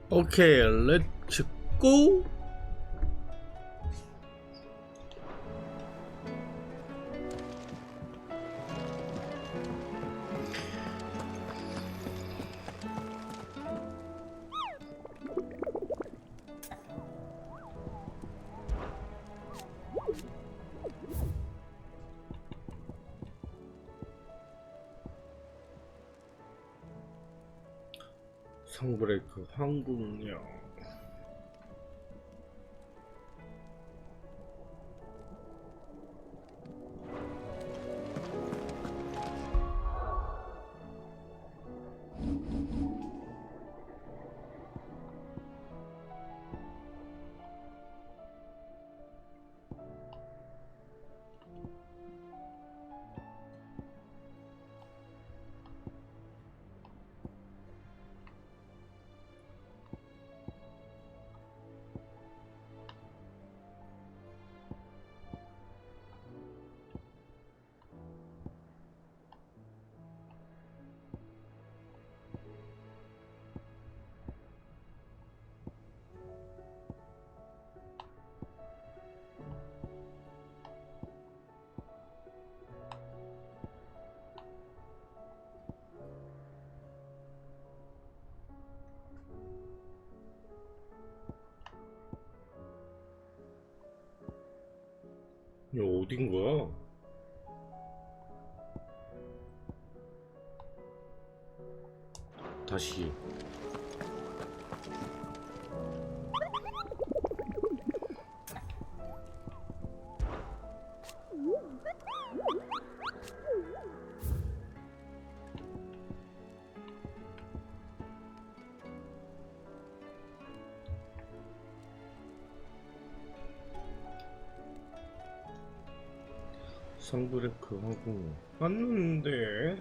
오케이, 렛츠 고! 성브레이크 황궁령. 이거 어딘 거야? 다시. 성브레이크 하고 왔는데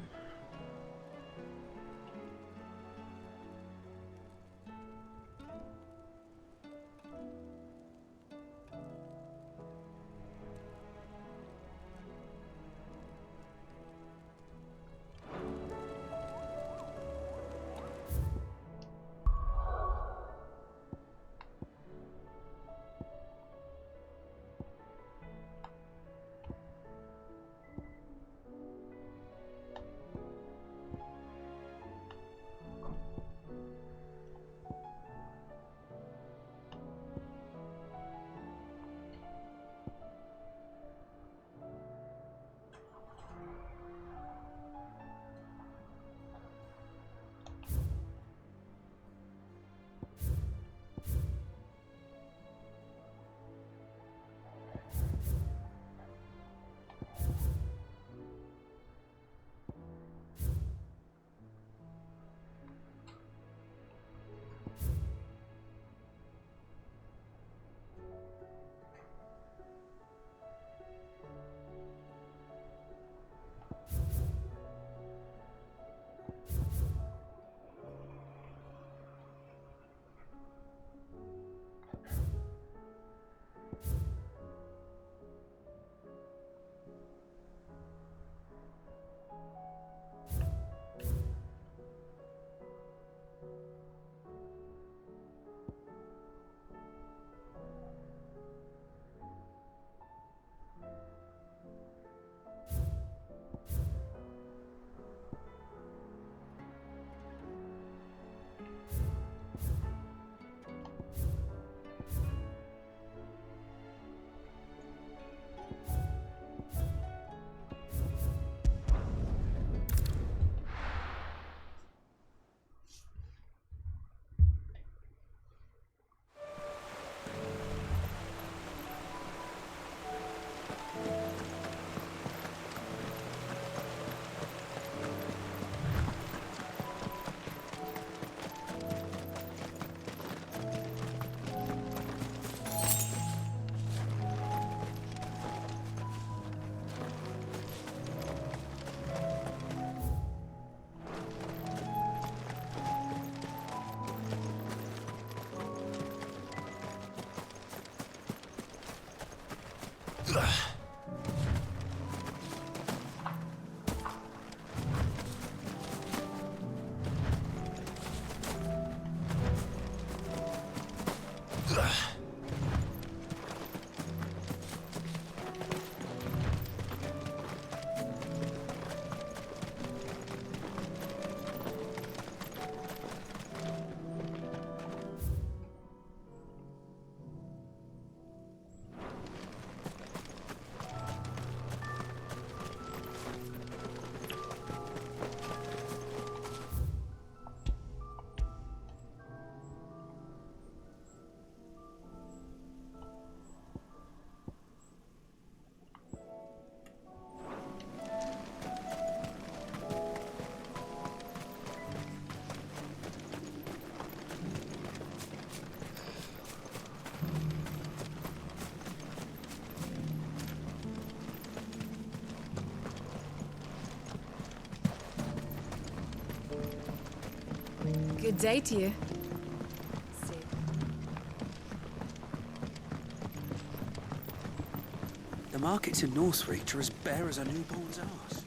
Good day to you. The markets in Northreach are as bare as a newborn's arse.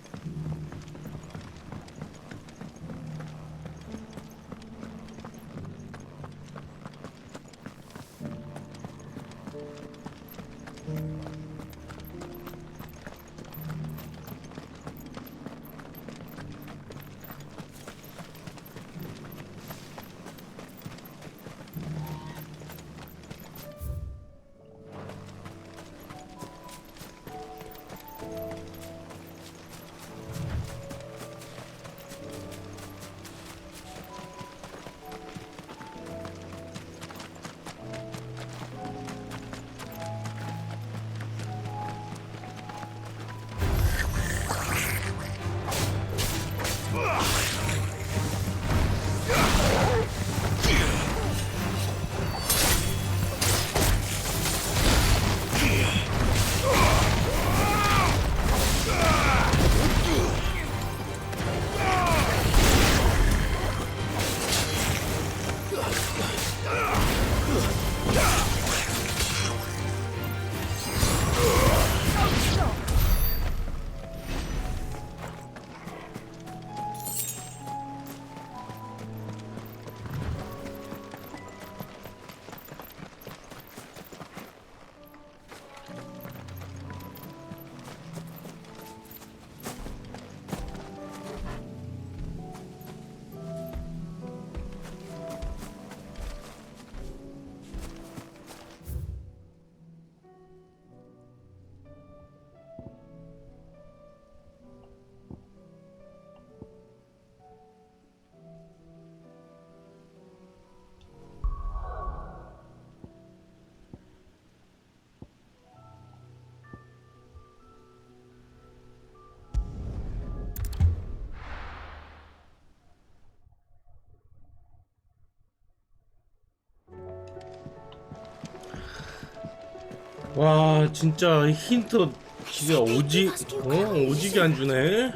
와 진짜 힌트 진짜 오지게 안 주네.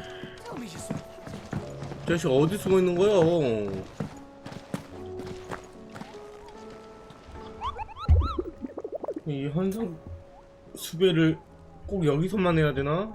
자식 어디 숨어 있는 거야? 이 환상 수배를 꼭 여기서만 해야 되나?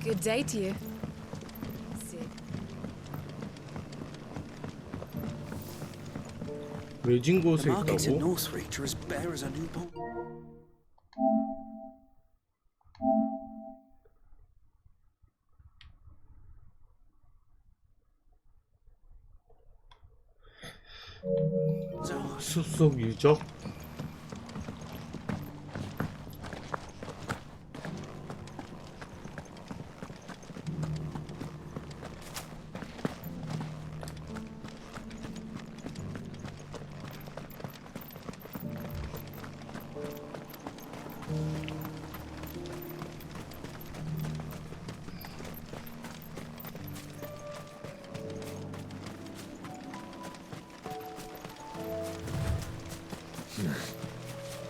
Good day to you. 외진 The 곳에 markets in 있다고? Northreach are as bare as a newborn. 숲속 유적?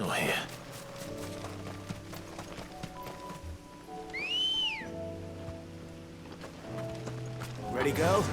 Not here. Ready, go?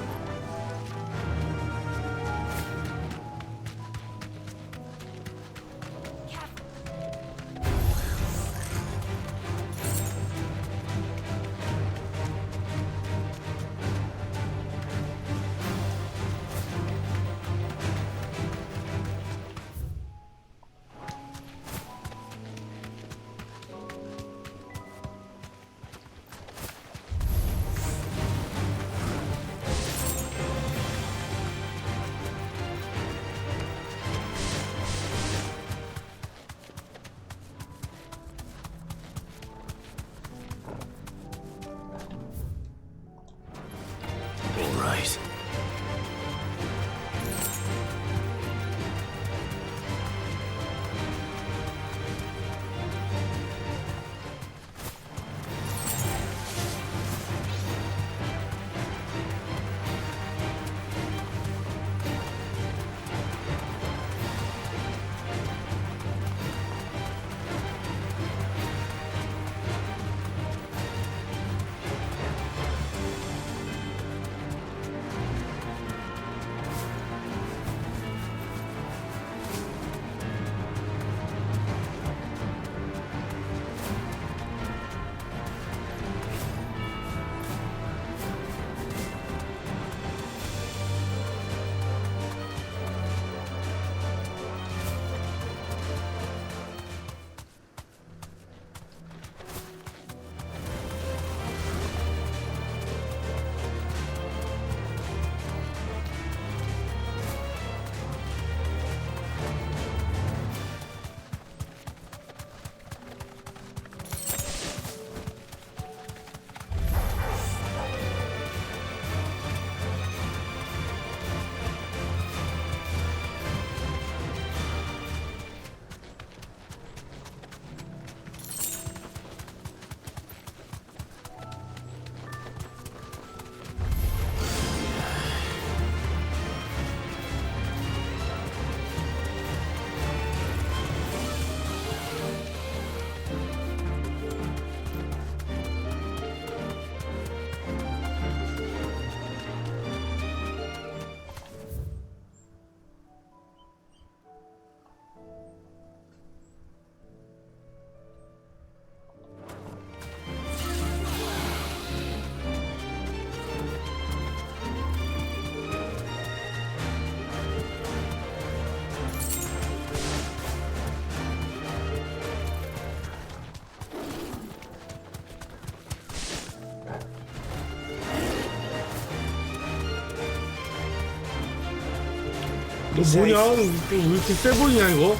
너 뭐냐? 왜 이렇게 세 보이냐 이거?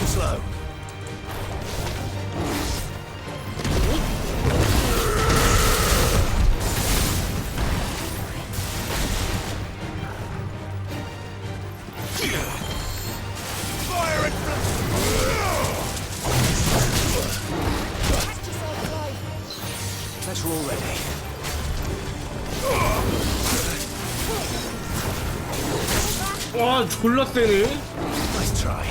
Slow. Fire it! Let's roll ready. 와 졸라 세네. Nice try.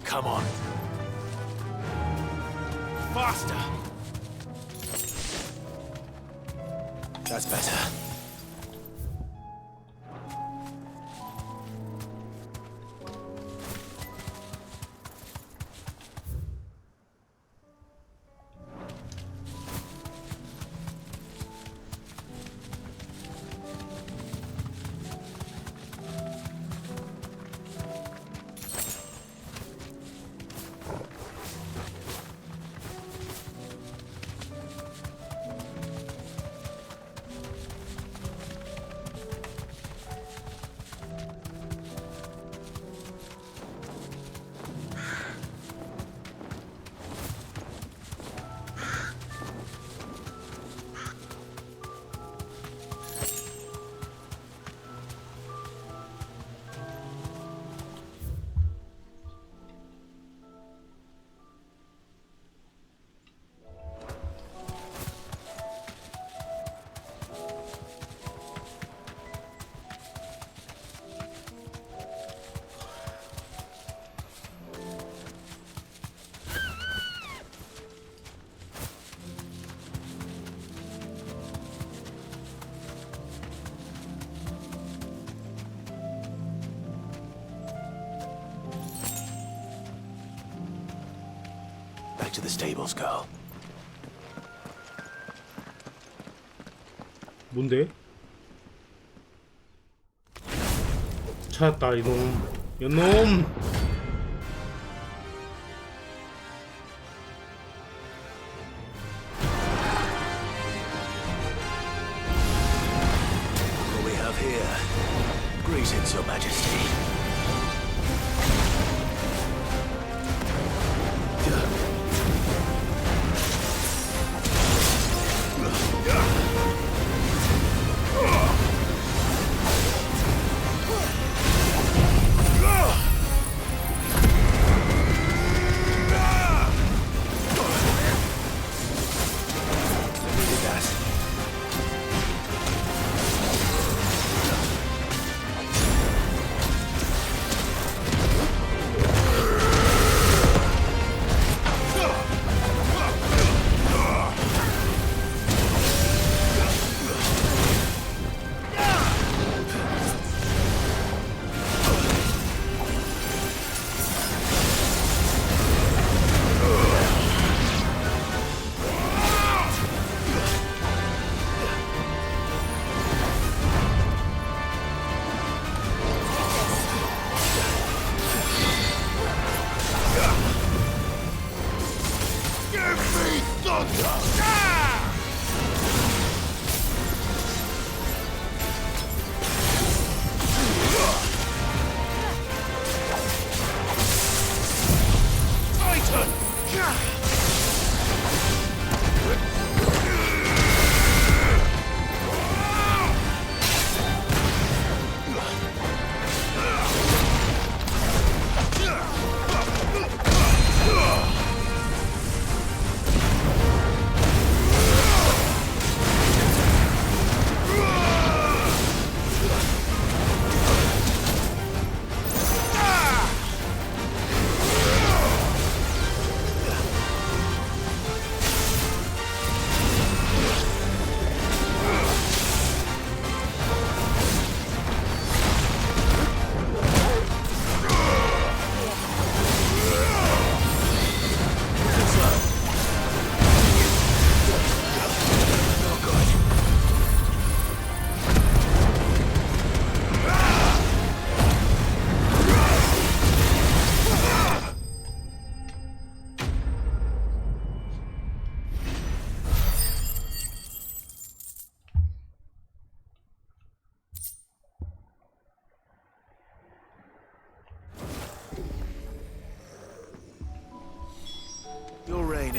Come on. Faster. That's better. Back to the stables, girl. 뭔데? 찾았다 이놈. 이놈. What we have here? Greetings, Your Majesty.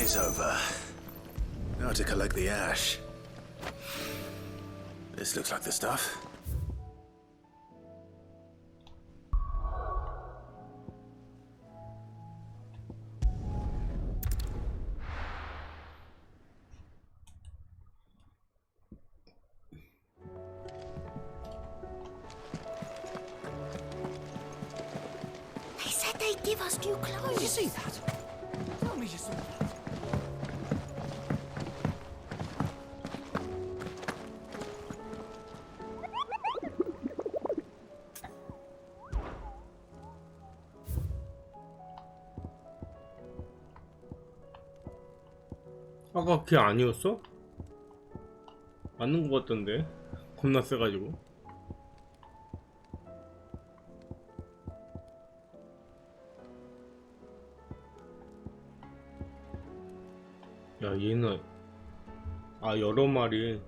is over. Now to collect the ash. This looks like the stuff. They said they'd give us new clothes. Did you see that? Tell me you saw that. 아까 걔 아니었어? 맞는 거 같던데. 겁나 세가지고. 야, 얘는 여러 마리.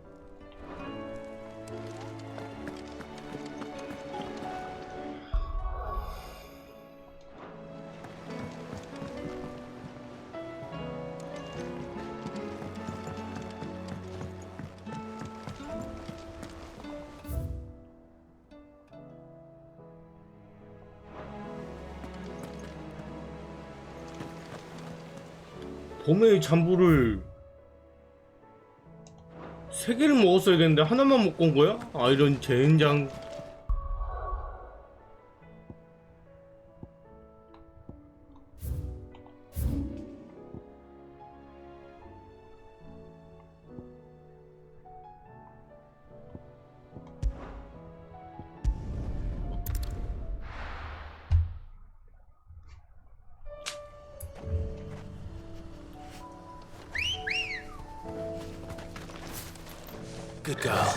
봄에 잠부를 3개를 먹었어야 되는데 하나만 먹고 온 거야? 아, 이런 젠장. Good girl.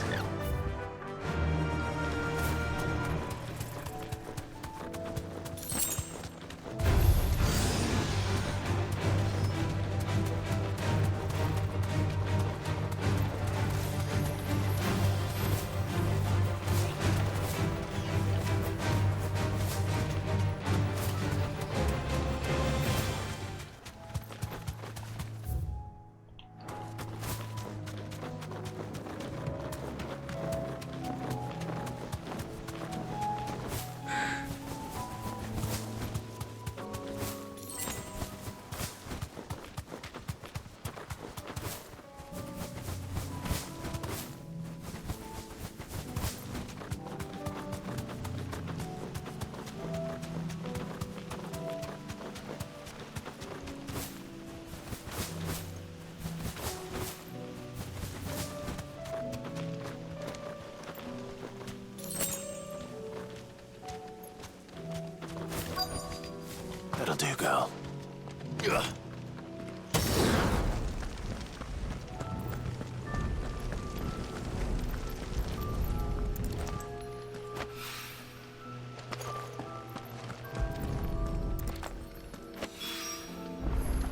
That'll do, girl.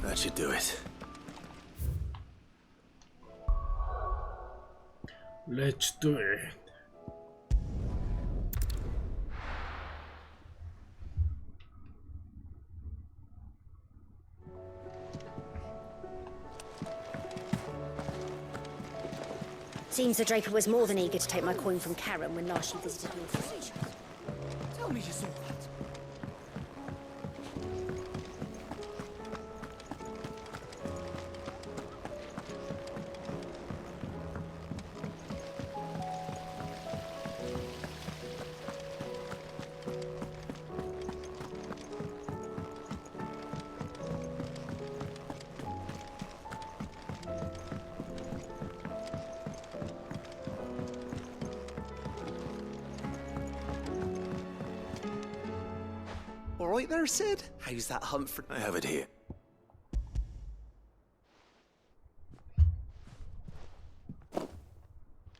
That should do it. Let's do it. Seems the Draper was more than eager to take my coin from Karen when last she visited North Village. Tell me you saw that. All right there, Sid? How's that hunt for... I have it here.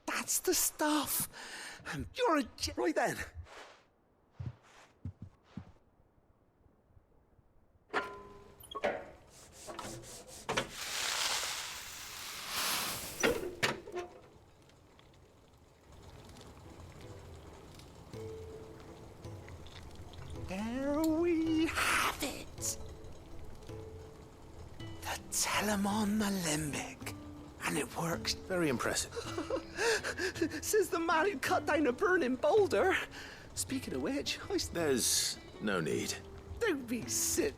That's the stuff! You're a... Right then. There we have it. The Telemon Malembic. And it works. Very impressive. Says the man who cut down a burning boulder. Speaking of which, There's no need. don't be sick.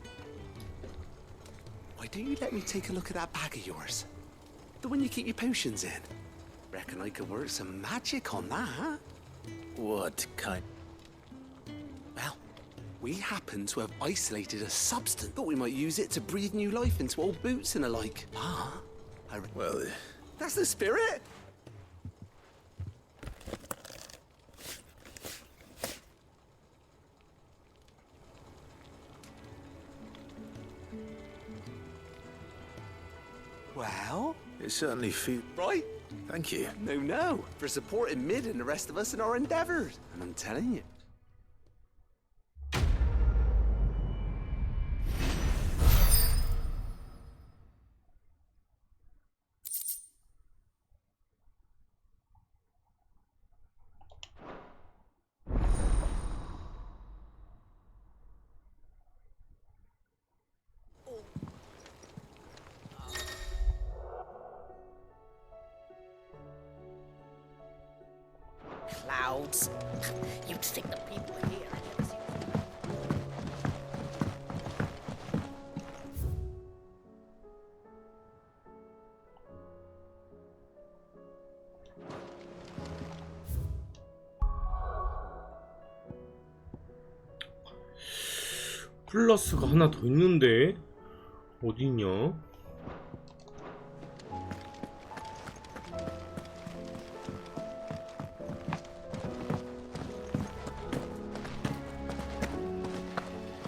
Why don't you let me take a look at that bag of yours? The one you keep your potions in. Reckon I could work some magic on that, huh? What kind? Well, we happen to have isolated a substance. Thought we might use it to breathe new life into old boots and the like. Ah, Well, that's the spirit. Well, it certainly feels. right? Thank you. No, for supporting Mid and the rest of us in our endeavors. And I'm telling you. Clouds. You'd think the people here had never seen. 플러스가 하나 더 있는데 어디냐?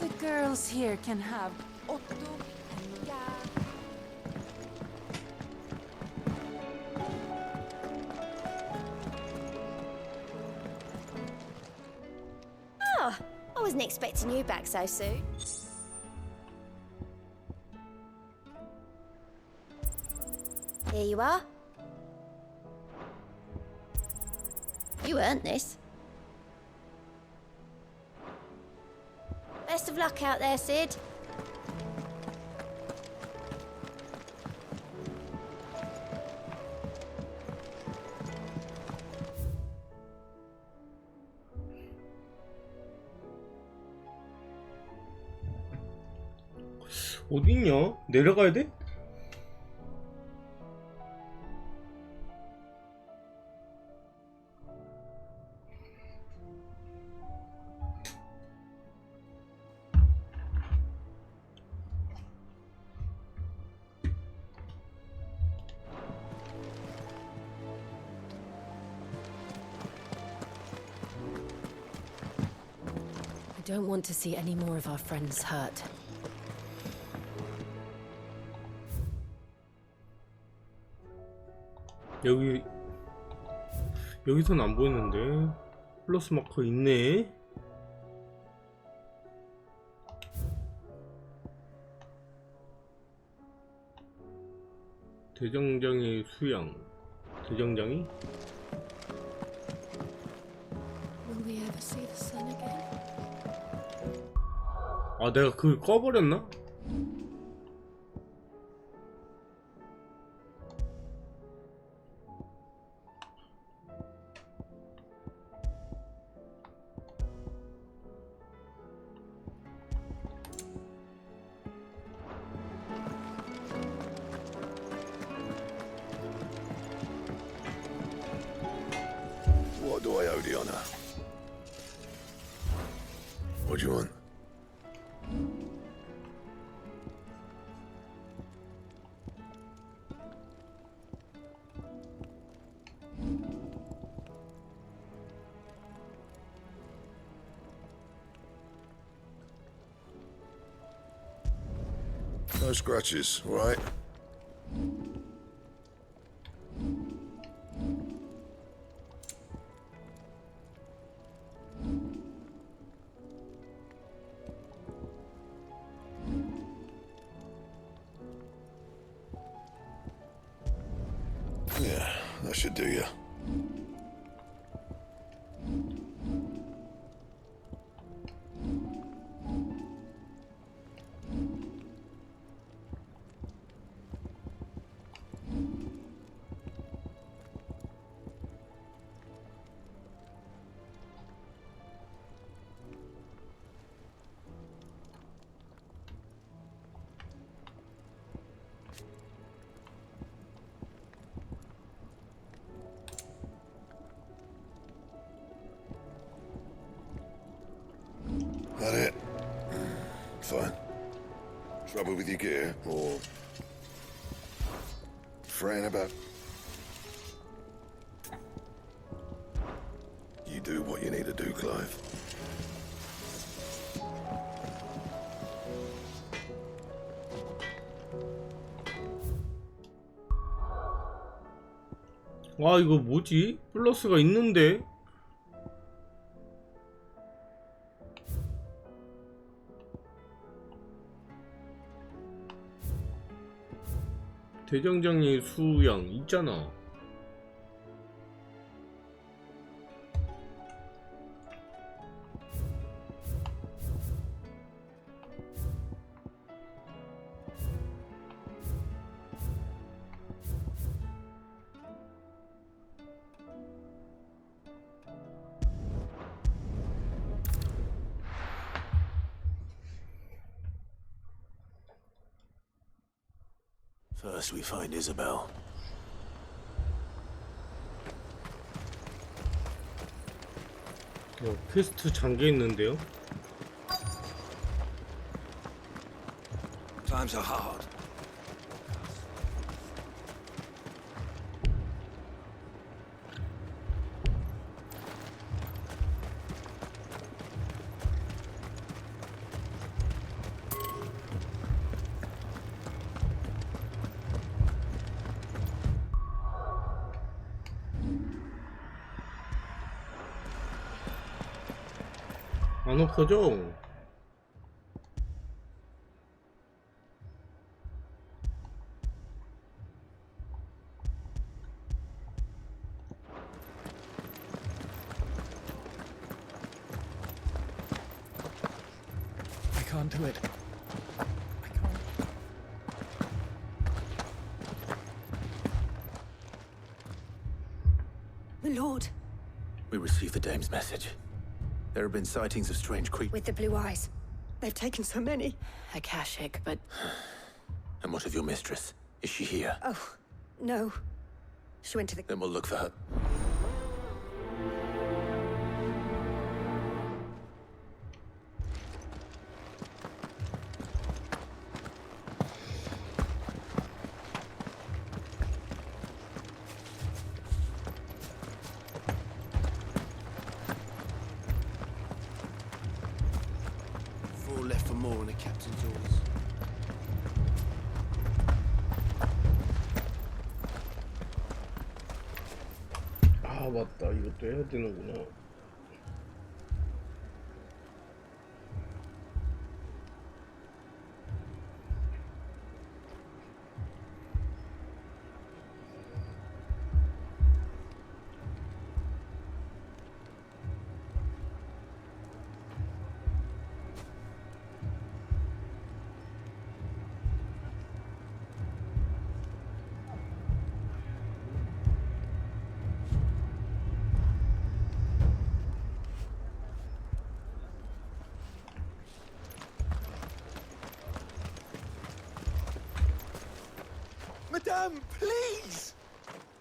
The girls here can have Otto and Gab. Oh, I wasn't expecting you back so soon. Here you are. You earned this. Best of luck out there, Sid. 어딨냐? 내려가야 돼? I don't want to see any more of our friends hurt. 여기선 안 보이는데 플러스 마커 있네. 대장장의 수양. 대장장이? Will we ever see the sun again? 아, 내가 그걸 꺼버렸나? What do I owe the honor? What do you want? No scratches, all right? Yeah, that should do you. Trouble with your gear, or fretting about? You do what you need to do, Clive. 아, 이거 뭐지? 플러스가 있는데? 대장장이 수양 있잖아. First we find Isabel. 퀘스트 잠겨 있는데요? Times are hard. 안 없어져. I can't do it. I can't. My lord, We received the dame's message. There have been sightings of strange creatures. with the blue eyes. They've taken so many. Akashic, but And what of your mistress? Is she here? Oh, no. She went to the... Then we'll look for her. Four left for more on the captain's orders. 아, 맞다. 이것도 해야 되는구나. Madame, please!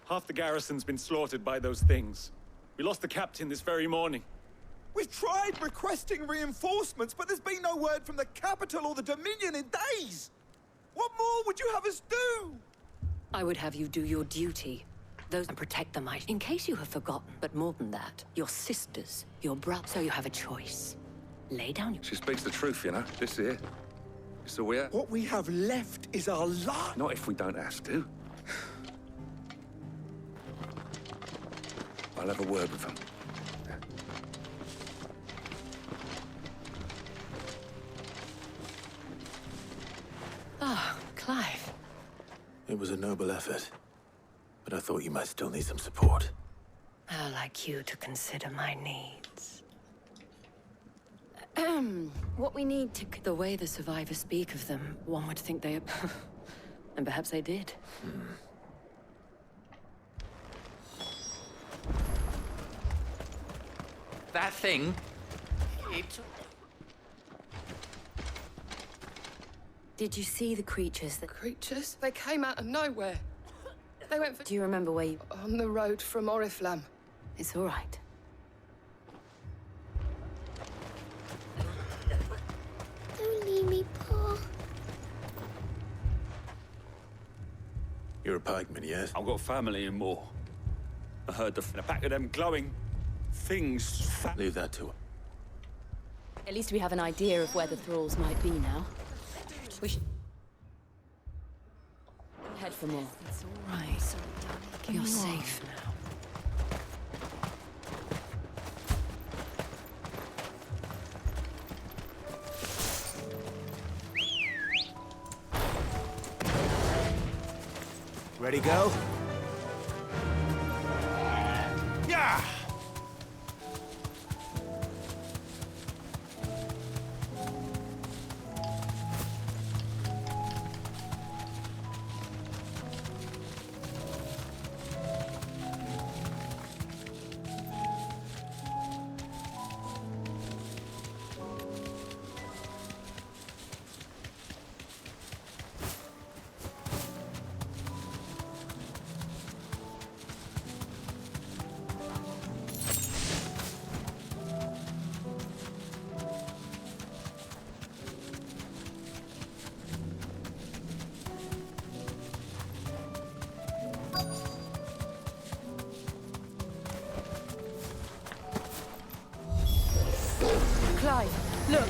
Half the garrison's been slaughtered by those things. We lost the captain this very morning. We've tried requesting reinforcements, but there's been no word from the capital or the Dominion in days! What more would you have us do? I would have you do your duty. Those and protect the might. In case you have forgotten, but more than that, your sisters, your brother. So you have a choice. Lay down your... She speaks the truth, you know. This here. So we're... What we have left is our life. Not if we don't have to. I'll have a word with them. Ah, Clive. It was a noble effort. But I thought you might still need some support. How like you to consider my needs. What we need to... The way the survivors speak of them, one would think they... and perhaps they did. That thing... It... Did you see the creatures that... Creatures? They came out of nowhere. They went for... Do you remember where you... On the road from Oriflamme. It's all right. Don't leave me, Paul. You're a pikeman, yes? I've got family in Moor. I heard the back of them glowing things. Leave that to her. At least we have an idea of where the thralls might be now. We should head for more. It's all right. You're safe now. Ready, go? Yeah! Clive, look.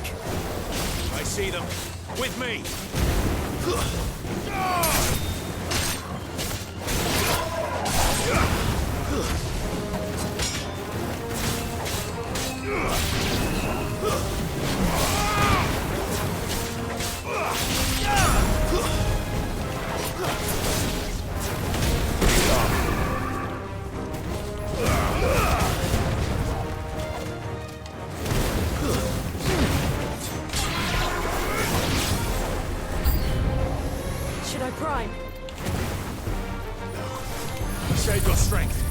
I see them. With me! Should I prime? Save your strength.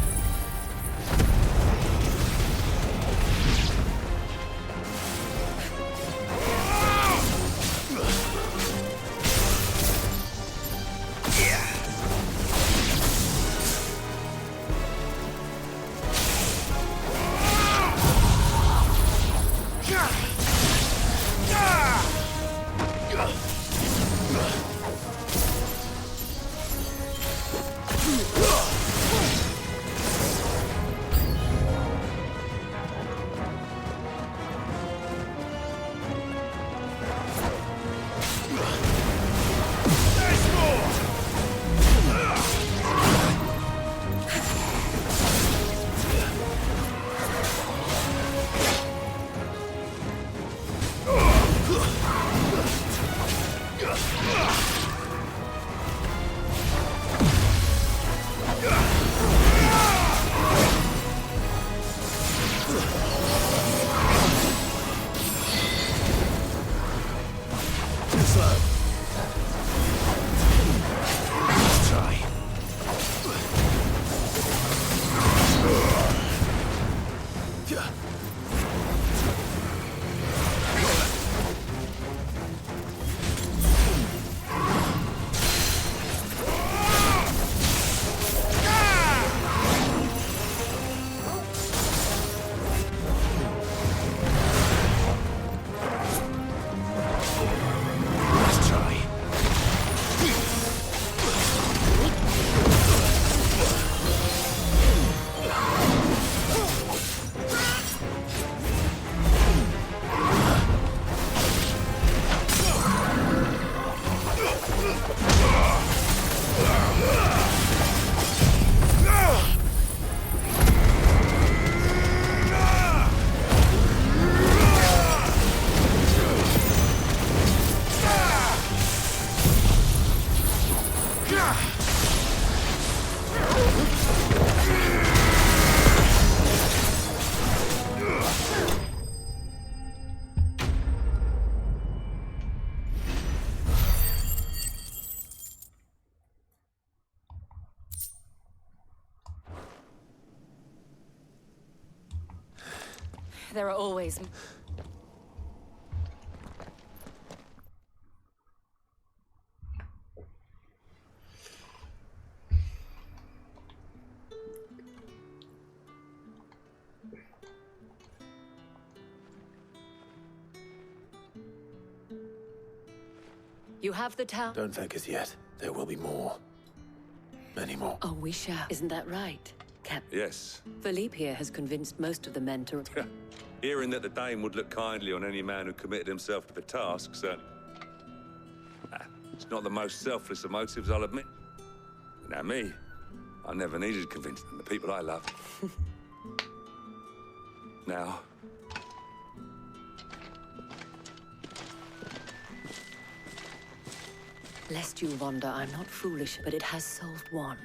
There are always... You have the town. Don't thank us yet. There will be more. Many more. Oh, we shall. Isn't that right, Captain? Yes. Philippe here has convinced most of the men to... Hearing that the Dane would look kindly on any man who committed himself to the task, certainly. It's not the most selfless of motives, I'll admit. Now me, I never needed convincing the people I love. Now... Lest you wonder, I'm not foolish, but it has solved one.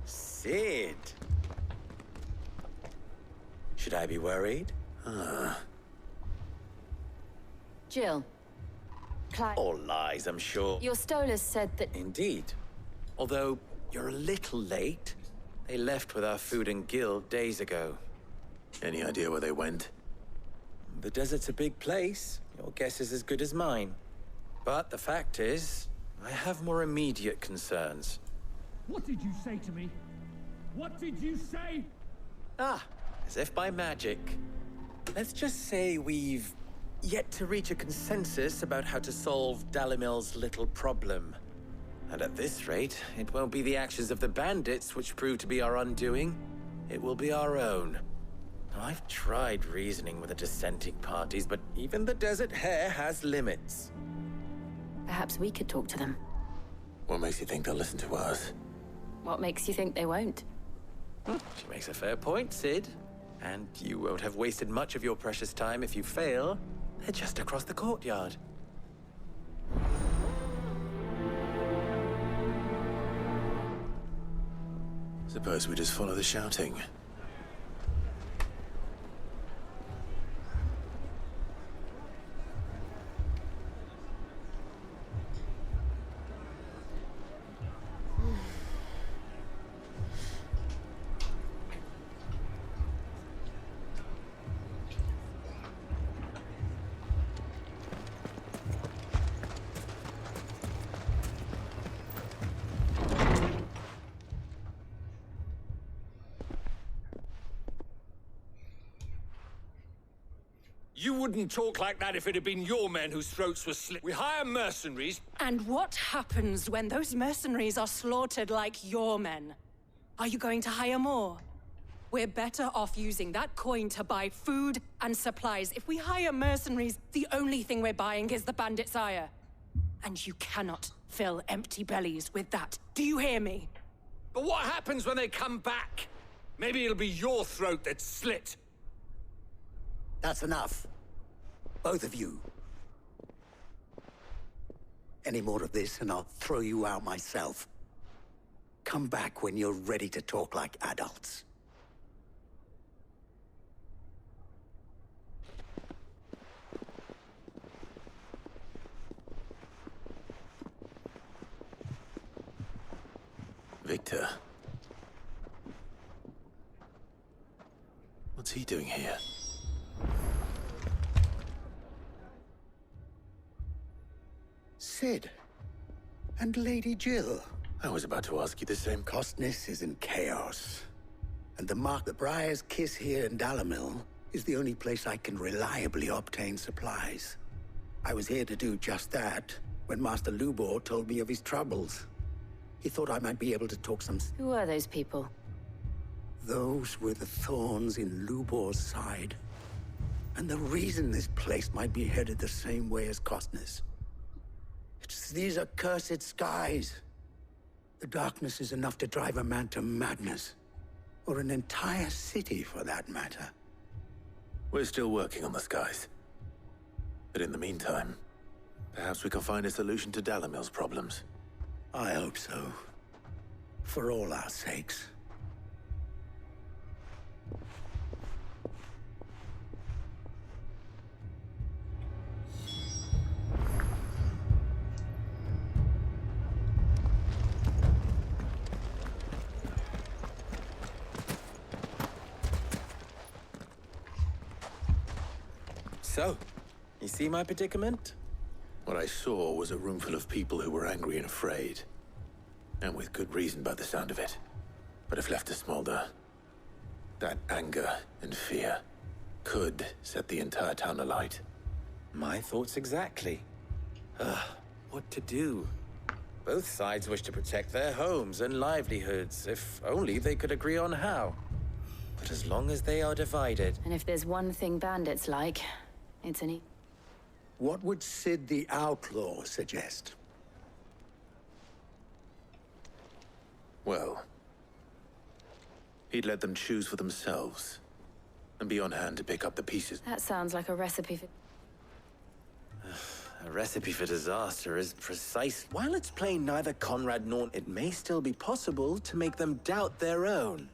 Sid. Should I be worried? Jill. Clive. All lies, I'm sure. Your Stolas said that... Indeed. Although, you're a little late. They left with our food and guild days ago. Any idea where they went? The desert's a big place. Your guess is as good as mine. But the fact is, I have more immediate concerns. What did you say to me? What did you say? Ah, as if by magic. Let's just say we've yet to reach a consensus about how to solve Dalimil's little problem. And at this rate, it won't be the actions of the bandits which prove to be our undoing. It will be our own. Now, I've tried reasoning with the dissenting parties, but even the Desert Hare has limits. Perhaps we could talk to them. What makes you think they'll listen to us? What makes you think they won't? She makes a fair point, Sid. And you won't have wasted much of your precious time if you fail. They're just across the courtyard. Suppose we just follow the shouting. You wouldn't talk like that if it had been your men whose throats were slit. We hire mercenaries. And what happens when those mercenaries are slaughtered like your men? Are you going to hire more? We're better off using that coin to buy food and supplies. If we hire mercenaries, the only thing we're buying is the bandits' ire. And you cannot fill empty bellies with that. Do you hear me? But what happens when they come back? Maybe it'll be your throat that's slit. That's enough. Both of you. Any more of this and I'll throw you out myself. Come back when you're ready to talk like adults. Victor. What's he doing here? Sid. And Lady Jill. I was about to ask you the same. Costness is in chaos. And the Mark the Briar's Kiss here in Dalimil is the only place I can reliably obtain supplies. I was here to do just that when Master Lubor told me of his troubles. He thought I might be able to talk some... Who are those people? Those were the thorns in Lubor's side. And the reason this place might be headed the same way as Costness. It's these accursed skies. The darkness is enough to drive a man to madness. Or an entire city, for that matter. We're still working on the skies. But in the meantime, perhaps we can find a solution to Dalimil's problems. I hope so. For all our sakes. So, you see my predicament? What I saw was a room full of people who were angry and afraid. And with good reason by the sound of it. But if left to smolder, that anger and fear could set the entire town alight. My thoughts exactly. What to do? Both sides wish to protect their homes and livelihoods, if only they could agree on how. But as long as they are divided... And if there's one thing bandits like, it's an... What would Sid the Outlaw suggest? Well, he'd let them choose for themselves, and be on hand to pick up the pieces. That sounds like a recipe for... A recipe for disaster is precise. While it's plain neither Conrad nor... It may still be possible to make them doubt their own.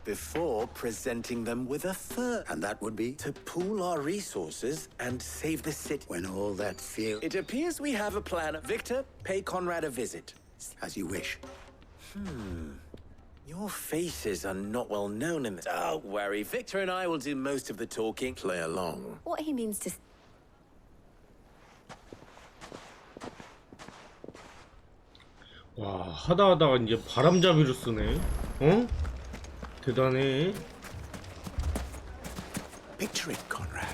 Before presenting them with a third. And that would be? To pool our resources and save the city. When all that fear... It appears we have a plan. Victor, pay Conrad a visit. As you wish. Your faces are not well known in this. Don't worry, Victor and I will do most of the talking. Play along. What he means to... 와, 하다하다가 이제 바람잡이로 쓰네. 어? 대단해. Picture it, Conrad.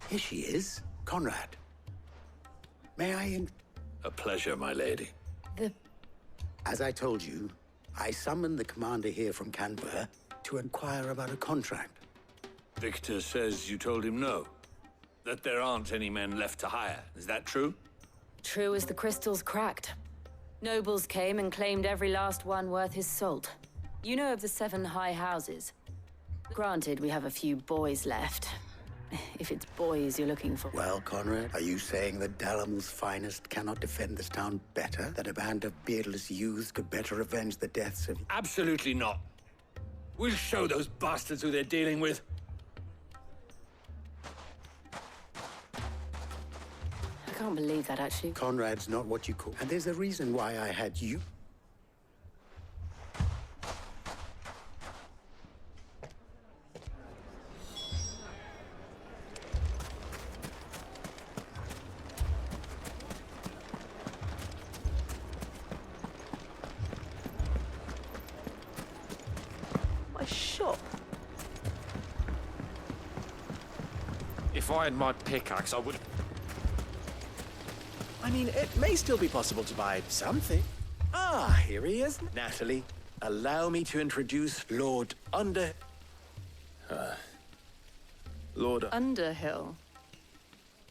Here she is, Conrad. May I A pleasure, my lady. As I told you, I summoned the commander here from Canberra to inquire about a contract. Victor says you told him no. That there aren't any men left to hire. Is that true? True as the crystals cracked. Nobles came and claimed every last one worth his salt. You know of the 7 high houses. Granted, we have a few boys left. If it's boys you're looking for. Well, Conrad, are you saying that Dalamil's finest cannot defend this town better? That a band of beardless youths could better avenge the deaths of... Absolutely not. We'll show those bastards who they're dealing with. I can't believe that, actually. Conrad's not what you call... And there's a reason why I had you... If I had my pickaxe, I would... I mean, it may still be possible to buy something. Here he is. Natalie, allow me to introduce Lord Lord... Underhill?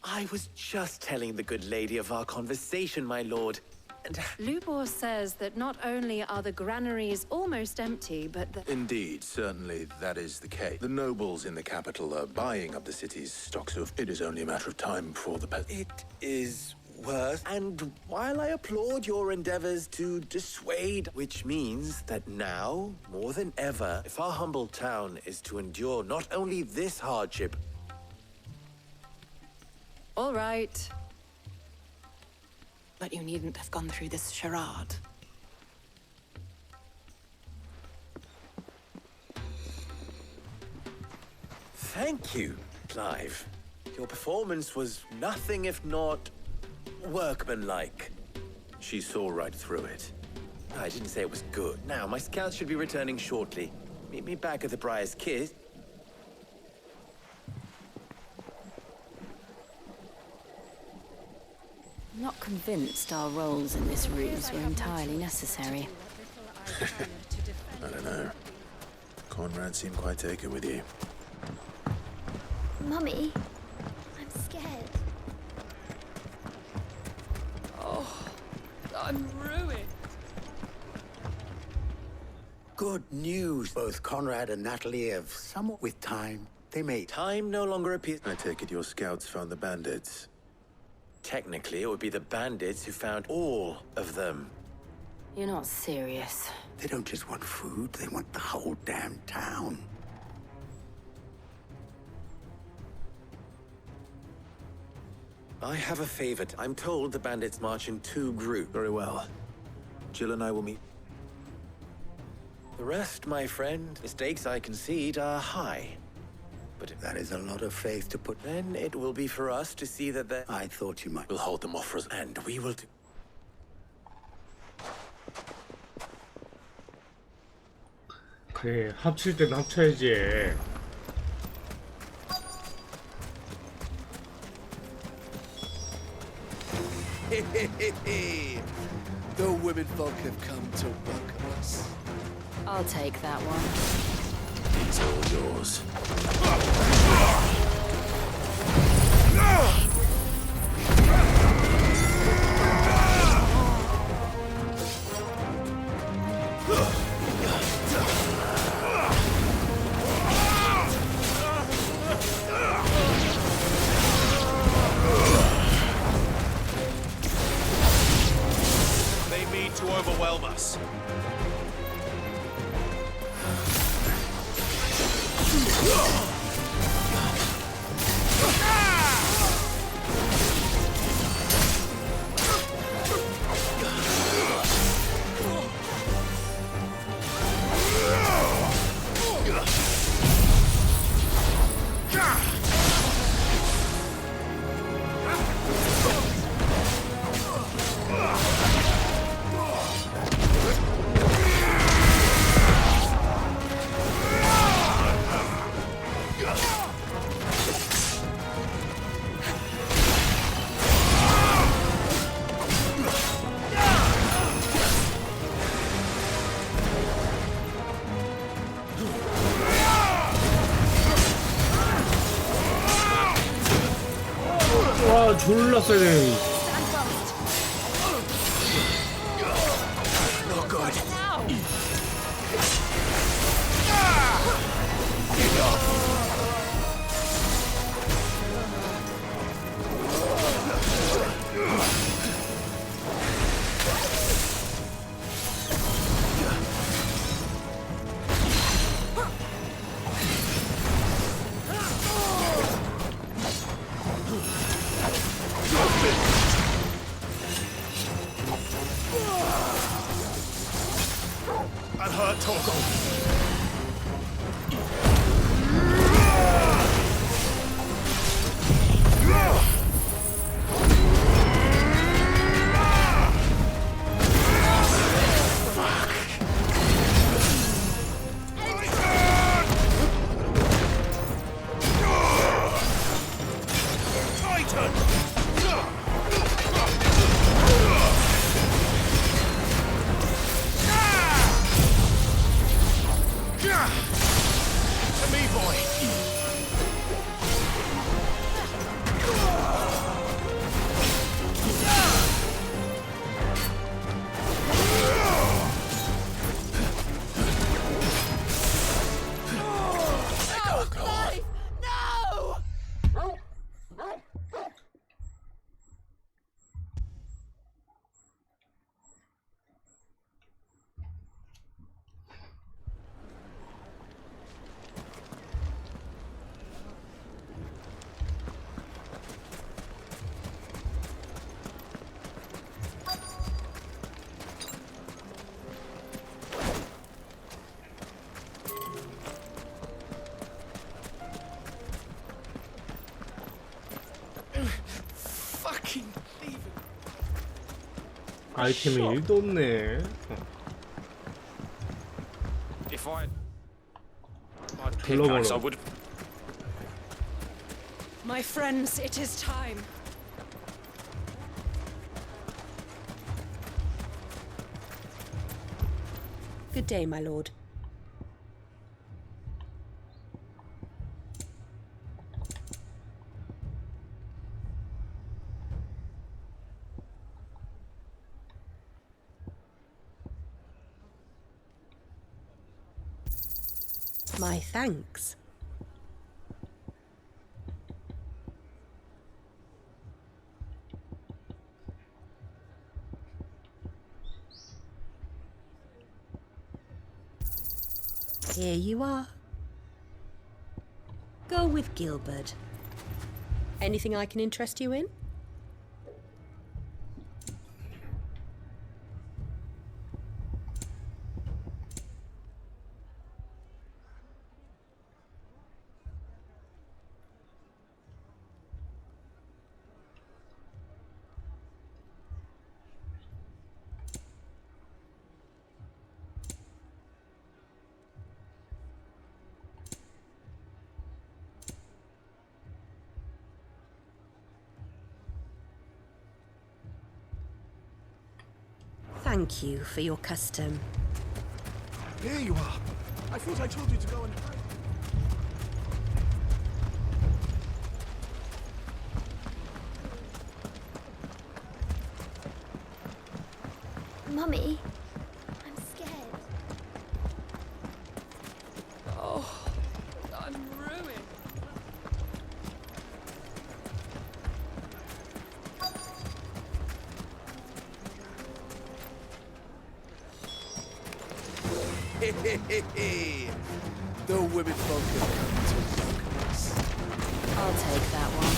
I was just telling the good lady of our conversation, my lord. And... Lubor says that not only are the granaries almost empty, but the... Indeed, certainly that is the case. The nobles in the capital are buying up the city's stocks of... It is only a matter of time before the... It is worse. And while I applaud your endeavors to dissuade, which means that now, more than ever, if our humble town is to endure not only this hardship... All right. But you needn't have gone through this charade. Thank you, Clive. Your performance was nothing if not workmanlike. She saw right through it. I didn't say it was good. Now, my scouts should be returning shortly. Meet me back at the Briar's Kiss. I'm not convinced our roles in this ruse were entirely necessary. I don't know. Conrad seemed quite taken with you. Mummy, I'm scared. Oh, I'm ruined. Good news. Both Conrad and Natalie have somewhat with time. They may... Time no longer appears... I take it your scouts found the bandits. Technically, it would be the bandits who found all of them. You're not serious. They don't just want food, they want the whole damn town. I have a favor. I'm told the bandits march in 2 groups. Very well. Jill and I will meet. The rest, my friend, the stakes I concede are high. But if That is a lot of faith to put. then it will be for us to see that the... I thought you might. We'll hold them off for us, and we will do... 그래, 합칠 땐 합쳐야지. The women folk have come to welcome us. I'll take that one. It's all yours. They mean to overwhelm us. 와, 졸라 세네. I've heard talk of. To me, boy. Fucking thieving. 아이템이 1도 없네. If I'd Hello, pickaxe, I hello. would. My friends, it is time. Good day, my lord. My thanks. Here you are. Go with Gilbert. Anything I can interest you in? thank you for your custom. Here you are. I thought I told you to go and hide. Mummy, I'm scared. Oh, I'm ruined. The women folk have come to look us. I'll take that one.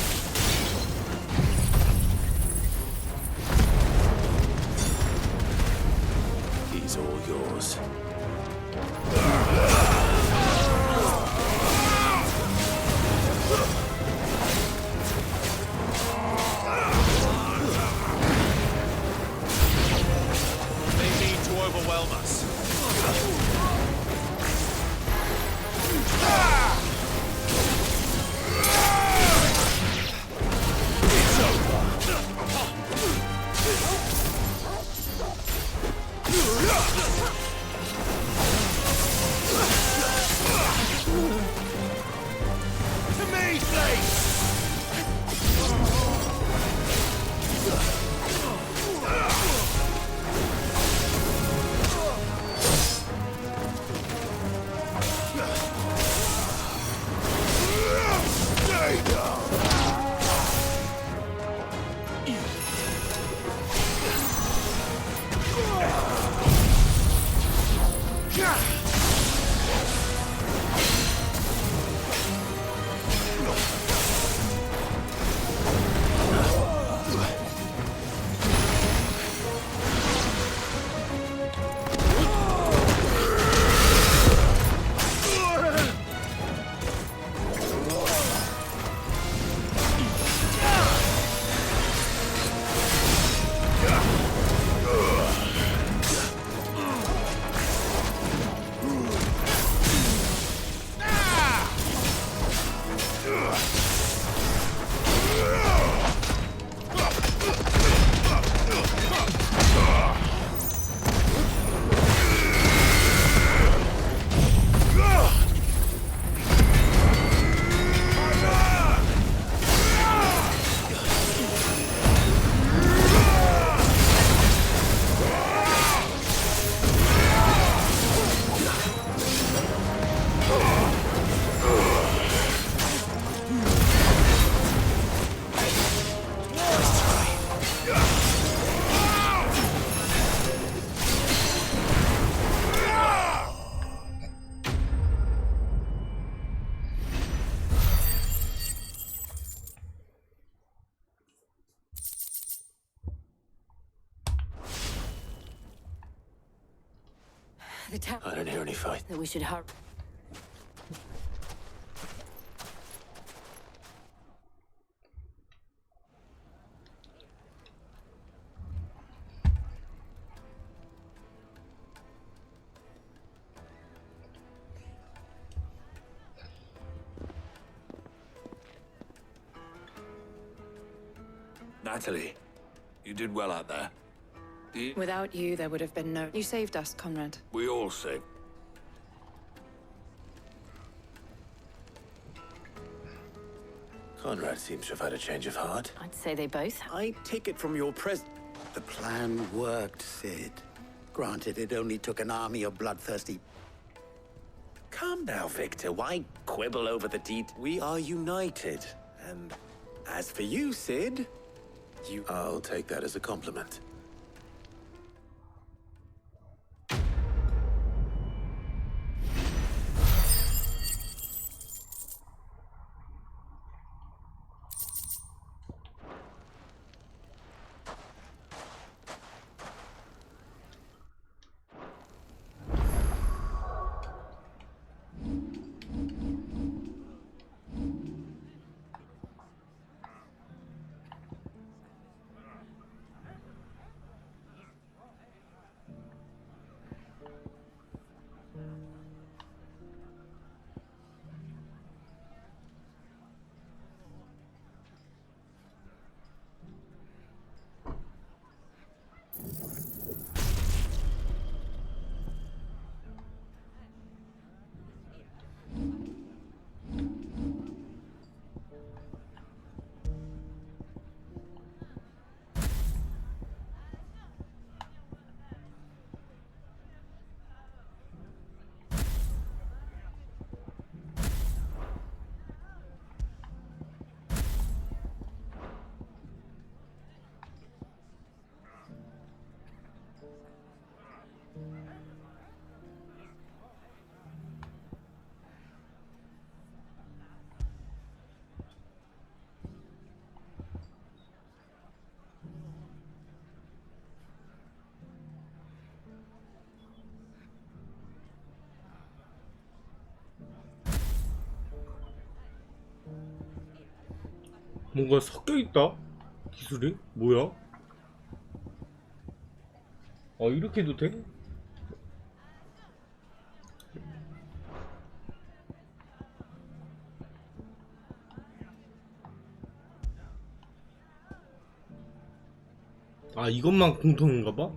He's all yours. They mean to overwhelm us. It's over. To me, please! The town. I don't hear any fight. That we should hurry. Natalie, you did well out there. Without you, there would have been no... You saved us, Conrad. We all saved. Conrad seems to have had a change of heart. I'd say they both. I take it from your The plan worked, Sid. Granted, it only took an army of bloodthirsty... Calm now, Victor. Why quibble over the deed? We are united. And as for you, Sid, I'll take that as a compliment. 뭔가 섞여있다? 기술이? 뭐야? 아, 이렇게 해도 돼? 아, 이것만 공통인가 봐?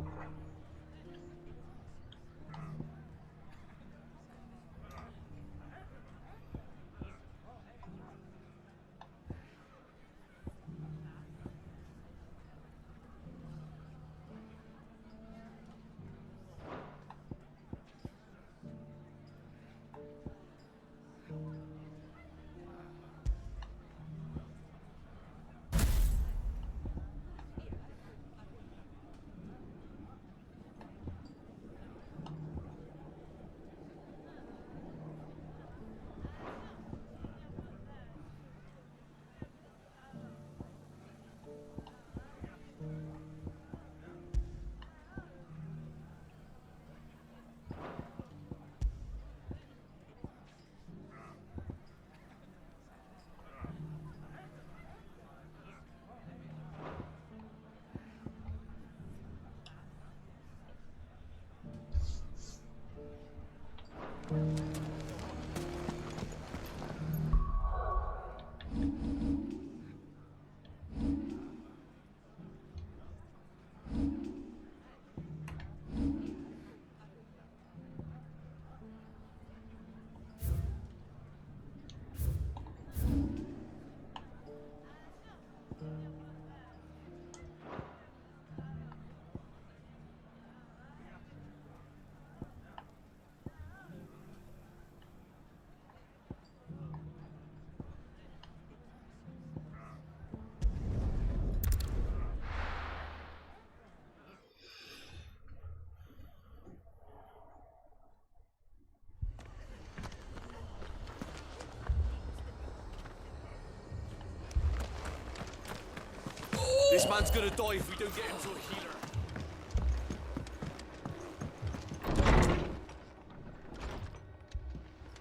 This man's gonna die if we don't get him to a healer.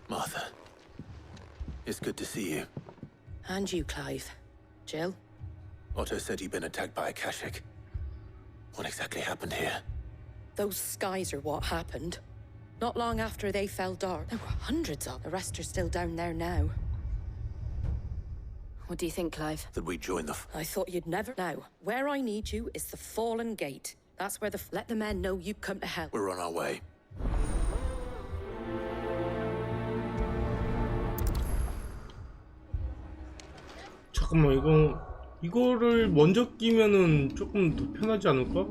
Martha, it's good to see you. And you, Clive. Jill? Otto said you'd been attacked by a Kashik. What exactly happened here? Those skies are what happened. Not long after they fell dark, there were hundreds of. The rest are still down there now. What do you think, Clive? That we join the... I thought you'd never... Now, where I need you is the Fallen Gate. That's where let the men know you come to help. We're on our way. 잠깐만, 이거를 먼저 끼면은 조금 더 편하지 않을까?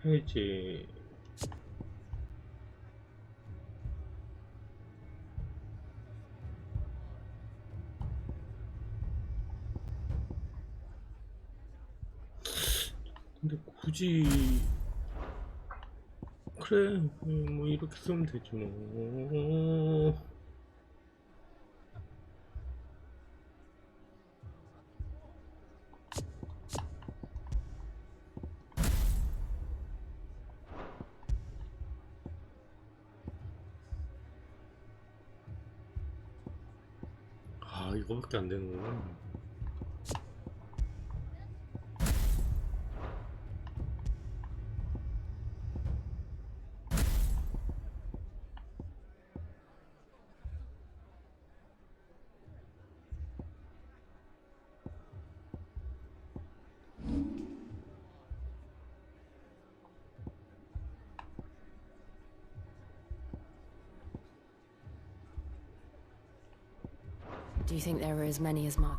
해제. 근데 굳이 그래, 뭐 이렇게 쓰면 되지 뭐. 아, 이거밖에 안 되는구나. Do you think there were as many as Mark?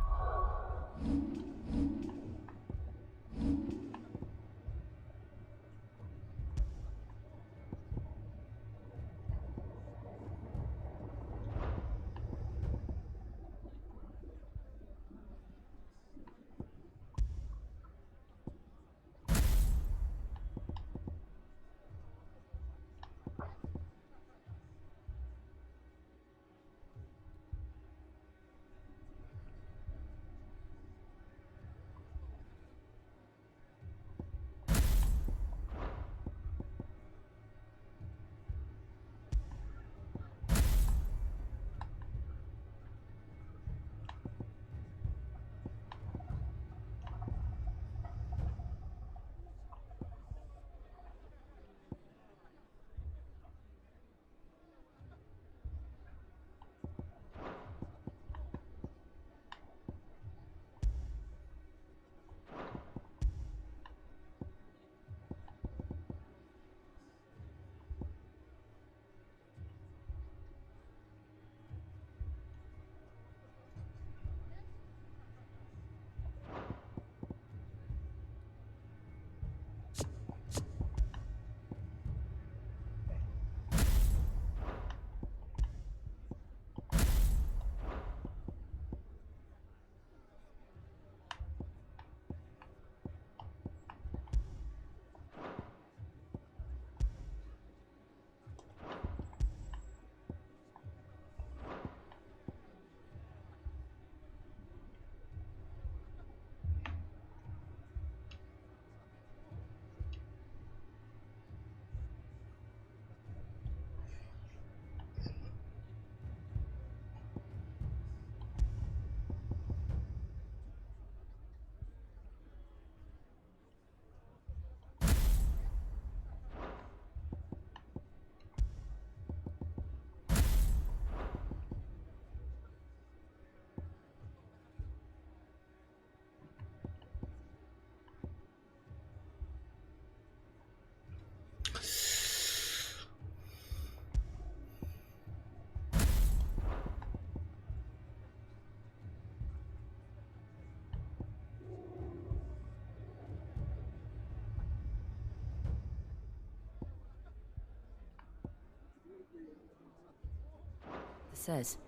says.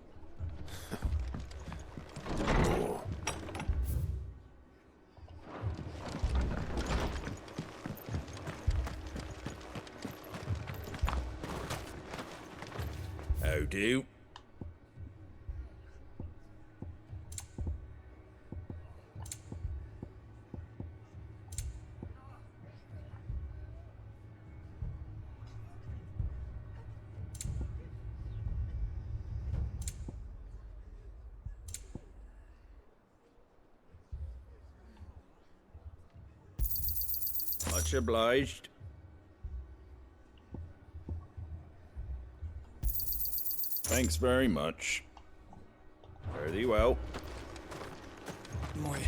How do? Much obliged. Thanks very much. Fare thee well. My brothers.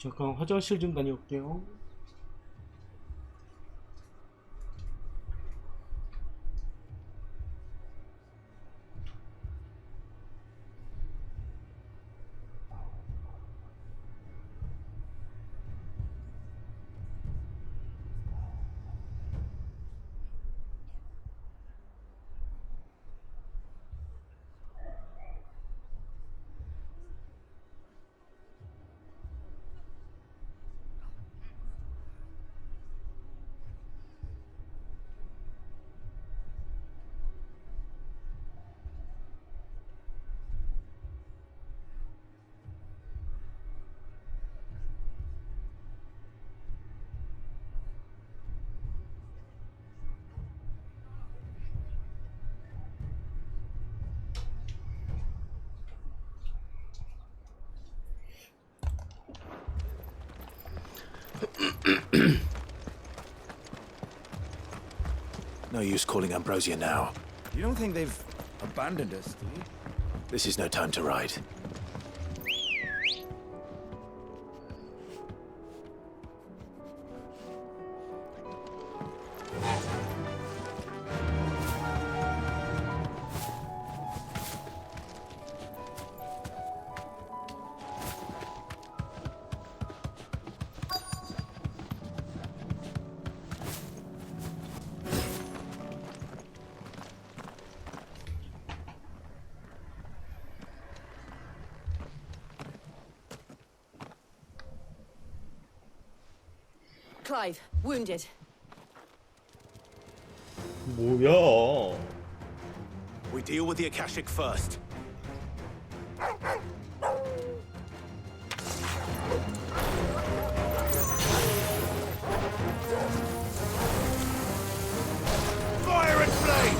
잠깐 화장실 좀 다녀올게요. No use calling Ambrosia now. You don't think they've abandoned us, do you? This is no time to ride. Clive, wounded. 뭐야? We deal with the Akashic first. Fire and flame!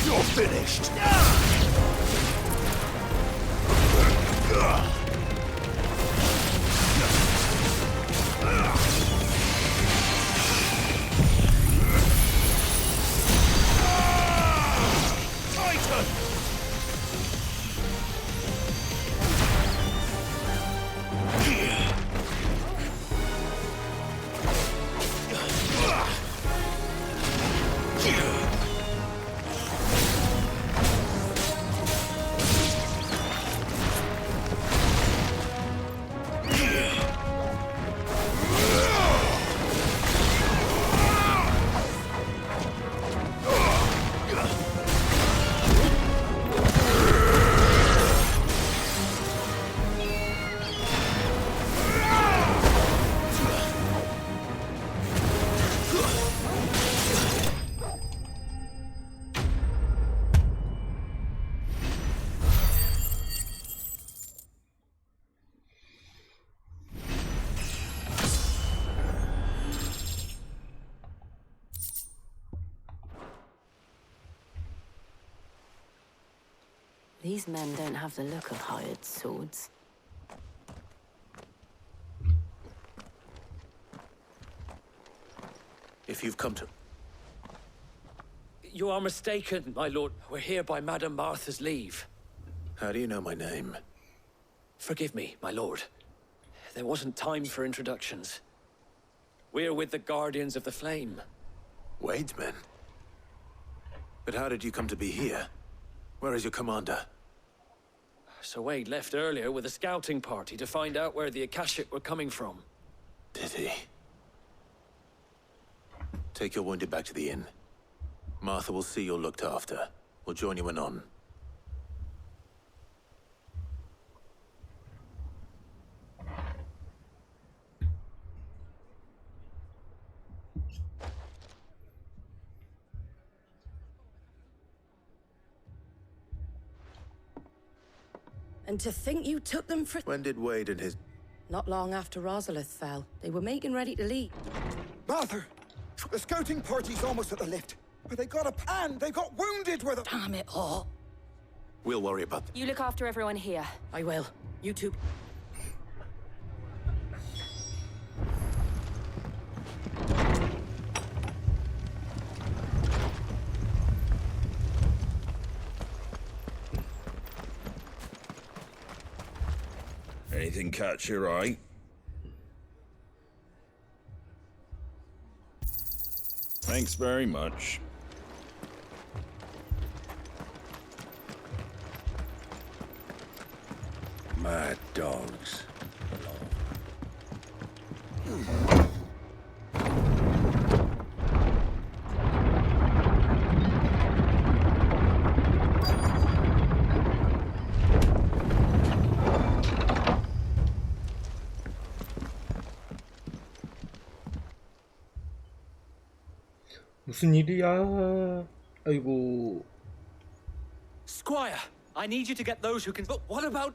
You're finished! These men don't have the look of hired swords. If you've come to... You are mistaken, my lord. We're here by Madame Martha's leave. How do you know my name? Forgive me, my lord. There wasn't time for introductions. We're with the Guardians of the Flame. Wade's men? But how did you come to be here? Where is your commander? Sir Wade left earlier with a scouting party to find out where the Akashic were coming from. Did he? Take your wounded back to the inn. Martha will see you're looked after. We'll join you anon. And to think you took them for... When did Wade and his... Not long after Rosalith fell. They were making ready to leave. Martha! The scouting party's almost at the lift. But they got a pan! They got wounded with a... Damn it all. We'll worry about them. You look after everyone here. I will. You two... Anything catch your eye? Thanks very much. Mad dogs. 무슨 일이야? 아이고. Squire, I need you to get those who can... But what about...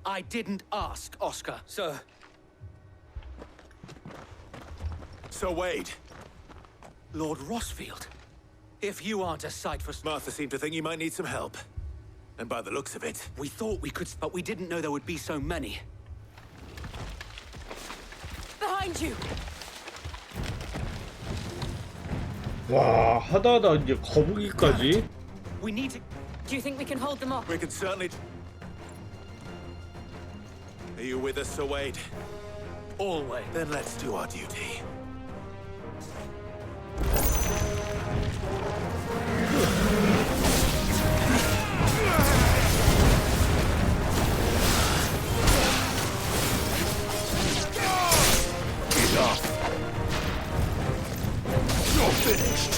I didn't ask, Oscar. Sir. Sir Wade. Lord Rossfield. If you aren't a sight for... Martha seemed to think you might need some help. And by the looks of it... We thought we could, but we didn't know there would be so many. Behind you! 와, 하다하다 이제 거북이까지. We need to... Do you think we can hold them off? We can certainly... Are you with us, Sir Wade? Always. Then let's do our duty. Get up. You're finished.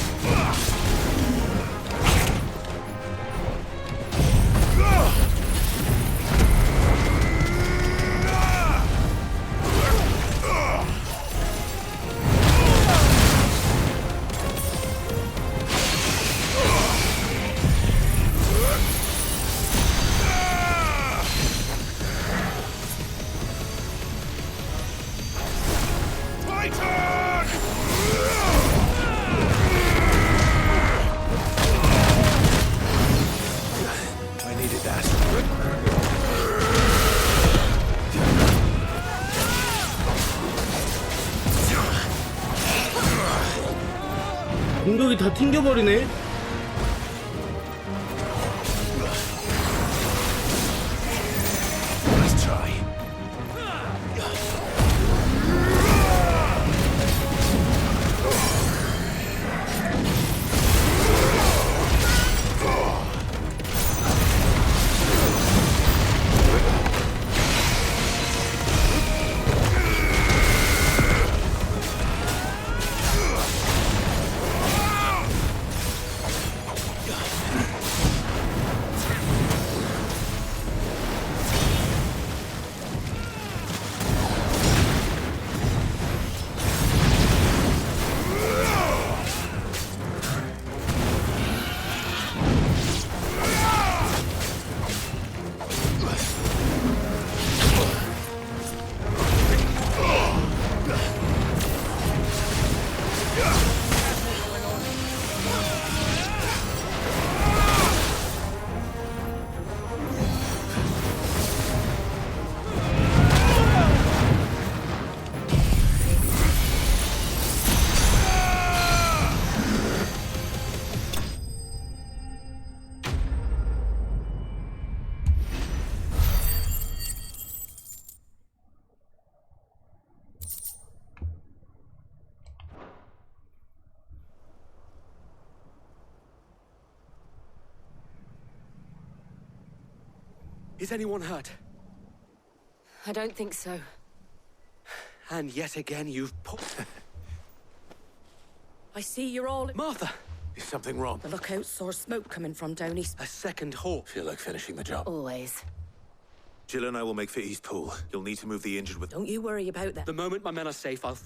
공격이 다 튕겨버리네. Nice try. Is anyone hurt? I don't think so. And yet again, you've put... I see you're all... Martha! Is something wrong? The lookout saw smoke coming from down east. A second hawk. Feel like finishing the job. Always. Jill and I will make for East Pool. You'll need to move the injured with... Don't you worry about that. The moment my men are safe, I'll...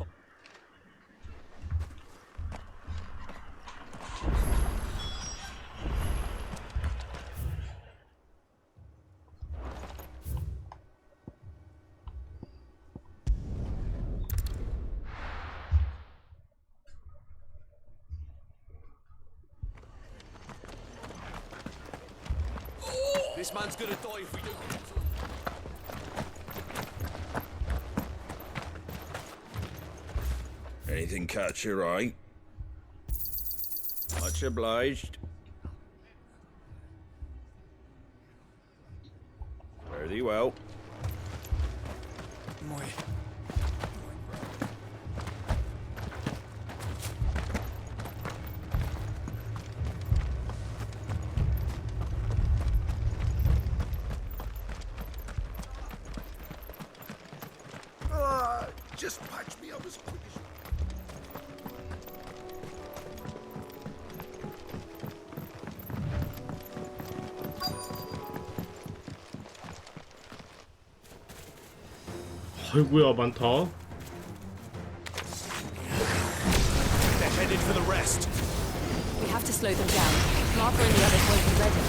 This man's gonna die if we don't... Anything catch your eye? Much obliged. Fare thee well. Just patch me up as quick as you... 아이고야 많다. They're headed for the rest. We have to slow them down. Martha and the others won't be ready.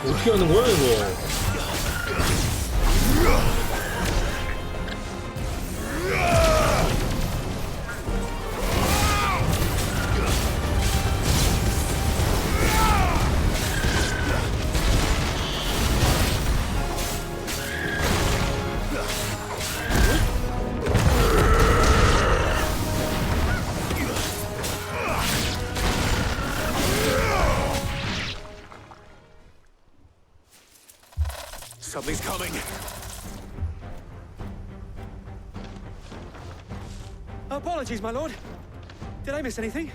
어떻게 하는 거야 이거? Something's coming. Apologies, my lord. Did I miss anything?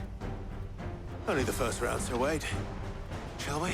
Only the first round, so wait. Shall we?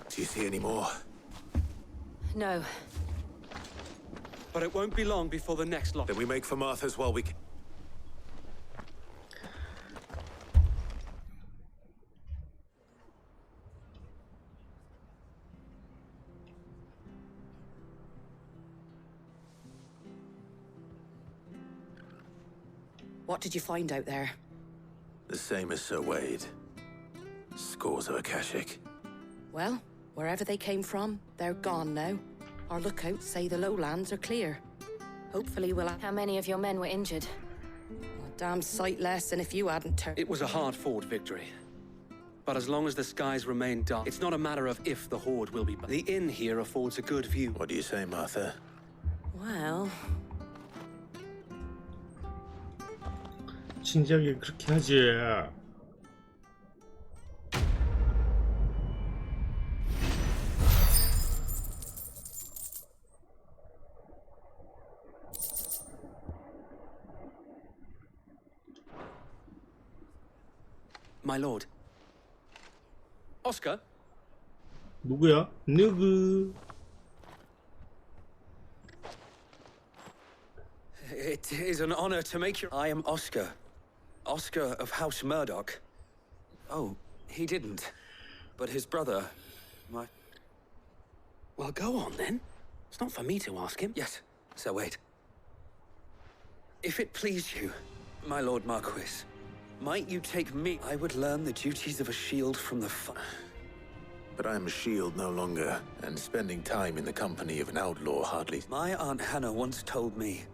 Do you see any more? No. But it won't be long before the next lot. Then we make for Martha's while we can. What did you find out there? The same as Sir Wade. Scores of Akashic. Well, wherever they came from, they're gone now. Our lookouts say the lowlands are clear. Hopefully we'll have... How many of your men were injured? A damn sight less than if you hadn't turned. It was a hard-fought victory. But as long as the skies remain dark, it's not a matter of if the Horde will be back. The inn here affords a good view. What do you say, Martha? Well... 진작에 그렇게 하지. My lord. Oscar? 누구야? 누구? It is an honor to make your... I am Oscar. Oscar of House Murdoch. Oh, he didn't. But his brother... my... Well, go on, then. It's not for me to ask him. Yes, so wait. If it please you, my lord Marquis, might you take me? I would learn the duties of a shield from the But I am a shield no longer, and spending time in the company of an outlaw hardly... My Aunt Hannah once told me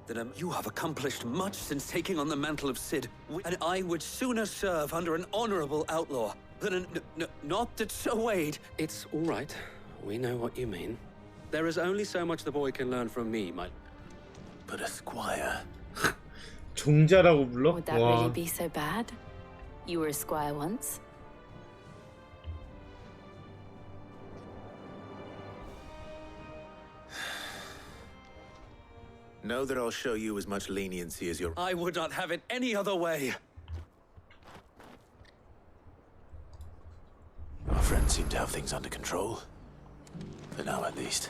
that you have accomplished much since taking on the mantle of Cid, and I would sooner serve under an honorable outlaw than not that so Wade. It's all right. We know what you mean. There is only so much the boy can learn from me, my... But a squire... 종자라고 불러? Would that 와. really be so bad? You were a squire once. Know that I'll show you as much leniency as your... I would not have it any other way. Our friends seem to have things under control. For now, at least.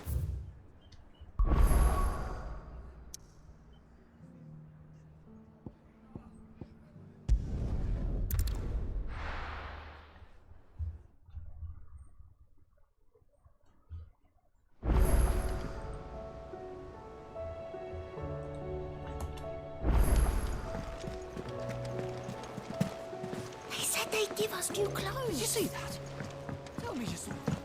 They said they'd give us new clothes. Did you see that? Tell me you saw that.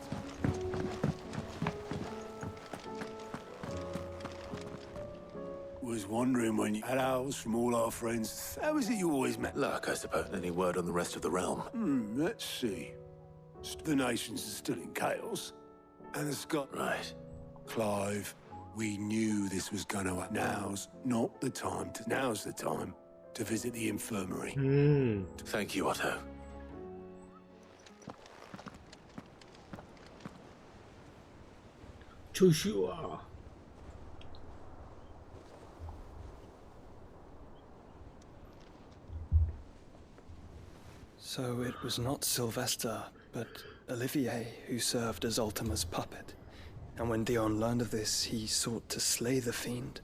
Was wondering when you had owls from all our friends. How is it you always met? Luck, I suppose. Any word on the rest of the realm? Let's see. The nations are still in chaos. And the Scot... Right. Clive, we knew this was gonna happen. Now's not the time to... Now's the time to visit the infirmary. Thank you, Otto. 조슈아. So it was not Sylvester, but Olivier who served as Ultima's puppet. And when Dion learned of this, he sought to slay the fiend.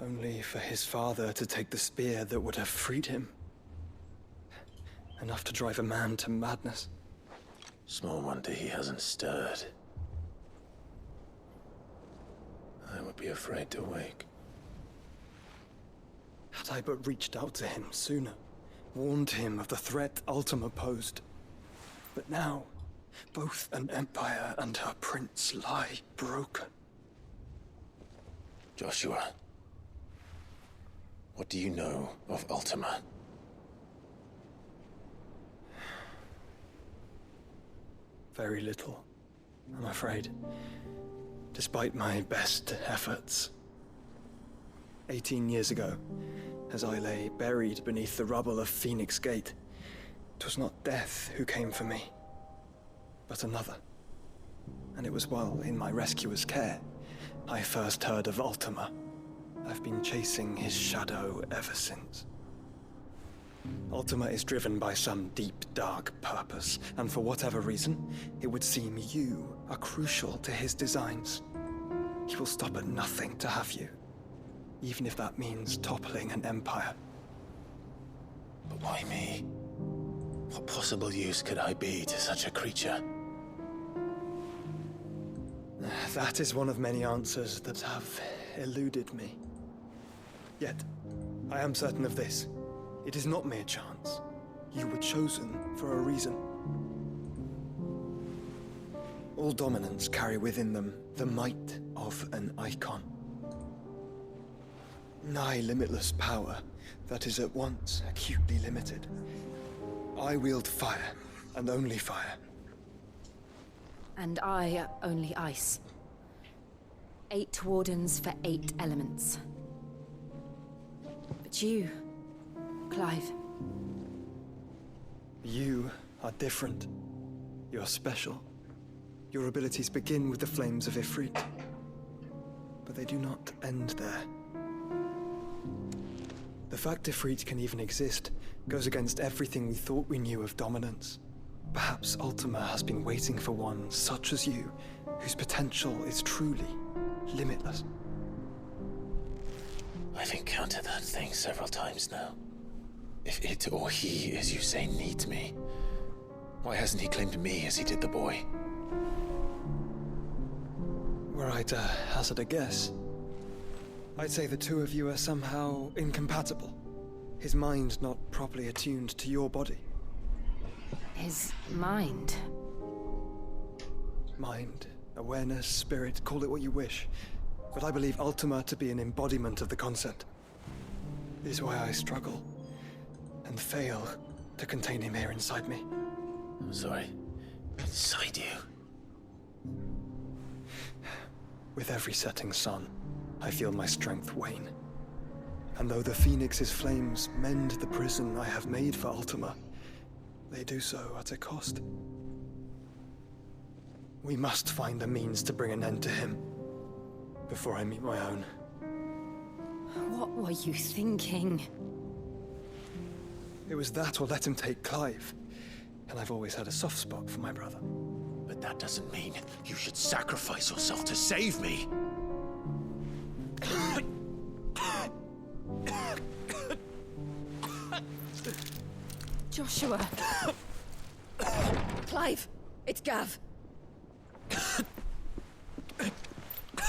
Only for his father to take the spear that would have freed him. Enough to drive a man to madness. Small wonder he hasn't stirred. I would be afraid to wake. Had I but reached out to him sooner, warned him of the threat Ultima posed. But now, both an empire and her prince lie broken. Joshua, what do you know of Ultima? Very little, I'm afraid. Despite my best efforts. 18 years ago, as I lay buried beneath the rubble of Phoenix Gate, 'twas not death who came for me, but another. And it was while in my rescuer's care, I first heard of Ultima. I've been chasing his shadow ever since. Ultima is driven by some deep, dark purpose, and for whatever reason, it would seem you are crucial to his designs. He will stop at nothing to have you, even if that means toppling an empire. But why me? What possible use could I be to such a creature? That is one of many answers that have eluded me. Yet, I am certain of this. It is not mere chance. You were chosen for a reason. All dominants carry within them the might of an icon. Nigh limitless power that is at once acutely limited. I wield fire, and only fire. And I only ice. 8 wardens for 8 elements. But you, Clive. You are different. You're special. Your abilities begin with the flames of Ifrit. But they do not end there. The fact Ifrit can even exist goes against everything we thought we knew of dominance. Perhaps Ultima has been waiting for one such as you, whose potential is truly limitless. I've encountered that thing several times now. If it or he, as you say, needs me, why hasn't he claimed me as he did the boy? Were I to hazard a guess, I'd say the two of you are somehow incompatible. His mind not properly attuned to your body. His mind? Mind, awareness, spirit, call it what you wish. But I believe Ultima to be an embodiment of the concept. This is why I struggle and fail to contain him here inside me. I'm sorry. Inside you? With every setting sun, I feel my strength wane. And though the Phoenix's flames mend the prison I have made for Ultima, they do so at a cost. We must find a means to bring an end to him before I meet my own. What were you thinking? It was that or let him take Clive. And I've always had a soft spot for my brother. But that doesn't mean you should sacrifice yourself to save me. Joshua. Clive, it's Gav.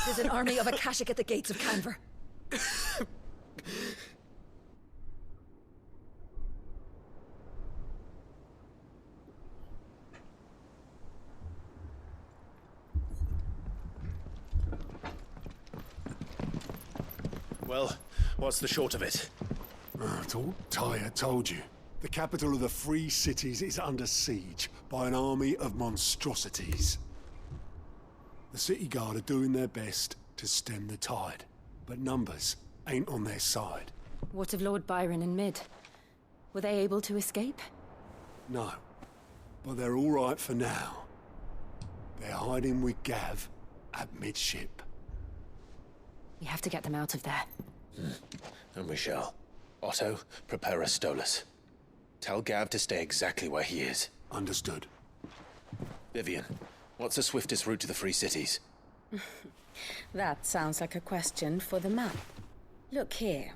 There's an army of Akashic at the gates of Canver. Well, what's the short of it? Tyre told you. The capital of the Free Cities is under siege by an army of monstrosities. The City Guard are doing their best to stem the tide, but numbers ain't on their side. What of Lord Byron and Mid? Were they able to escape? No, but they're all right for now. They're hiding with Gav at midship. We have to get them out of there. And we shall. Otto, prepare a Stolas. Tell Gav to stay exactly where he is. Understood. Vivian, what's the swiftest route to the Free Cities? That sounds like a question for the map. Look here.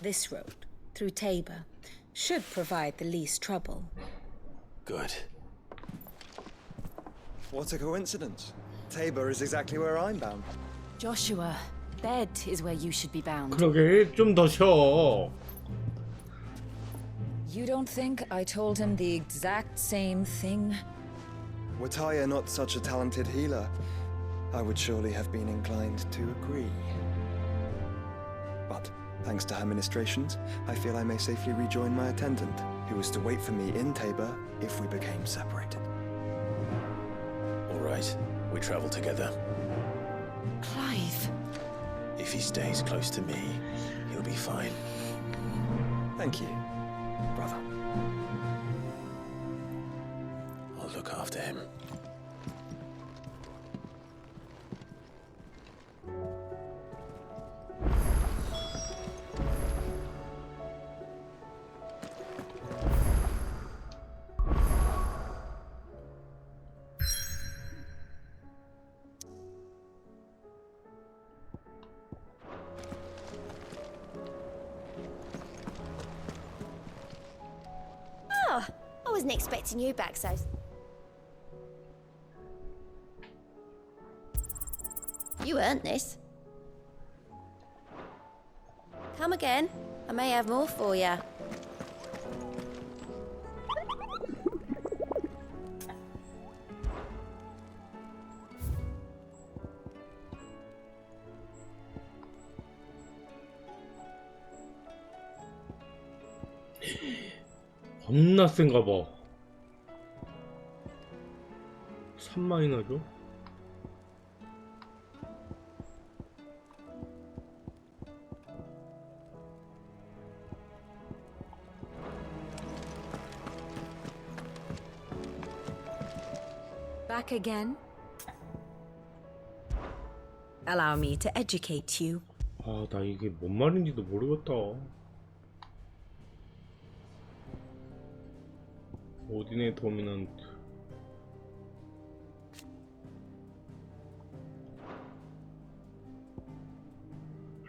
This road, through Tabor, should provide the least trouble. Good. What a coincidence. Tabor is exactly where I'm bound. Joshua, bed is where you should be bound. 그러게 좀 더 쉬어. You don't think I told him the exact same thing? Were Tyre not such a talented healer, I would surely have been inclined to agree. But, thanks to her ministrations, I feel I may safely rejoin my attendant, who was to wait for me in Tabor if we became separated. All right, we travel together. Clive. If he stays close to me, he'll be fine. Thank you, brother. I'll look after him. Oh, I wasn't expecting you back so... You earned this. Come again. I may have more for you. 겁나 센가 봐. 3만이나 줘? Back again? Allow me to educate you. 아, 나 이게 뭔 말인지도 모르겠다. 오딘의 도미넌트.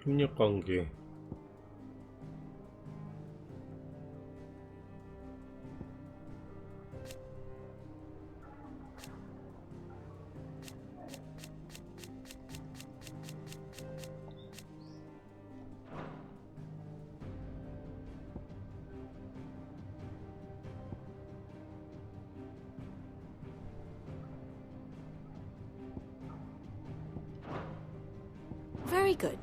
협력관계. Very good.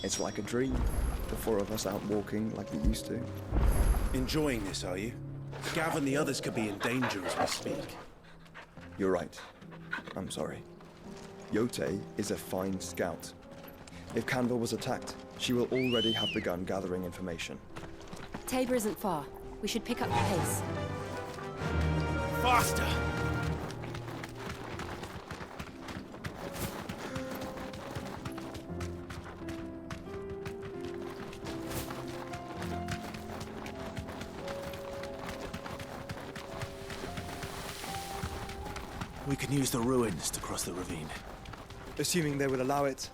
It's like a dream. The four of us out walking like we used to. Enjoying this, are you? Gav and the others could be in danger as we speak. You're right. I'm sorry. Yote is a fine scout. If Canville was attacked, she will already have begun gathering information. Tabor isn't far. We should pick up the pace. Faster! We can use the ruins to cross the ravine. Assuming they will allow it.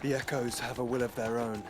The Echoes have a will of their own.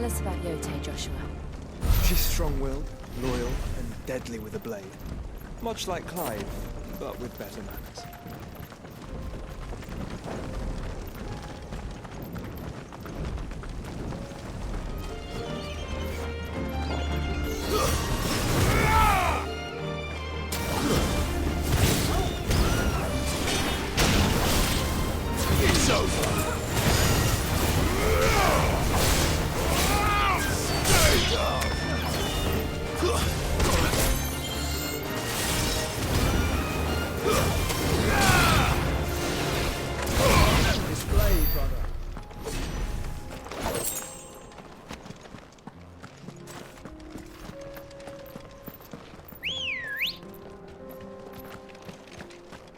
Tell us about Yote, Joshua. She's strong-willed, loyal, and deadly with a blade. Much like Clive, but with better manners. It's over! Stay down! Display, brother.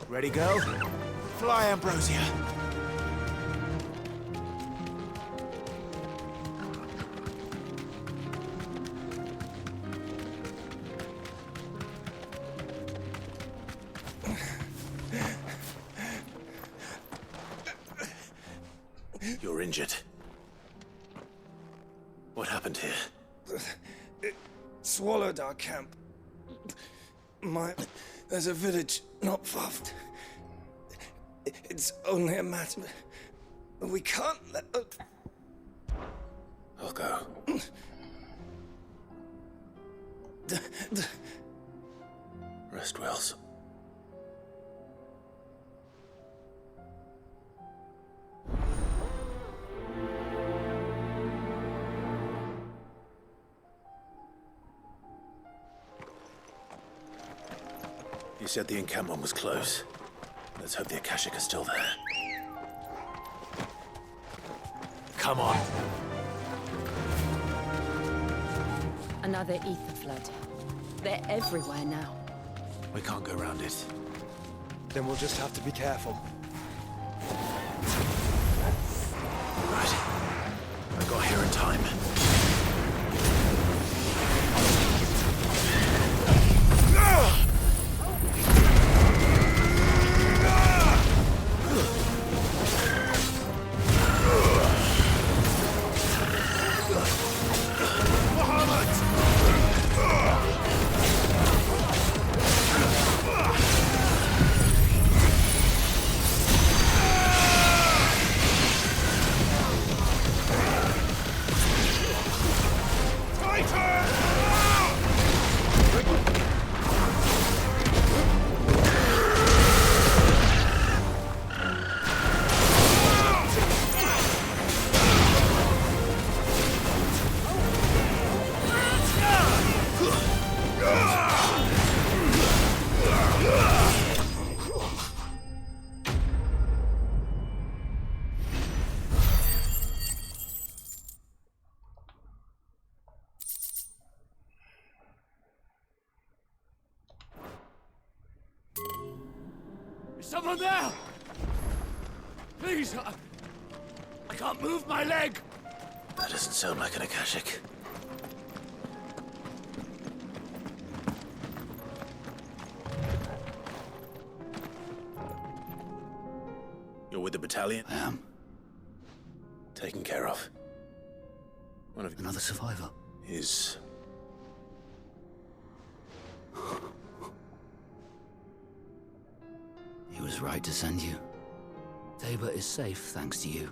Ready, go? Fly, Ambrosia. You're injured. What happened here? It swallowed our camp. There's a village not far. It's only a matter. We can't let. I'll go. Rest well. You said the encampment was close. Let's hope the Akashic are still there. Come on. Another ether flood. They're everywhere now. We can't go around it. Then we'll just have to be careful. Right. I got here in time. Is someone there? Please, I can't move my leg. That doesn't sound like an Akashic. You're with the battalion? I am. Taken care of. One of Another survivor. is... He was right to send you. Tabor is safe thanks to you.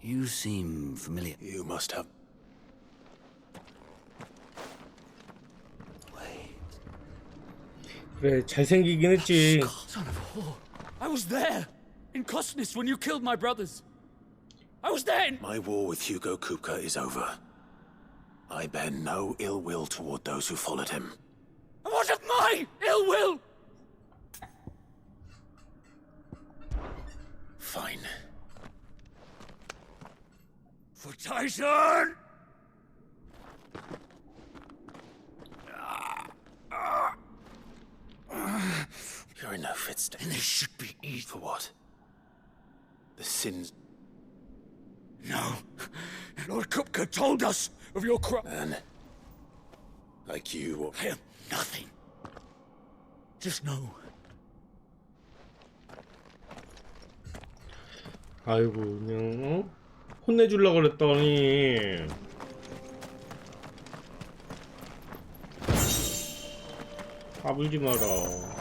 You seem familiar. You must have... 그래, 잘생기긴 했지. Son of a whore. I was there in Kosnis when you killed my brothers. I was there in... My war with Hugo Kupka is over. I bear no ill will toward those who followed him. And what of my ill will? Fine. For Tyson! You're in no fit state. And there should be ease. For what? The sins... No. Lord Kupka told us of your crime. Then... Like you or... I am nothing. Just know. 아이고 그냥 혼내주려고 그랬더니 까불지 마라.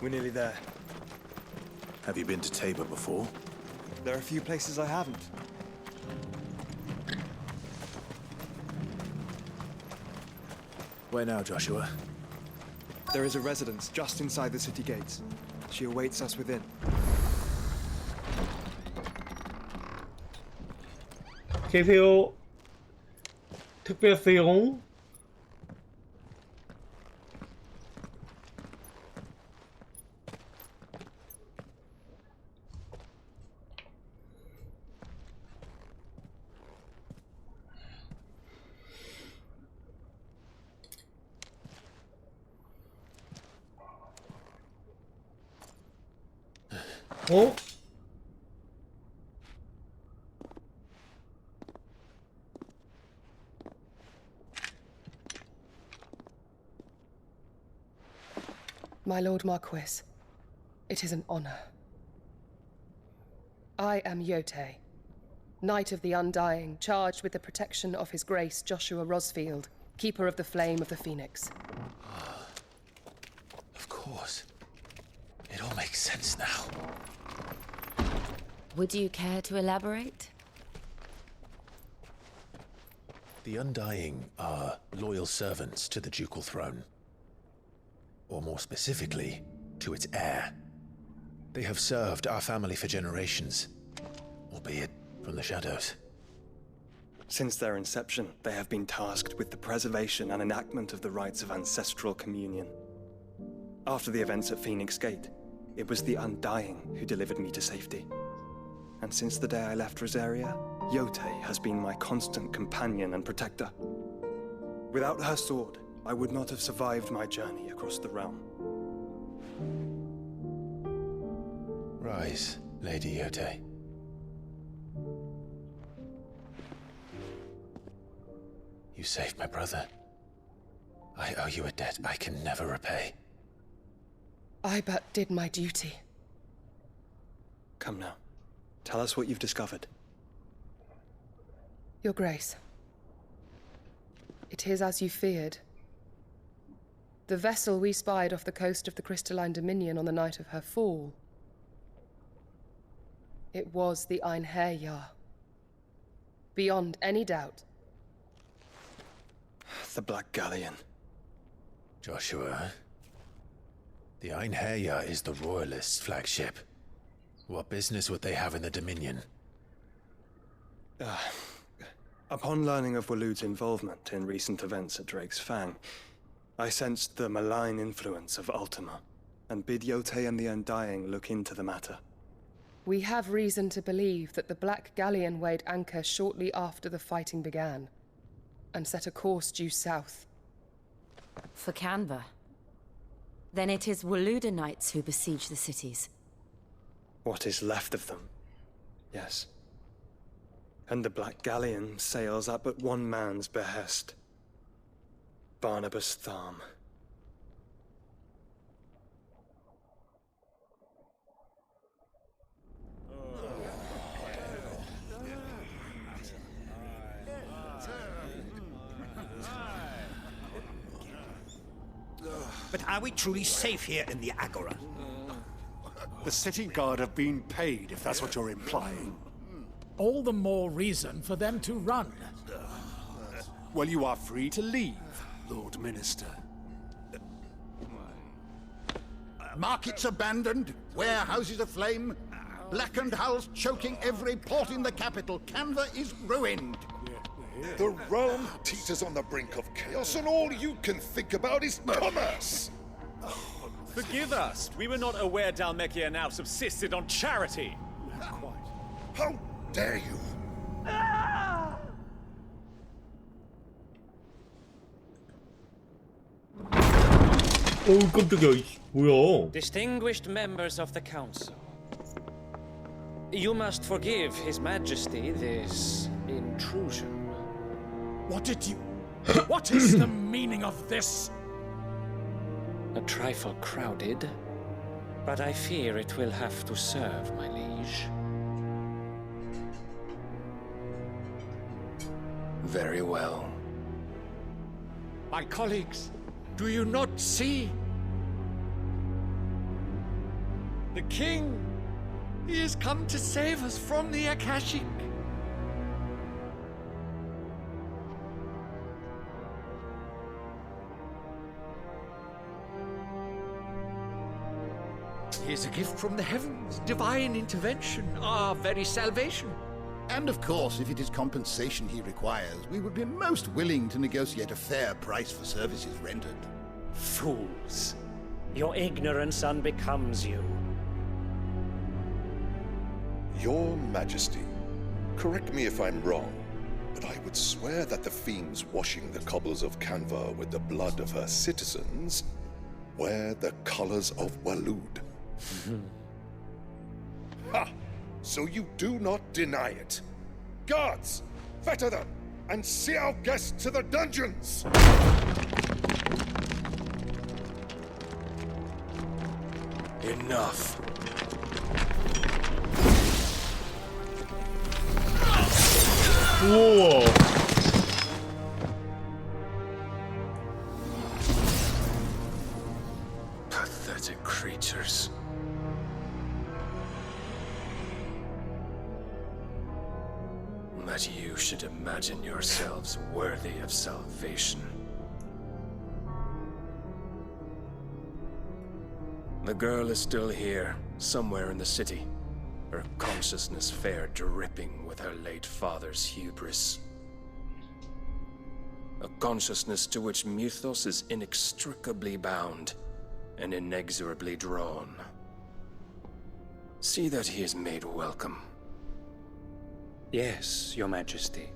We're nearly there. Have you been to Tabor before? There are a few places I haven't. Where now, Joshua? There is a residence just inside the city gates. She awaits us within. 계세요. 택배 왔어요. 어? My Lord Marquis, it is an honor. I am Yote, Knight of the Undying, charged with the protection of His Grace Joshua Rosfield, Keeper of the Flame of the Phoenix. Of course. It all makes sense now. Would you care to elaborate? The Undying are loyal servants to the ducal throne. Or more specifically, to its heir. They have served our family for generations, albeit from the shadows. Since their inception, they have been tasked with the preservation and enactment of the rites of ancestral communion. After the events at Phoenix Gate, it was the Undying who delivered me to safety. And since the day I left Rosaria, Yote has been my constant companion and protector. Without her sword, I would not have survived my journey across the realm. Rise, Lady Yote. You saved my brother. I owe you a debt I can never repay. I but did my duty. Come now. Tell us what you've discovered. Your Grace. It is as you feared. The vessel we spied off the coast of the Crystalline Dominion on the night of her fall. It was the Einherjar. Beyond any doubt. The Black Galleon. Joshua, the Einherjar is the Royalists' flagship. What business would they have in the Dominion? Upon learning of Waloed's involvement in recent events at Drake's Fang, I sensed the malign influence of Ultima, and bid Yote and the Undying look into the matter. We have reason to believe that the Black Galleon weighed anchor shortly after the fighting began, and set a course due south. For Canva? Then it is Waloed knights who besiege the cities. What is left of them, yes. And the Black Galleon sails at but one man's behest. Barnabas Tharm. But are we truly safe here in the Agora? The city guard have been paid, if that's what you're implying. All the more reason for them to run. Well, you are free to leave, Lord Minister. Markets abandoned, warehouses aflame. blackened hulls choking every port in the capital. Canva is ruined. The realm teeters on the brink of chaos, and all you can think about is commerce! Forgive us. We were not aware Dhalmekia now subsisted on charity. How dare you! 어우 깜짝이야. 뭐야? Distinguished members of the council, you must forgive His Majesty this intrusion. What did you... What is the meaning of this? A trifle crowded, but I fear it will have to serve, my liege. Very well. My colleagues, do you not see? The king! He has come to save us from the Akashic. He is a gift from the heavens, divine intervention, our very salvation. And of course, if it is compensation he requires, we would be most willing to negotiate a fair price for services rendered. Fools. Your ignorance unbecomes you. Your Majesty, correct me if I'm wrong, but I would swear that the fiends washing the cobbles of Canva with the blood of her citizens wear the colors of Waloed. Ha! So you do not deny it. Guards, fetter them, and see our guests to the dungeons! Enough. 우와. Pathetic creatures. That you should imagine yourselves worthy of salvation. The girl is still here, somewhere in the city. Her consciousness fair dripping with her late father's hubris. A consciousness to which Mythos is inextricably bound and inexorably drawn. See that he is made welcome. Yes, Your Majesty.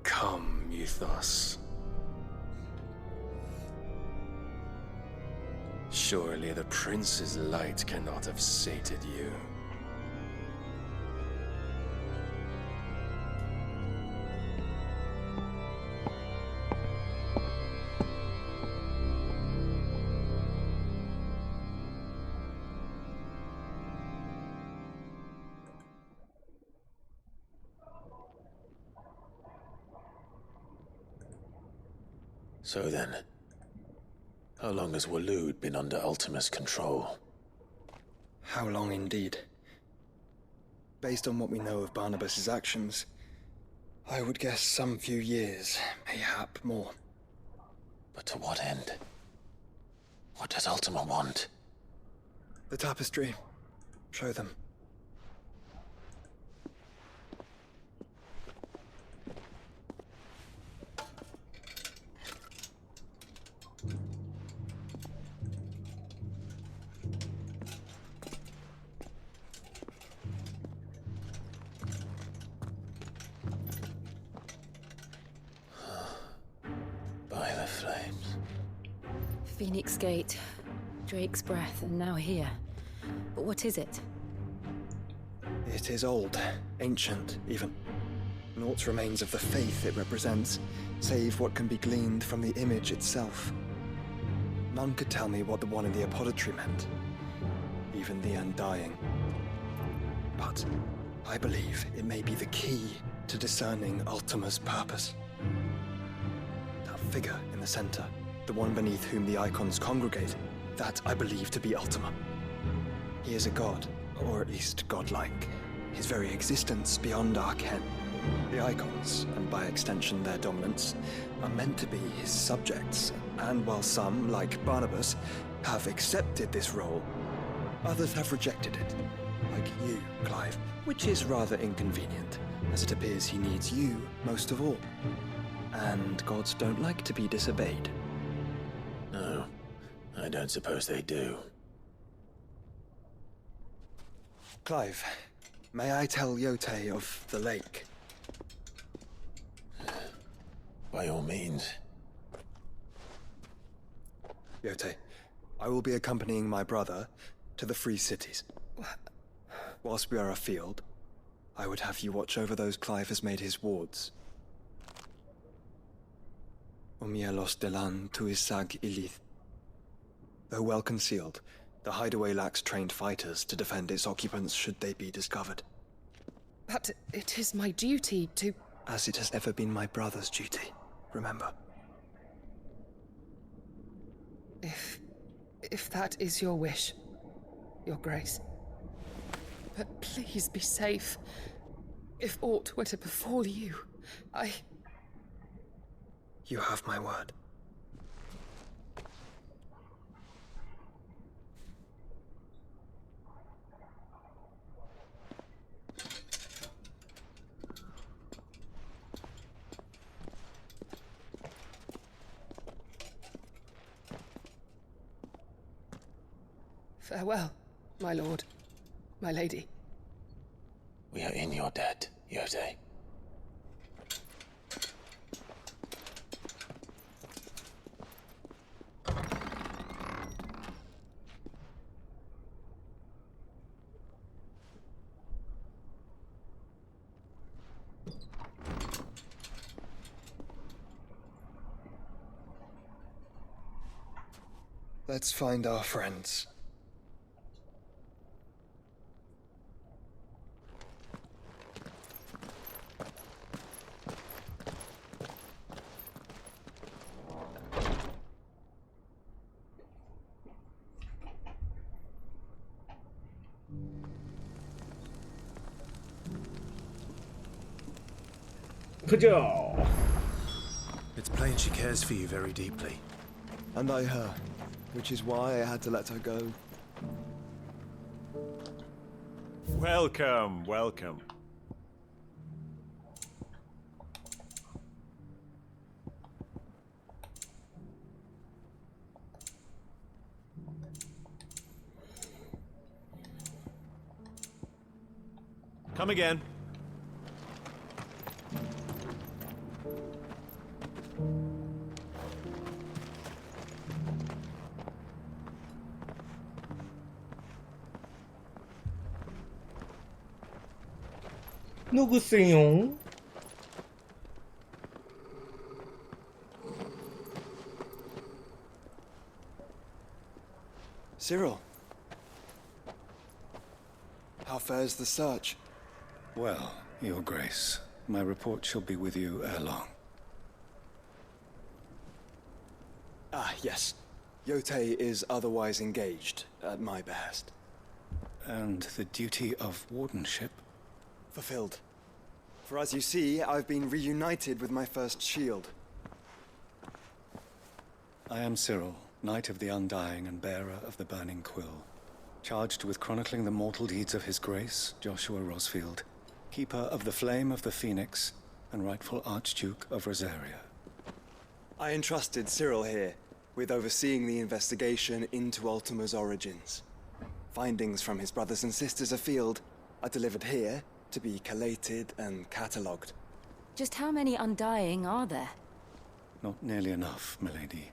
Come, Mythos. Surely the prince's light cannot have sated you. So then, how long has Waloed been under Ultima's control? How long indeed? Based on what we know of Barnabas's actions, I would guess some few years, mayhap more. But to what end? What does Ultima want? The tapestry. Show them. Phoenix Gate, Drake's Breath, and now here. But what is it? It is old, ancient, even. Naught remains of the faith it represents, save what can be gleaned from the image itself. None could tell me what the one in the apothecary meant, even the Undying. But I believe it may be the key to discerning Ultima's purpose. That figure in the center, the one beneath whom the icons congregate, that I believe to be Ultima. He is a god, or at least godlike. His very existence beyond our ken. The icons, and by extension their dominance, are meant to be his subjects, and while some, like Barnabas, have accepted this role, Others have rejected it, like you, Clive, which is rather inconvenient, as it appears he needs you most of all. And gods don't like to be disobeyed. No, I don't suppose they do. Clive, may I tell Yote of the lake? By all means. Yote, I will be accompanying my brother to the Free Cities. Whilst we are afield, I would have you watch over those Clive has made his wards. Omielos delan tuisag ilith. Though well concealed, the hideaway lacks trained fighters to defend its occupants should they be discovered. But it is my duty to... As it has ever been my brother's duty, remember. If that is your wish, Your Grace. But please be safe. If aught were to befall you, You have my word. Farewell, my lord, my lady. We are in your debt, Yote. Let's find our friends. 그죠? It's plain she cares for you very deeply. And I her, which is why I had to let her go. Welcome, welcome. Come again. 누구세요? Cyril. How fares the search? Well, Your Grace, my report shall be with you ere long. Ah, yes. Yote is otherwise engaged, at my behest. And the duty of wardenship? Fulfilled. For as you see, I've been reunited with my first shield. I am Cyril, Knight of the Undying and bearer of the Burning Quill, charged with chronicling the mortal deeds of His Grace, Joshua Rosfield, Keeper of the Flame of the Phoenix, and rightful Archduke of Rosaria. I entrusted Cyril here with overseeing the investigation into Ultima's origins. Findings from his brothers and sisters afield are delivered here to be collated and catalogued. Just how many Undying are there? Not nearly enough, milady.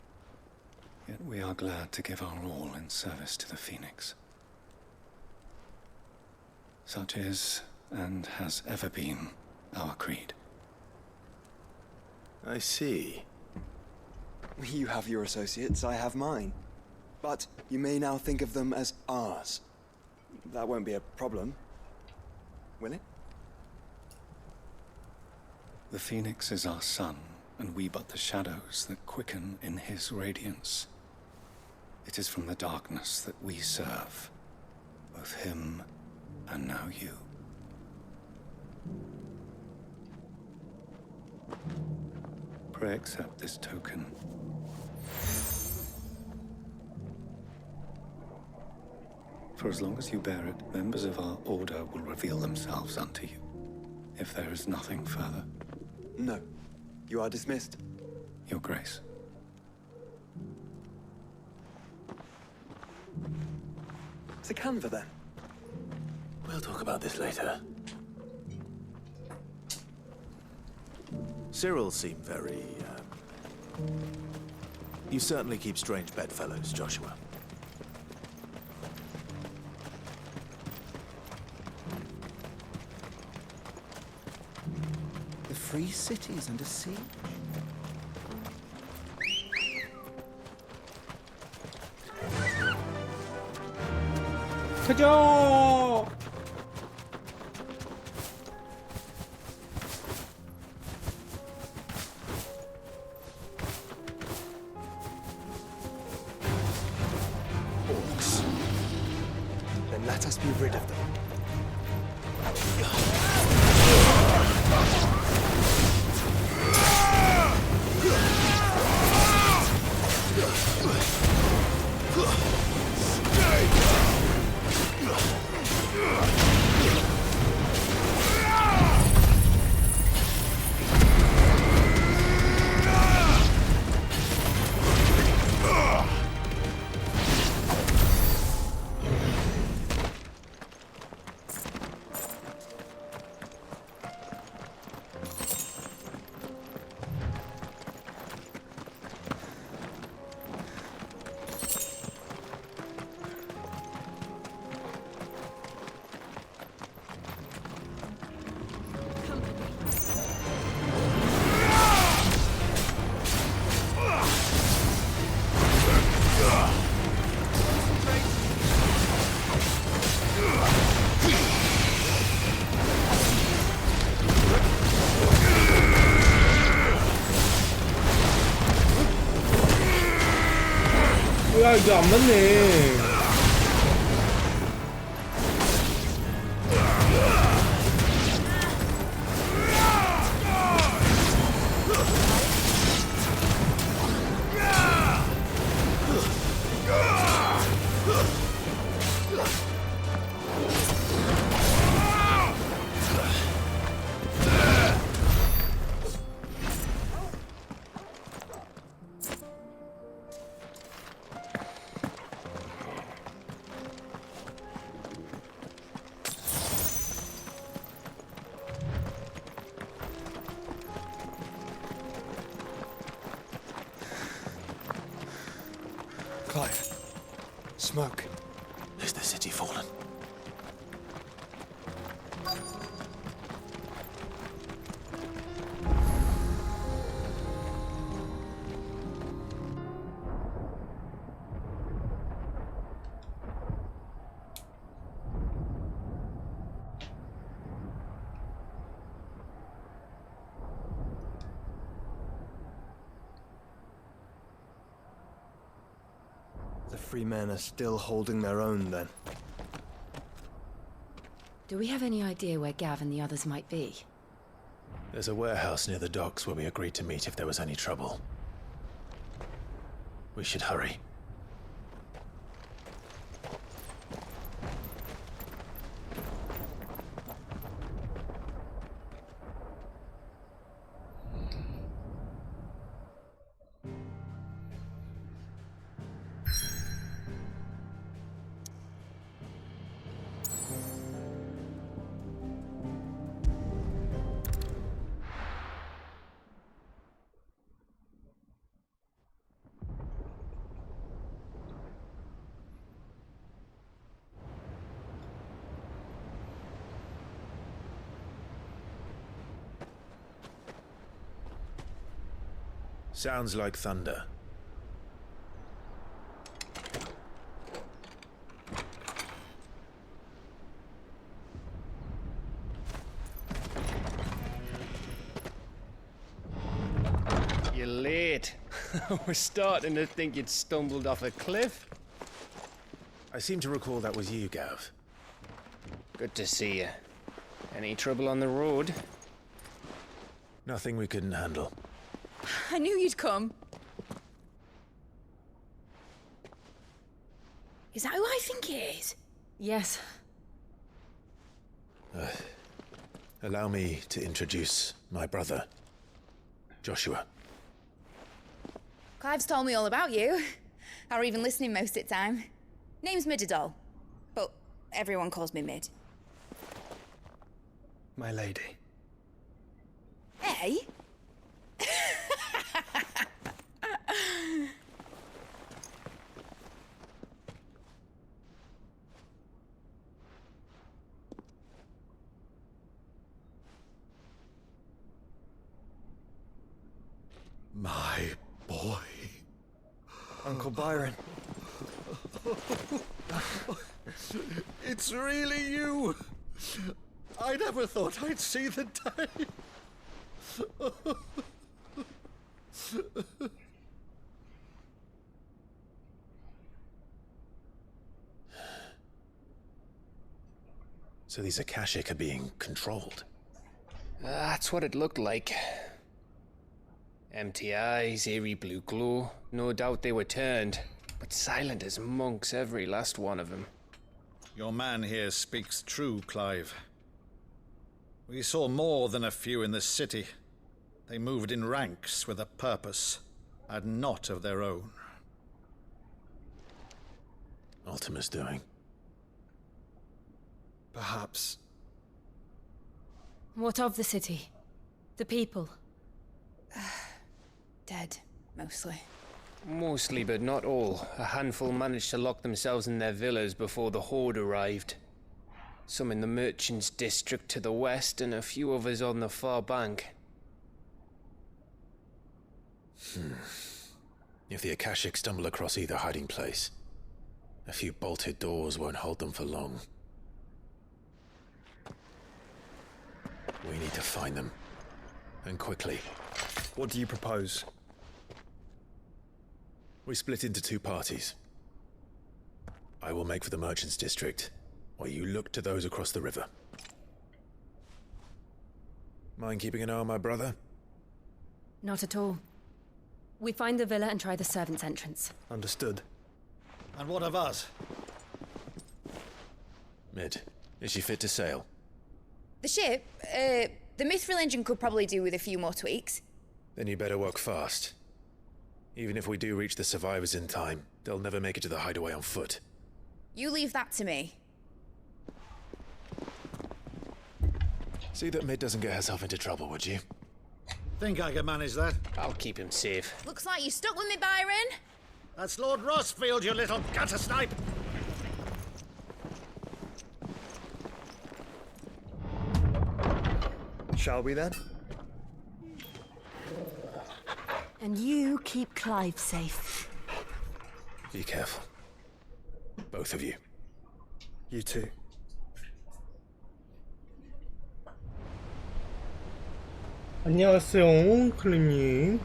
Yet we are glad to give our all in service to the Phoenix. Such is, and has ever been, our creed. I see. You have your associates, I have mine. But you may now think of them as ours. That won't be a problem, will it? The Phoenix is our sun, and we but the shadows that quicken in his radiance. It is from the darkness that we serve, both him and now you. Pray accept this token. For as long as you bear it, members of our order will reveal themselves unto you. If there is nothing further. No. You are dismissed. Your Grace. To Canva, then. We'll talk about this later. Cyril seemed very, You certainly keep strange bedfellows, Joshua. The free city is under siege. 가자! Orcs. Then let us be rid of them. 야, 이게 안 맞네. Clive. Smoke. Is the city fallen? The free men are still holding their own, then. Do we have any idea where Gav and the others might be? There's a warehouse near the docks where we agreed to meet if there was any trouble. We should hurry. Sounds like thunder. You're late. We're starting to think you'd stumbled off a cliff. I seem to recall that was you, Gav. Good to see you. Any trouble on the road? Nothing we couldn't handle. I knew you'd come. Is that who I think it is? Yes. Allow me to introduce my brother, Joshua. Clive's told me all about you. Or even listening most of the time. Name's Midadol, but everyone calls me Mid. My lady. Hey? My boy. Uncle Byron. It's really you. I never thought I'd see the day. So these Akashic are being controlled? That's what it looked like. Empty eyes, eerie blue glow. No doubt they were turned, but silent as monks, every last one of them. Your man here speaks true, Clive. We saw more than a few in the city. They moved in ranks with a purpose, and not of their own. Ultima's doing. Perhaps. What of the city? The people? Dead, mostly. Mostly, but not all. A handful managed to lock themselves in their villas before the Horde arrived. Some in the Merchants' District to the west, and a few others on the far bank. If the Akashic stumble across either hiding place, a few bolted doors won't hold them for long. We need to find them. And quickly. What do you propose? We split into two parties. I will make for the Merchants' District, while you look to those across the river. Mind keeping an eye on my brother? Not at all. We find the villa and try the servants' entrance. Understood. And what of us? Mid, is she fit to sail? The ship, the Mithril engine could probably do with a few more tweaks. Then you better work fast. Even if we do reach the survivors in time, they'll never make it to the hideaway on foot. You leave that to me. See that Mid doesn't get herself into trouble, would you? Think I can manage that? I'll keep him safe. Looks like you stuck with me, Byron. That's Lord Rossfield, you little gutter snipe! Shall we then? And you keep Clive safe. Be careful. Both of you. You too. 안녕하세요, 클림님.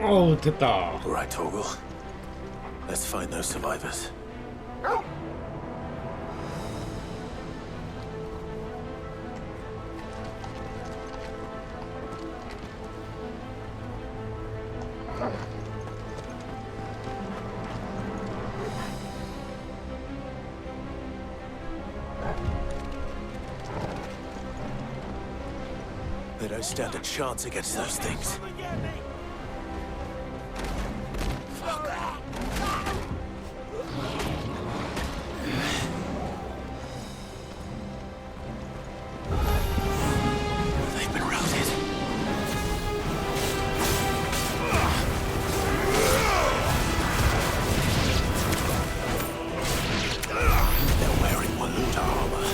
어우, 됐다. All right, Torgal. Let's find those survivors. They don't stand a chance against those things. They've been routed. They're wearing Waluta armor.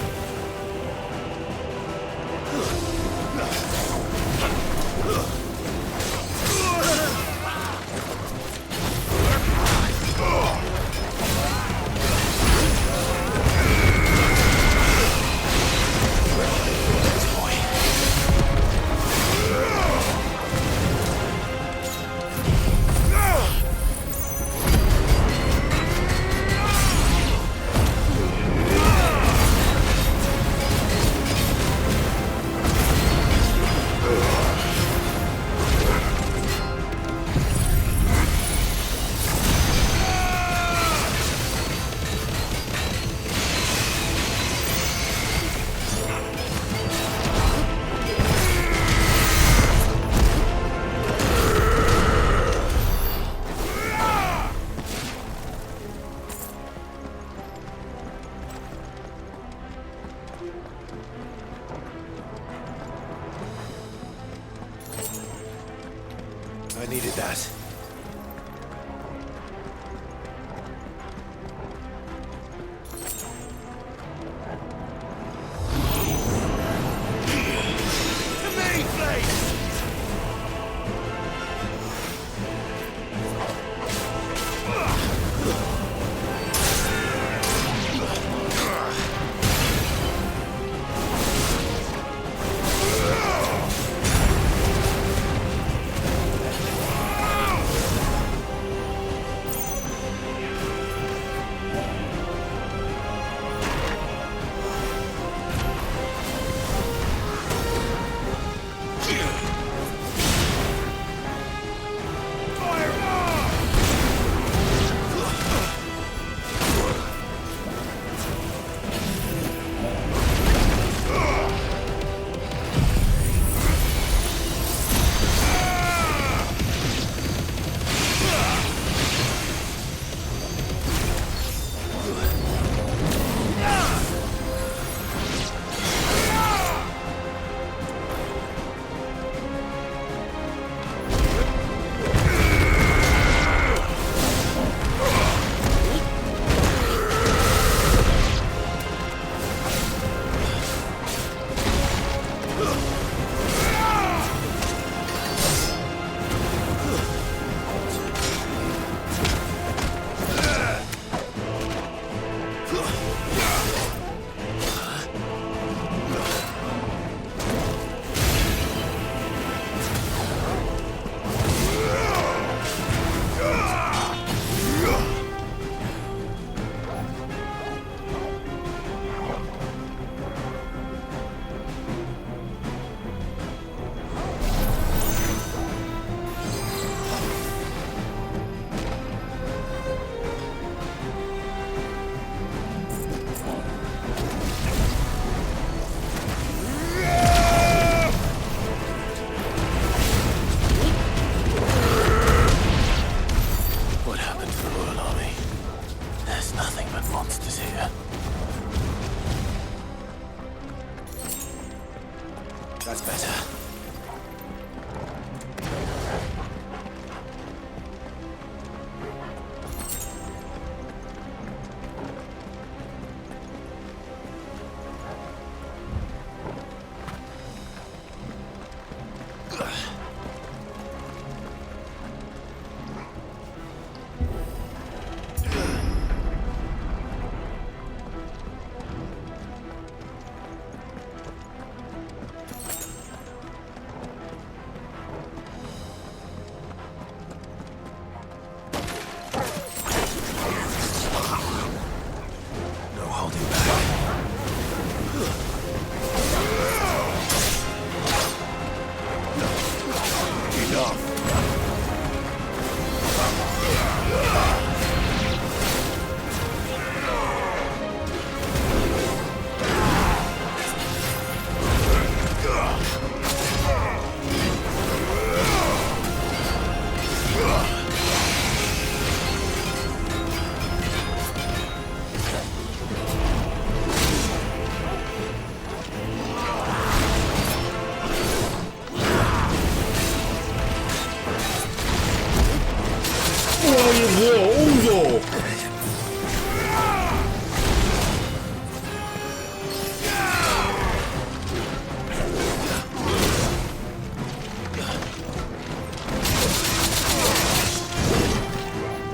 뭐야? 어우 저.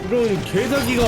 이런 개사기가.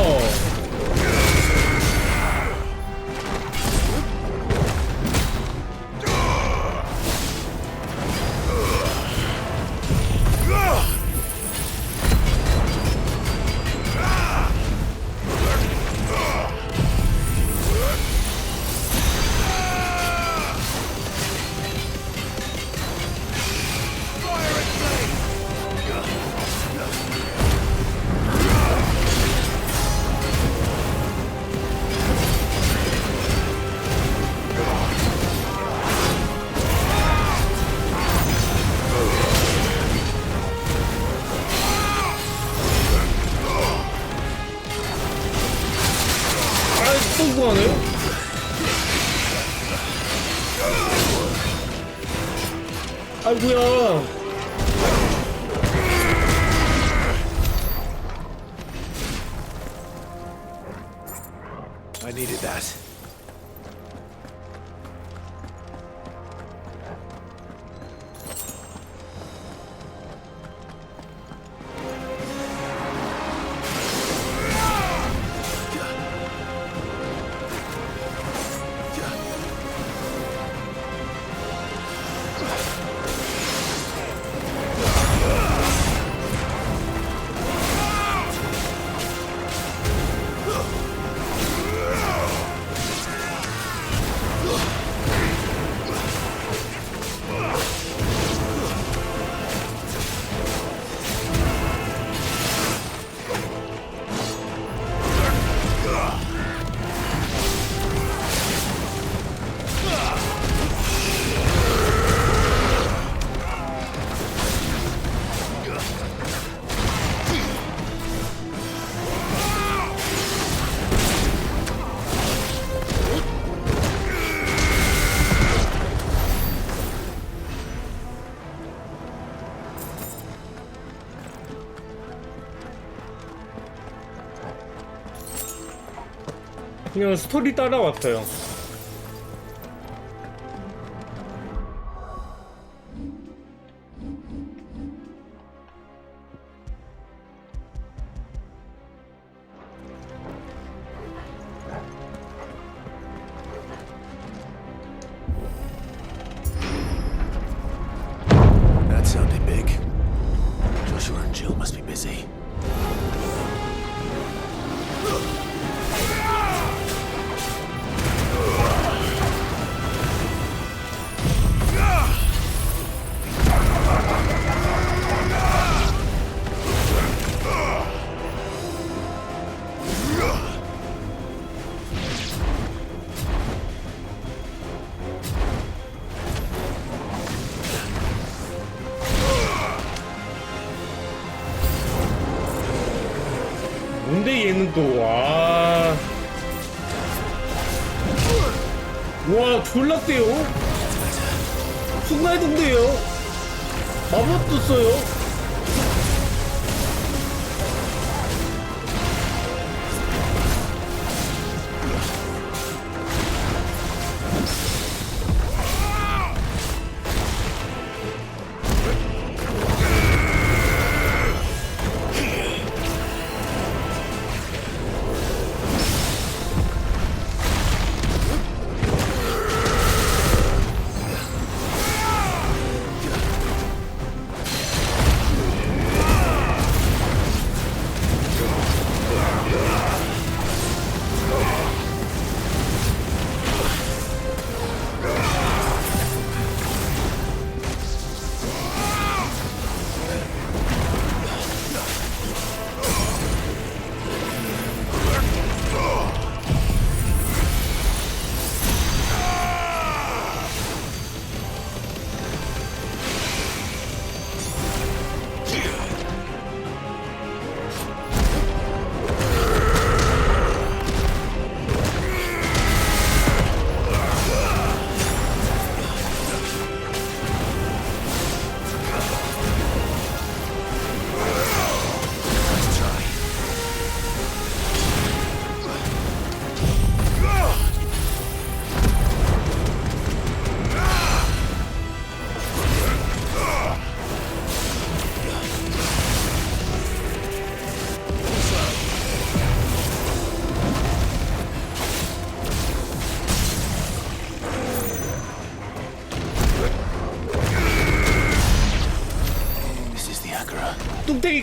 성공하네요? 아이고야. I needed that. 그냥 스토리 따라왔어요. That sounded big. Joshua and Jill must be busy. 뭔데 얘는 또 와. 와 졸라 세요. 순간이동돼요. 마법도 써요.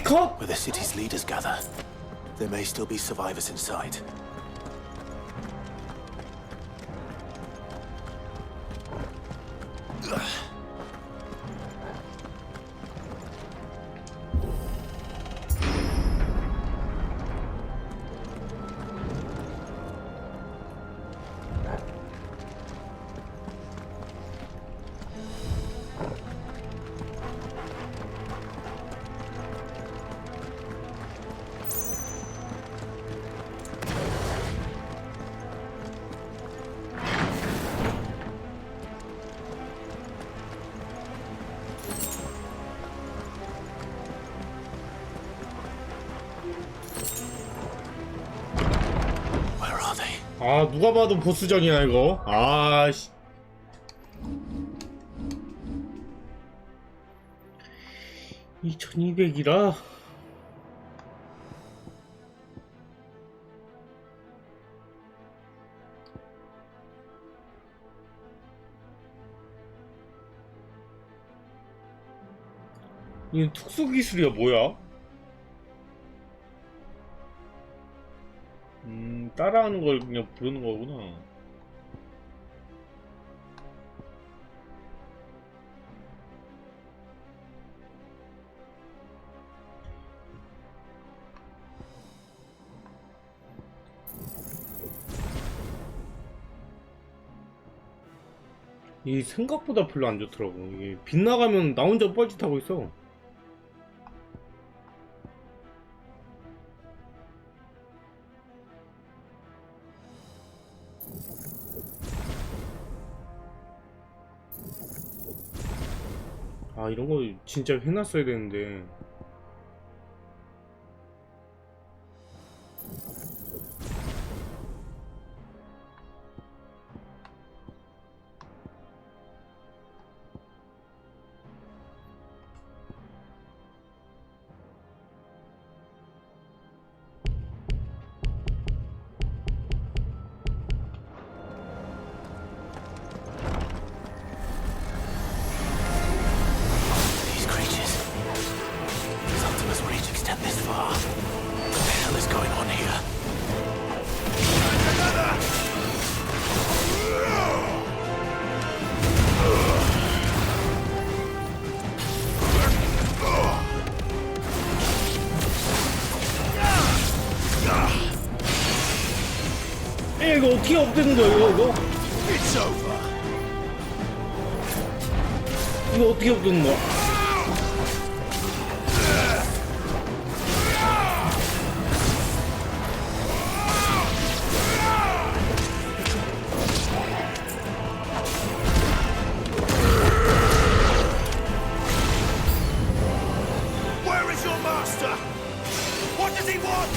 컷! Where the city's leaders gather. There may still be survivors inside. 아, 누가 봐도 보스전이야 이거. 아씨. 이 1200이라. 이 특수 기술이야 뭐야? 따라하는 걸 그냥 부르는 거구나. 이 생각보다 별로 안 좋더라고. 이게 빗나가면 나 혼자 뻘짓하고 있어. 아, 이런 거 진짜 해놨어야 되는데. 이거 어떻게 없애는 거야 이거? 이거 어떻게 없애는 거야? Where is your master? What does he want?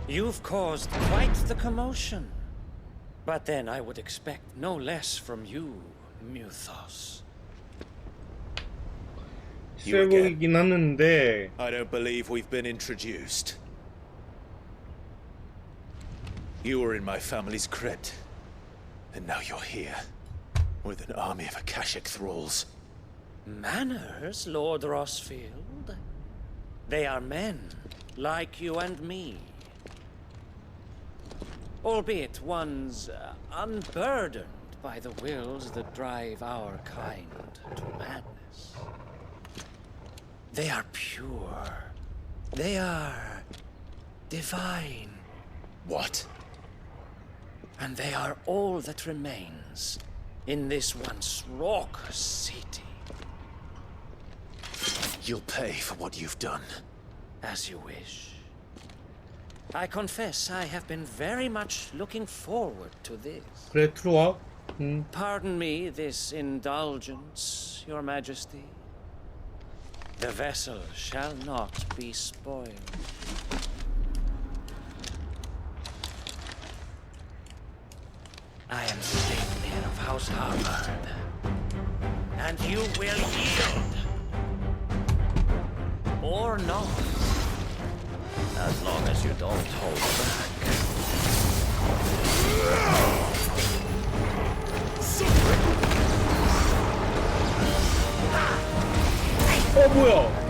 You've caused quite the commotion. But then I would expect no less from you, Muthos. 세 보이긴 하는데. I don't believe we've been introduced. You were in my family's crypt, and now you're here, with an army of Akashic thralls. Manners, Lord Rosfield? They are men, like you and me. Albeit ones unburdened by the wills that drive our kind to madness. They are pure. They are divine. What? And they are all that remains in this once raucous city. You'll pay for what you've done. As you wish. I confess I have been very much looking forward to this. 그래, 들어와. Pardon me this indulgence, Your Majesty. The vessel shall not be spoiled. I am Statelier of House Harvard. And you will yield. Or not. As long as you don't hold back. 뭐야?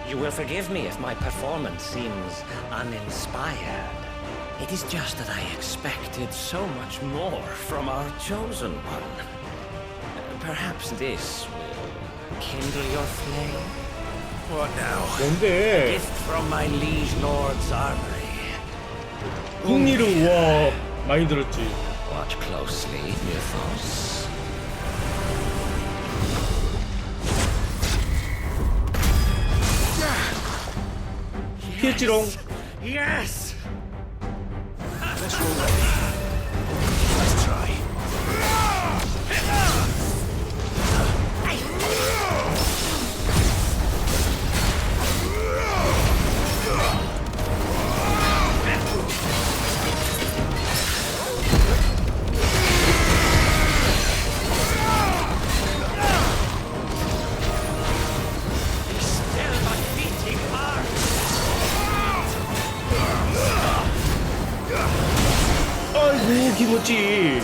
You will forgive me if my performance seems uninspired. It is just that I expected so much more from our chosen one. Perhaps this will kindle your flame? What now? 뭔데? A gift from my liege lord's armory. 흥미를 와 많이 들었지. Watch closely, Mythos. 피했지롱. Yes. Let's roll ready. Let's try. 아이고 김어찌.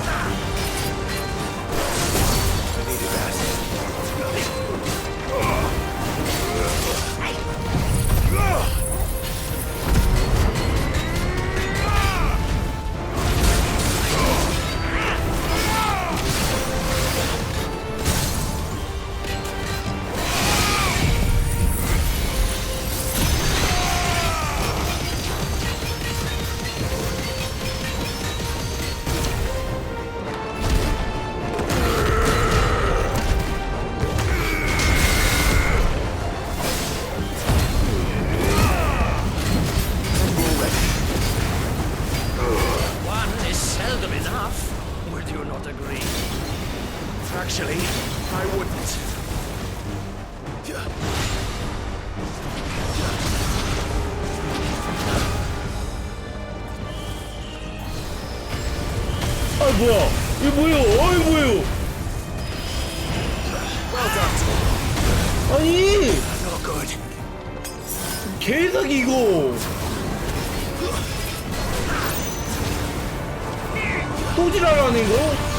Actually, I wouldn't. 아 뭐야? 이거 뭐예요? 어이 뭐예요? 아니 개사기 이거 또 지랄하네 이거?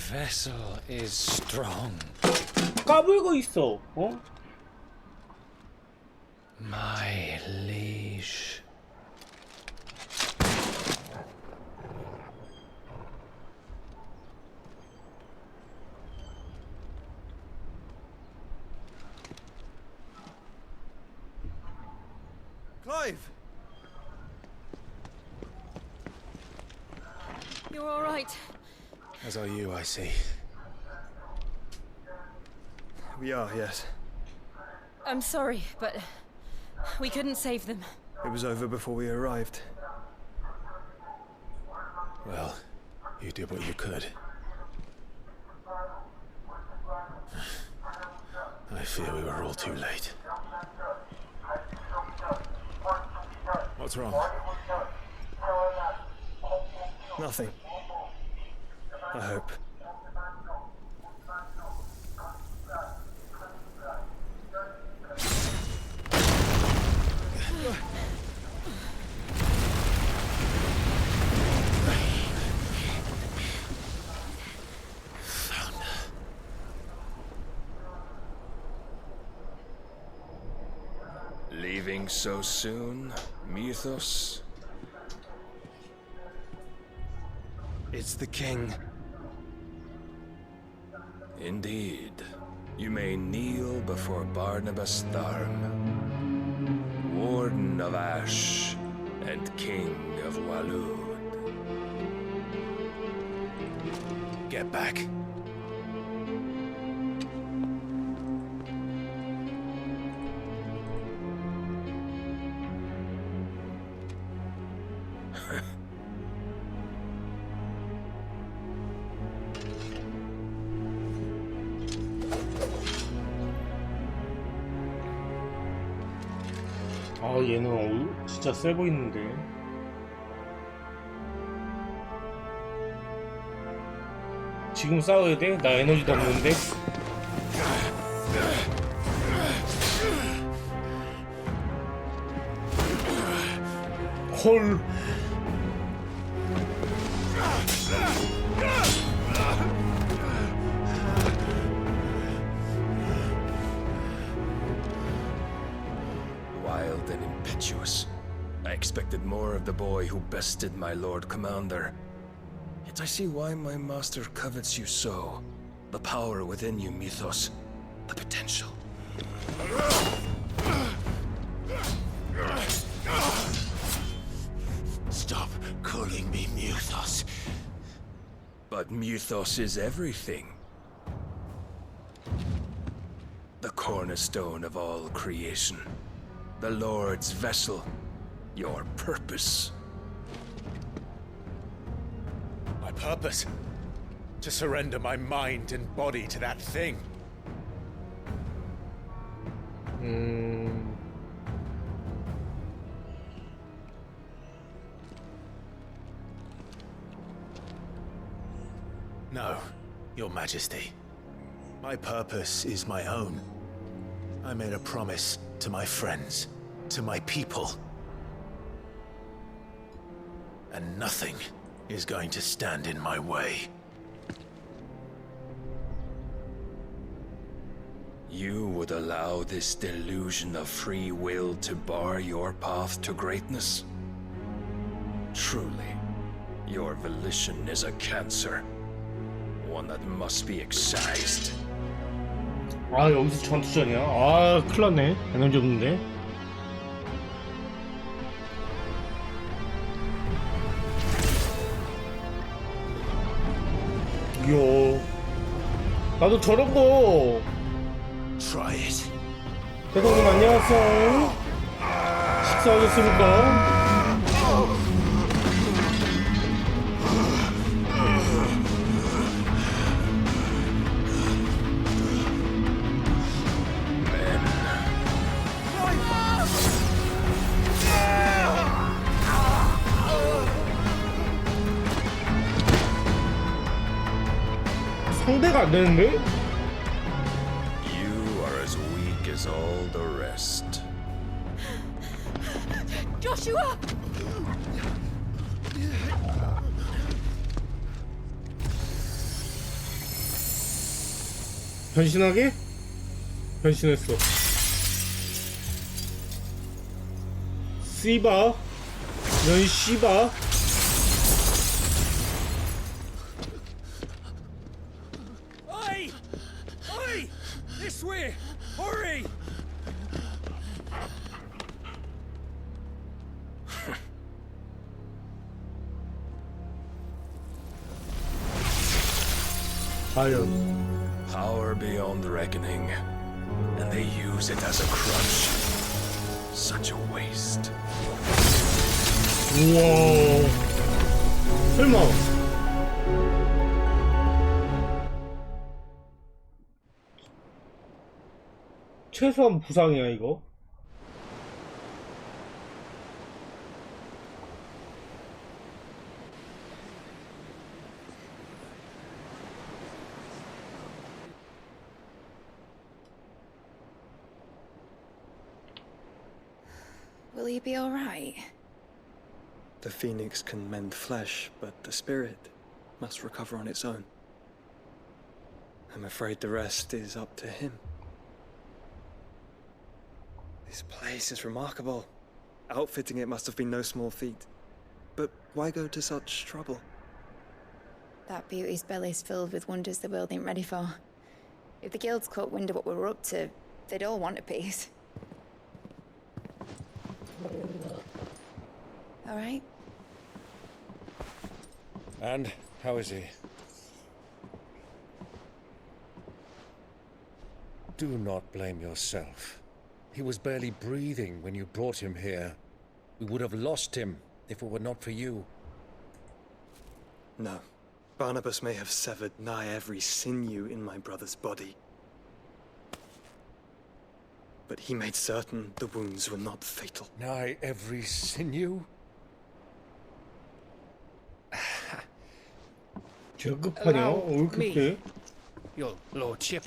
vessel is strong. 까불고 있어. 어? My liege. Clive! You're all right. As are you, I see. We are, yes. I'm sorry, but we couldn't save them. It was over before we arrived. Well, you did what you could. I fear we were all too late. What's wrong? Nothing. I hope. Leaving so soon, Mythos? It's the king. Indeed. You may kneel before Barnabas Tharm, Warden of Ash and King of Walud. Get back. 아 얘는 진짜 세 보이는데. 지금 싸워야 돼? 나 에너지도 없는데. 헐. Wild and impetuous. I expected more of the boy who bested my Lord Commander. Yet I see why my master covets you so. The power within you, Mythos. The potential. Stop calling me Mythos. But Mythos is everything. The cornerstone of all creation. The Lord's vessel. Your purpose. My purpose? To surrender my mind and body to that thing. No, Your Majesty. My purpose is my own. I made a promise to my friends, to my people. And nothing is going to stand in my way. You would allow this delusion of free will to bar your path to greatness? Truly, your volition is a cancer. One that must be excised. 아 여기서 전투전이야? 아 큰일났네. 에너지 없는데. 이야 나도 저런 거. Try it. 대통령 안녕하세요. 식사하셨습니까? 상대가 안 되는데? You are as weak as all the rest. Joshua! 변신하게? 변신했어. 씨바 넌 씨바. Oi! Oi! This way! Hurry! Power beyond reckoning, and they use it as a crutch. Such a waste. 우와. 설마. 최소한 부상이야 이거? Will he be all right? The phoenix can mend flesh, but the spirit must recover on its own. I'm afraid the rest is up to him. This place is remarkable. Outfitting it must have been no small feat. But why go to such trouble? That beauty's belly's filled with wonders the world ain't ready for. If the guilds caught wind of what we were up to, they'd all want a piece. All right? And how is he? Do not blame yourself. He was barely breathing when you brought him here. We would have lost him if it were not for you. No. Barnabas may have severed nigh every sinew in my brother's body. But he made certain the wounds were not fatal. Nigh every sinew? Me, your lordship.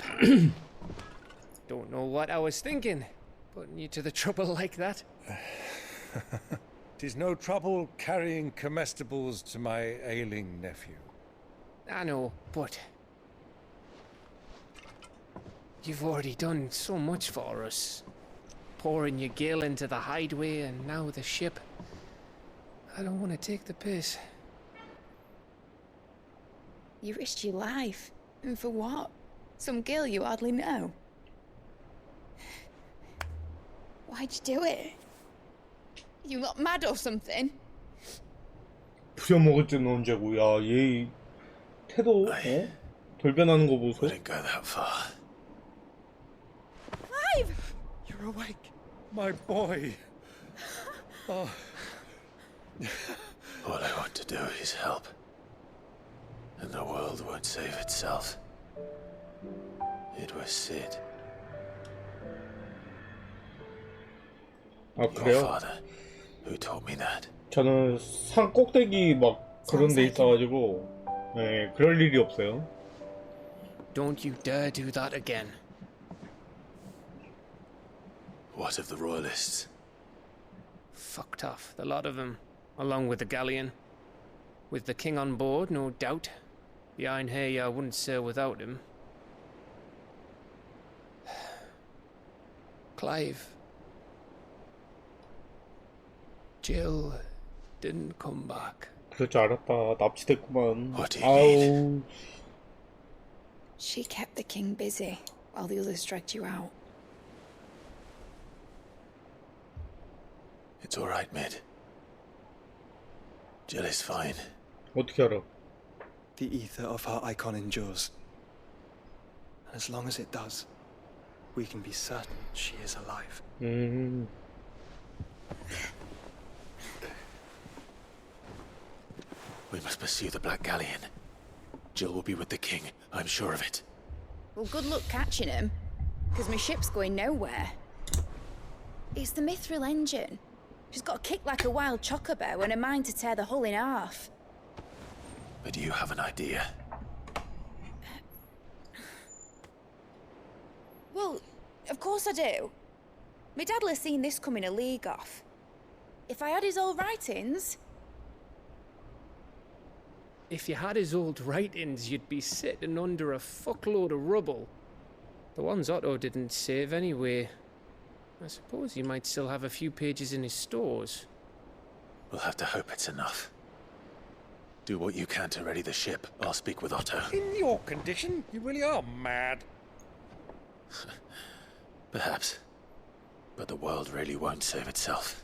Don't know what I was thinking, putting you to the trouble like that. 'Tis no trouble carrying comestibles to my ailing nephew. I know, but you've already done so much for us. Pouring your gil into the hideaway and now the ship. I don't want to take the piss. You risked your life. And for what? Some girl you hardly know. Why'd you do it? You not mad or something? 부려먹을 때는 언제고. 야, 얘 태도 돌변하는 거 보소. Wouldn't go that far. Clive! You're awake, my boy. Oh. All I want to do is help. And the world won't save itself. It was Sid. 아, 그래요? Your father, who taught me that. 저는 산 꼭대기 막 그런 데 있어가지고 네, 그럴 일이 없어요. Don't you dare do that again. What of the royalists? Fucked off, the lot of them, along with the galleon. With the king on board, no doubt. Behind here, I wouldn't sail without him. Clive. Jill didn't come back. 그럴 줄 알았다. 납치됐구만. What do you 아우. She kept the king busy while the others dragged you out. It's all right, Mid. Jill is fine. 어떻게 알아? The ether of her icon endures. And as long as it does, we can be certain she is alive. We must pursue the Black Galleon. Jill will be with the king, I'm sure of it. Well, good luck catching him, because my ship's going nowhere. It's the Mithril engine. She's got a kick like a wild chocobo and a mind to tear the hull in half. But you have an idea. Well, of course I do. My dad'll have seen this coming a league off. If I had his old writings... If you had his old writings, you'd be sitting under a fuckload of rubble. The ones Otto didn't save anyway. I suppose he might still have a few pages in his stores. We'll have to hope it's enough. Do what you can to ready the ship. I'll speak with Otto. In your condition, you really are mad. Perhaps. But the world really won't save itself.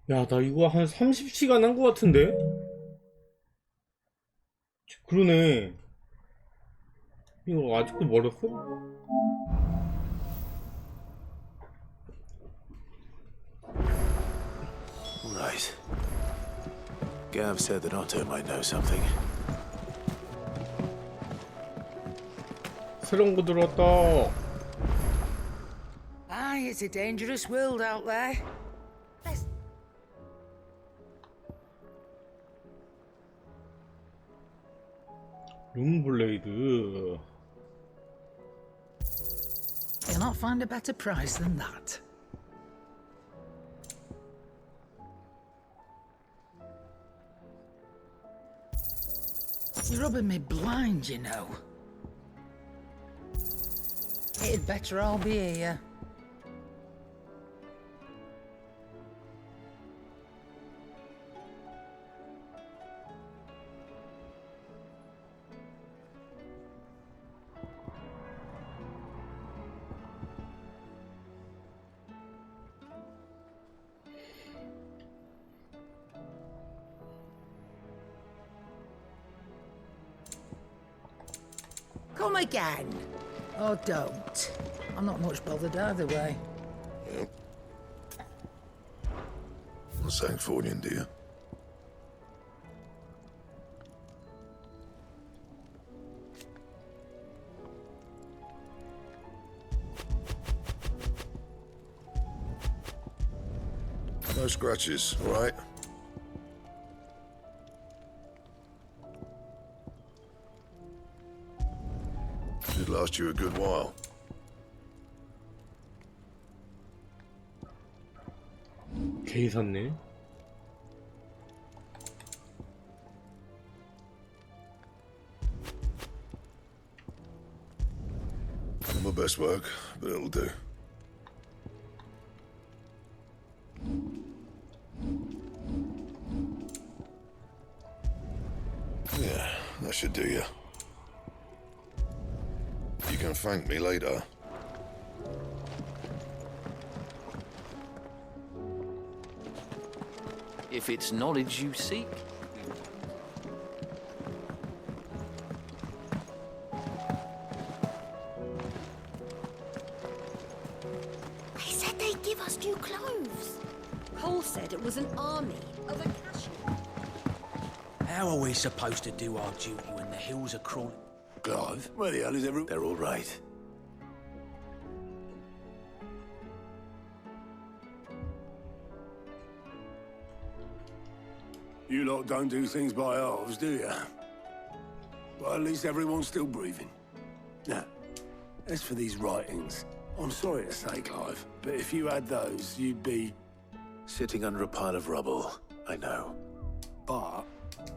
야, 나 이거 한 30시간 한 것 같은데? 그러네. 이거 아직도 멀었어? Right. Gav said that Otto might know something. 새로운 거 들어왔다. Aye, it's a dangerous world out there. 룸블레이드. You'll not find a better price than that. You're rubbing me blind, you know. It'd better all be here. Come again. Or don't. I'm not much bothered either way. Yep. Well, thanks for you, dear. No scratches, all right? Should last you a good while. 개 샀네. Not my best work, but it'll do. Yeah, that should do you. You can thank me later. If it's knowledge you seek. They said they'd give us new clothes. Cole said it was an army of Acacia. How are we supposed to do our duty when the hills are crawling? Clive, where the hell is everyone? They're all right. You lot don't do things by halves, do you? Well, at least everyone's still breathing. Now, as for these writings, I'm sorry to say, Clive, but if you had those, you'd be... Sitting under a pile of rubble, I know. But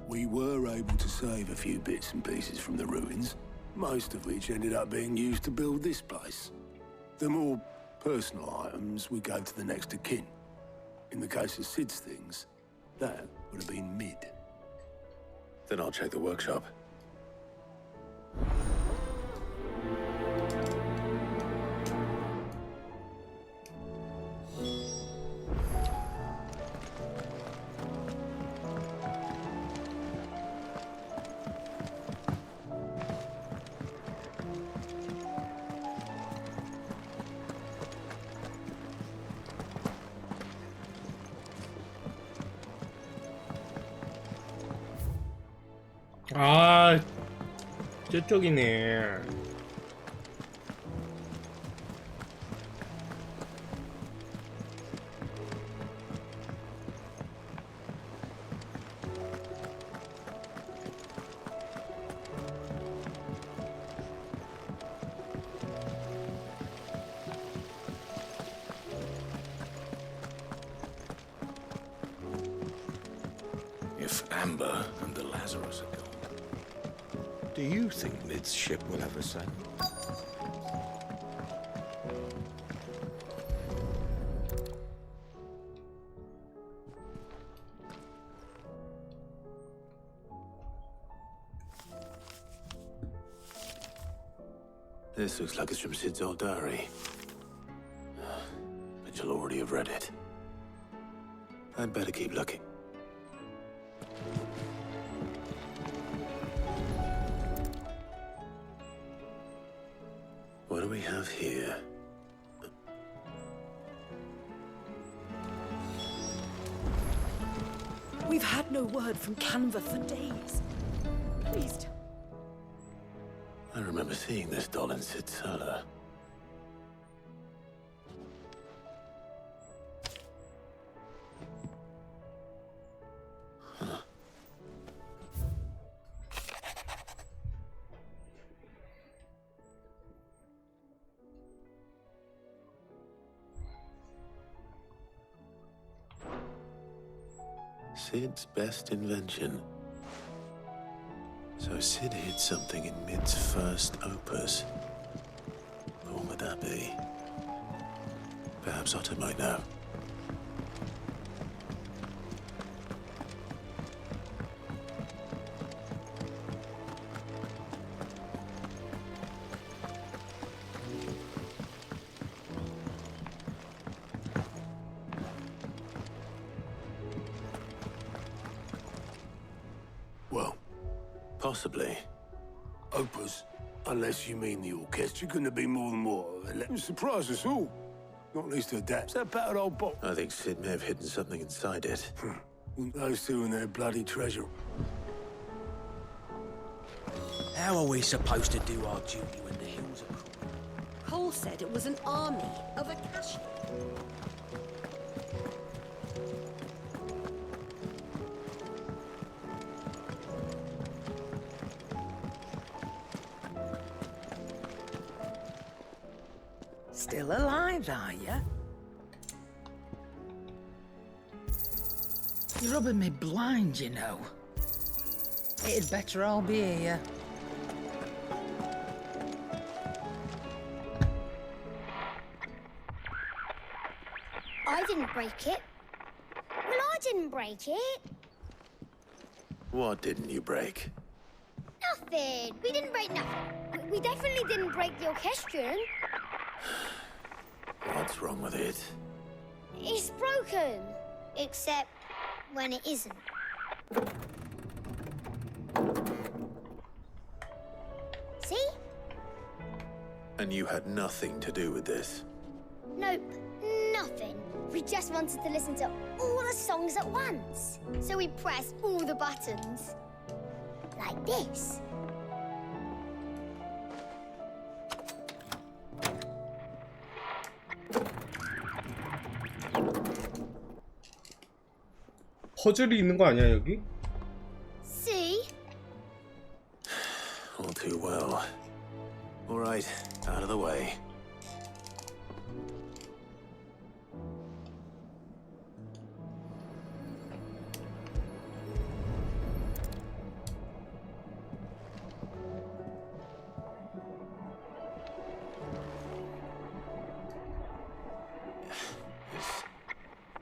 we were able to save a few bits and pieces from the ruins, most of which ended up being used to build this place. The more personal items we gave to the next of kin. In the case of Sid's things, that would have been mid. Then I'll check the workshop. 아, 저쪽이네. Amber and the Lazarus are gone. Do you think Mid's ship will ever sail? This looks like it's from Sid's old diary. But you'll already have read it. I'd better keep looking. What do we have here? We've had no word from Canva for days. Please tell. I remember seeing this doll in Sid's cellar. Huh. Sid's best invention. So Sid hid something in Mid's first opus. What would that be? Perhaps Otto might know. Well, possibly. Opus, unless you mean the orchestra, couldn't have been more than more. Let them surprise us all. Not least to adapt. It's that battered old box. I think Sid may have hidden something inside it. Those two and their bloody treasure. How are we supposed to do our duty when the hills are cruel? Cole said it was an army of Akashi. Still alive, are you? You're rubbing me blind, you know. It'd better all be here. I didn't break it. Well, I didn't break it. What didn't you break? Nothing. We didn't break nothing. We definitely didn't break the orchestrion. What's wrong with it? It's broken. Except when it isn't. See? And you had nothing to do with this? Nope, nothing. We just wanted to listen to all the songs at once. So we pressed all the buttons. Like this. 퍼즐이 있는 거 아니야 여기? See? All too well. All right, out of the way.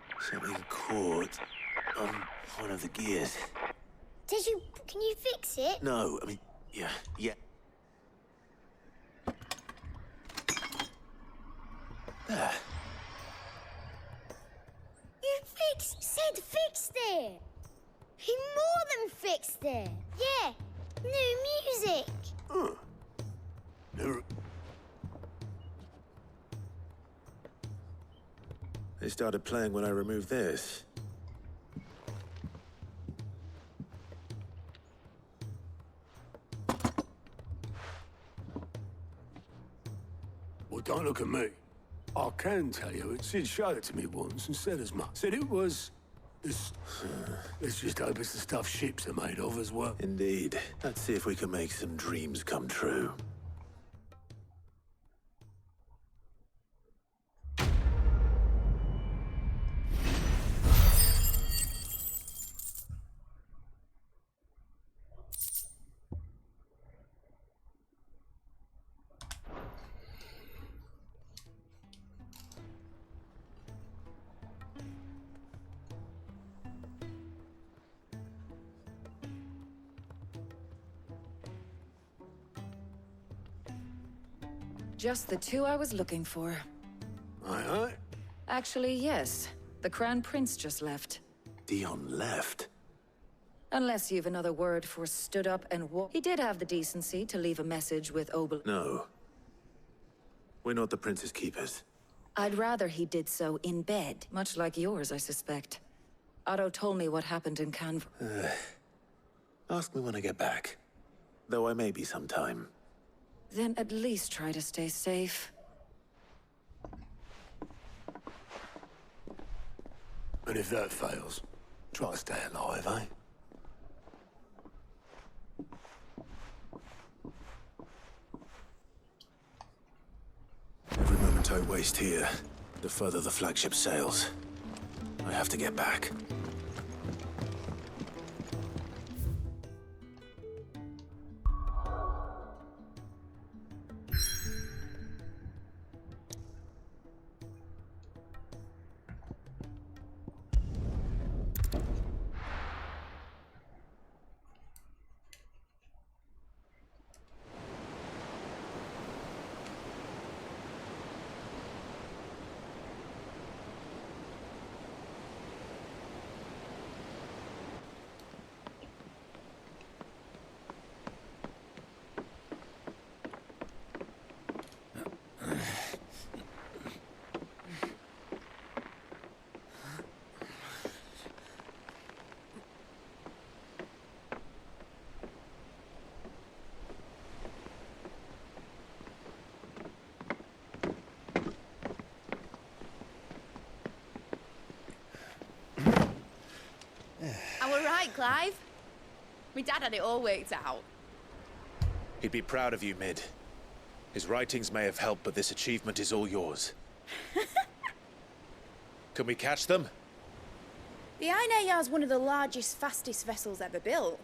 There's something caught on one of the gears. Can you fix it? No, I mean, yeah. There. Sid fixed it. He more than fixed it. Yeah, new music. They started playing when I removed this. Well, don't look at me. I can tell you, Sid showed it to me once and said as much. Said it was this. Let's just hope it's the stuff ships are made of as well. Indeed. Let's see if we can make some dreams come true. Just the two I was looking for. Aye, aye. Actually, yes. The Crown Prince just left. Dion left? Unless you've another word for stood up and walk. He did have the decency to leave a message with Obel. No. We're not the Prince's keepers. I'd rather he did so in bed, much like yours, I suspect. Otto told me what happened in Canva. Ask me when I get back. Though I may be sometime. Then at least try to stay safe. And if that fails, try to stay alive, eh? Every moment I waste here, the further the flagship sails. I have to get back. I were right, Clive. My dad had it all worked out. He'd be proud of you, Mid. His writings may have helped, but this achievement is all yours. Can we catch them? The Ainayar's one of the largest, fastest vessels ever built.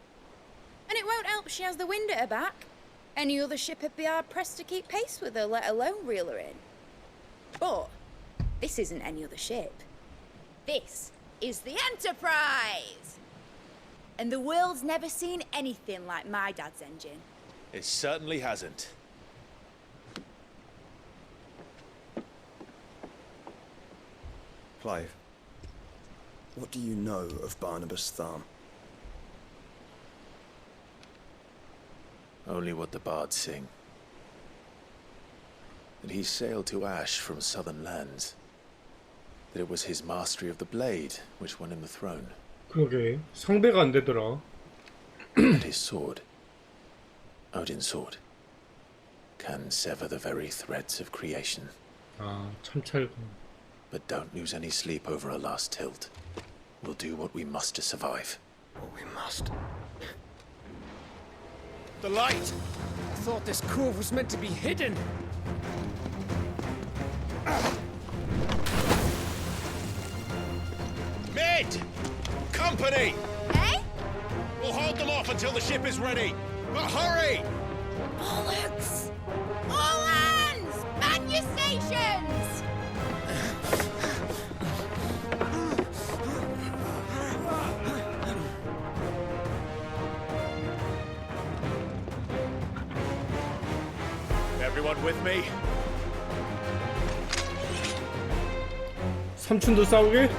And it won't help she has the wind at her back. Any other ship would be hard-pressed to keep pace with her, let alone reel her in. But this isn't any other ship. This is the Enterprise! And the world's never seen anything like my dad's engine. It certainly hasn't. Clive, what do you know of Barnabas Tharm? Only what the bards sing. That he sailed to Ash from southern lands. That it was his mastery of the blade which won him the throne. 그러게 상대가 안 되더라. And his sword, Odin's sword, can sever the very threads of creation. 아, 참 찰고. But don't lose any sleep over a last tilt. We'll do what we must to survive. What we must. The light! I thought this cove was meant to be hidden. Mid! Company! Eh? We'll hold them off until the ship is ready. But hurry! Bollocks! All hands! Man your stations! Everyone with me? 삼촌도 싸우게?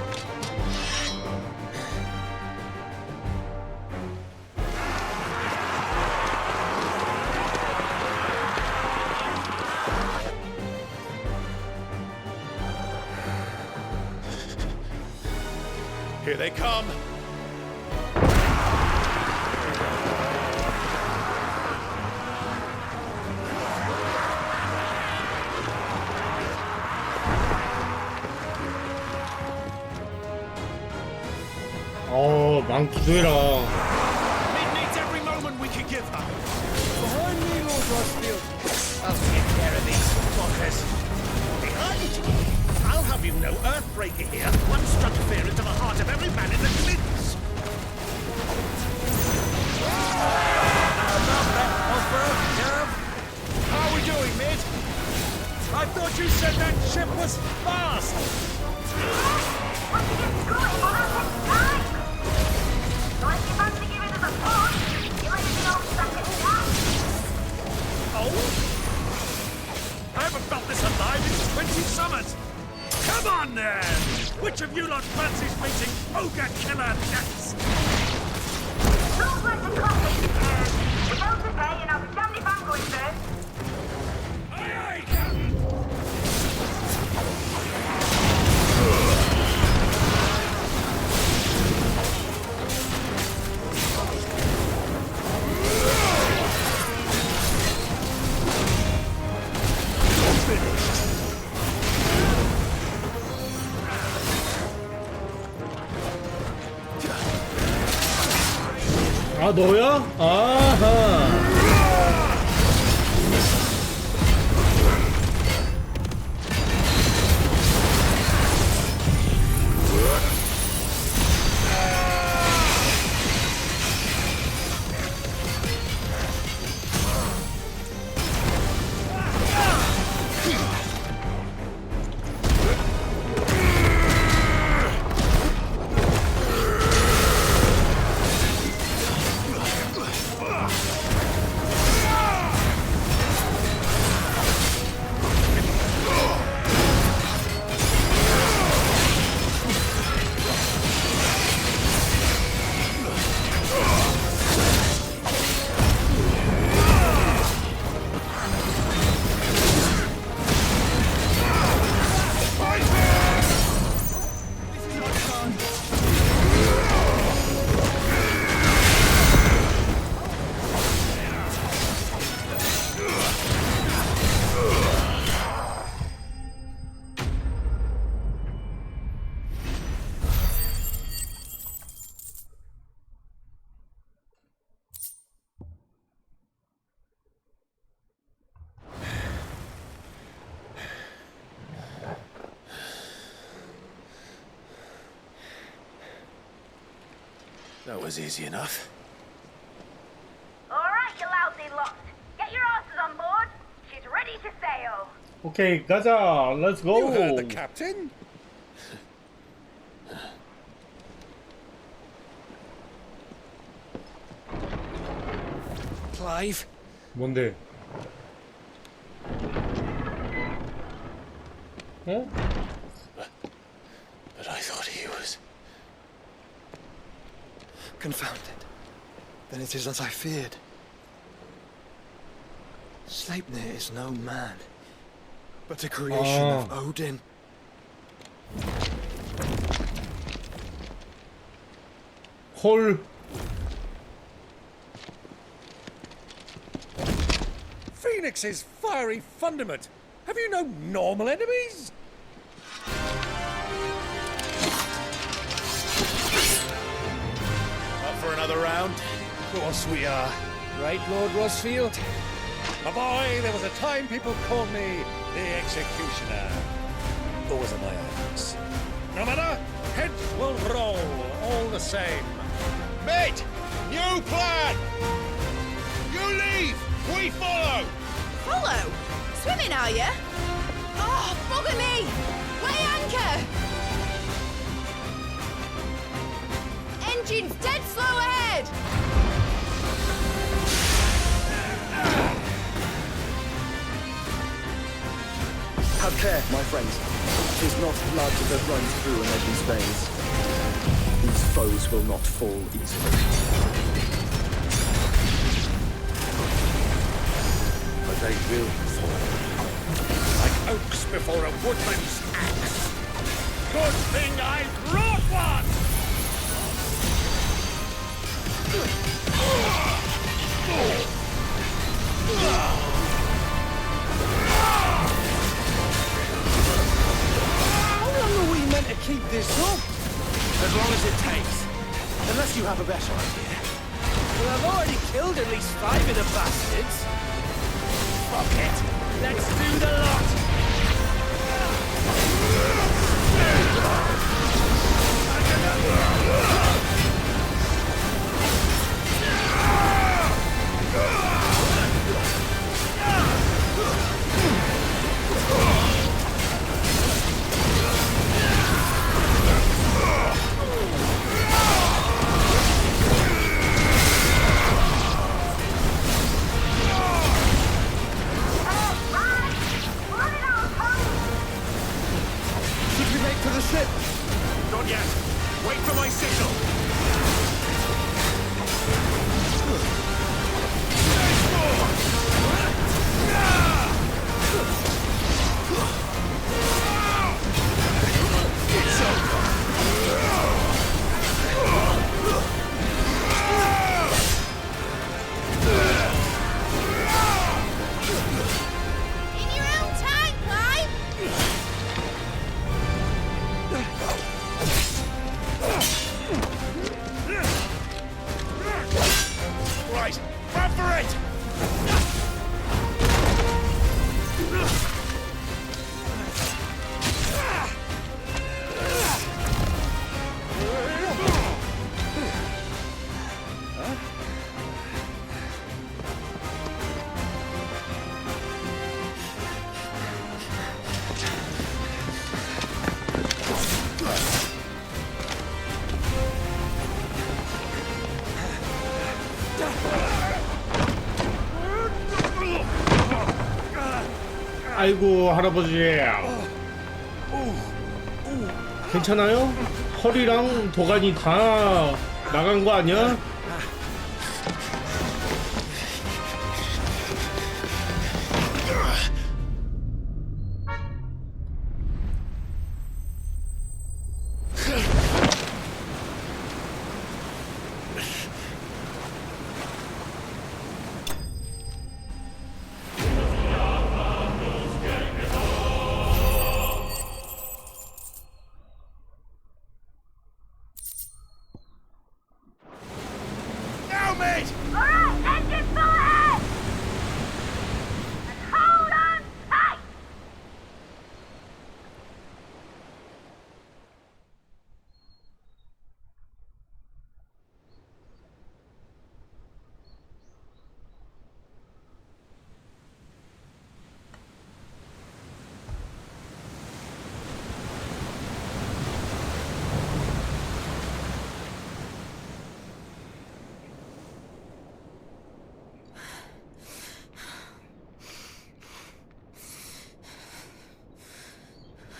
Here they come. 많기도 해라. Mid needs every moment we can give her. Behind me, Lord Rossfield. I'll take care of these fuckers. Behind you? I'll have you know, Earthbreaker here once struck fear into the heart of every man in the Glitz. How are we doing, Mid? I thought you said that ship was fast! I'm haven't felt this alive in 20 summers! Come on then! Which of you lot fancies meeting ogre killer next? Looks like the classic. We're both to pay, and I'll be damned if I'm going first. Aye, aye, Captain! 아 너야? 아하. That was easy enough. All right, you lousy lot. Get your asses on board. She's ready to sail. 오케이 가자. Let's go. You heard the captain. Clive? 뭔데? 어? But I thought he was... Confounded. Then it is as I feared. Sleipnir is no man, but a creation of Odin. 헐. Phoenix's fiery fundament. Have you no normal enemies? Up for another round? Of course we are. Right, Lord Rosfield? My boy, there was a time people called me the Executioner. Always on my hands. No matter, heads will roll all the same. Mate! New plan! You leave! We follow! Follow? Swimming, are you? Oh, bugger me! Weigh anchor! Engine's dead slow ahead! Have care, my friends. 'Tis not blood that runs through an Edmund's veins. These foes will not fall easily. But they will fall. Like oaks before a woodman's axe. Good thing I brought one! How long are we meant to keep this up? As long as it takes. Unless you have a better idea. Well, I've already killed at least 5 of the bastards. Fuck it. Let's do the lot. Right. To the ship! Not yet. Wait for my signal. In your own time, Clive! Right, run for it! 아이고 할아버지. 괜찮아요? 허리랑 도가니 다 나간 거 아니야? Now, mate! Alright, engine full ahead! And hold on tight!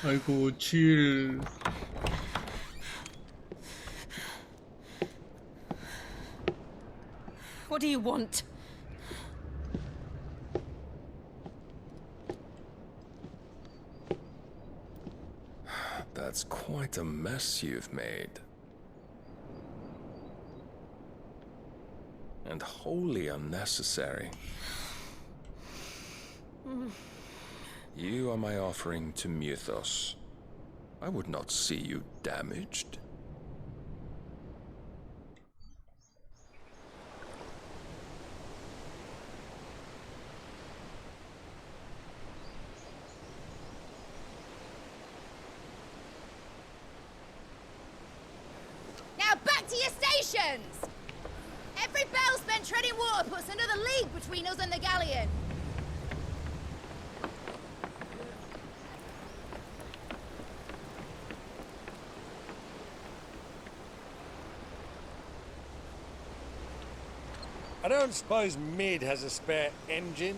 아이고 질. What do you want? That's quite a mess you've made. And wholly unnecessary. You are my offering to Mythos. I would not see you damaged. Now back to your stations! Every bell spent treading water puts another league between us and the galleon. I don't suppose Mid has a spare engine?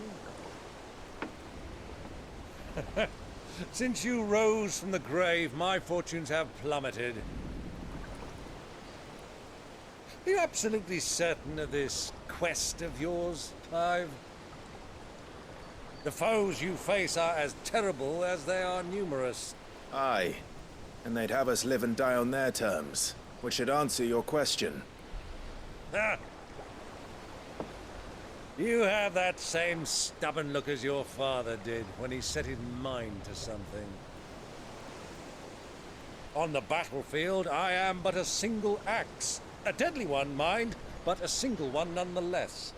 Since you rose from the grave, my fortunes have plummeted. Are you absolutely certain of this quest of yours, Clive? The foes you face are as terrible as they are numerous. Aye. And they'd have us live and die on their terms, which should answer your question. Ha! You have that same stubborn look as your father did when he set his mind to something. On the battlefield, I am but a single axe. A deadly one, mind, but a single one nonetheless.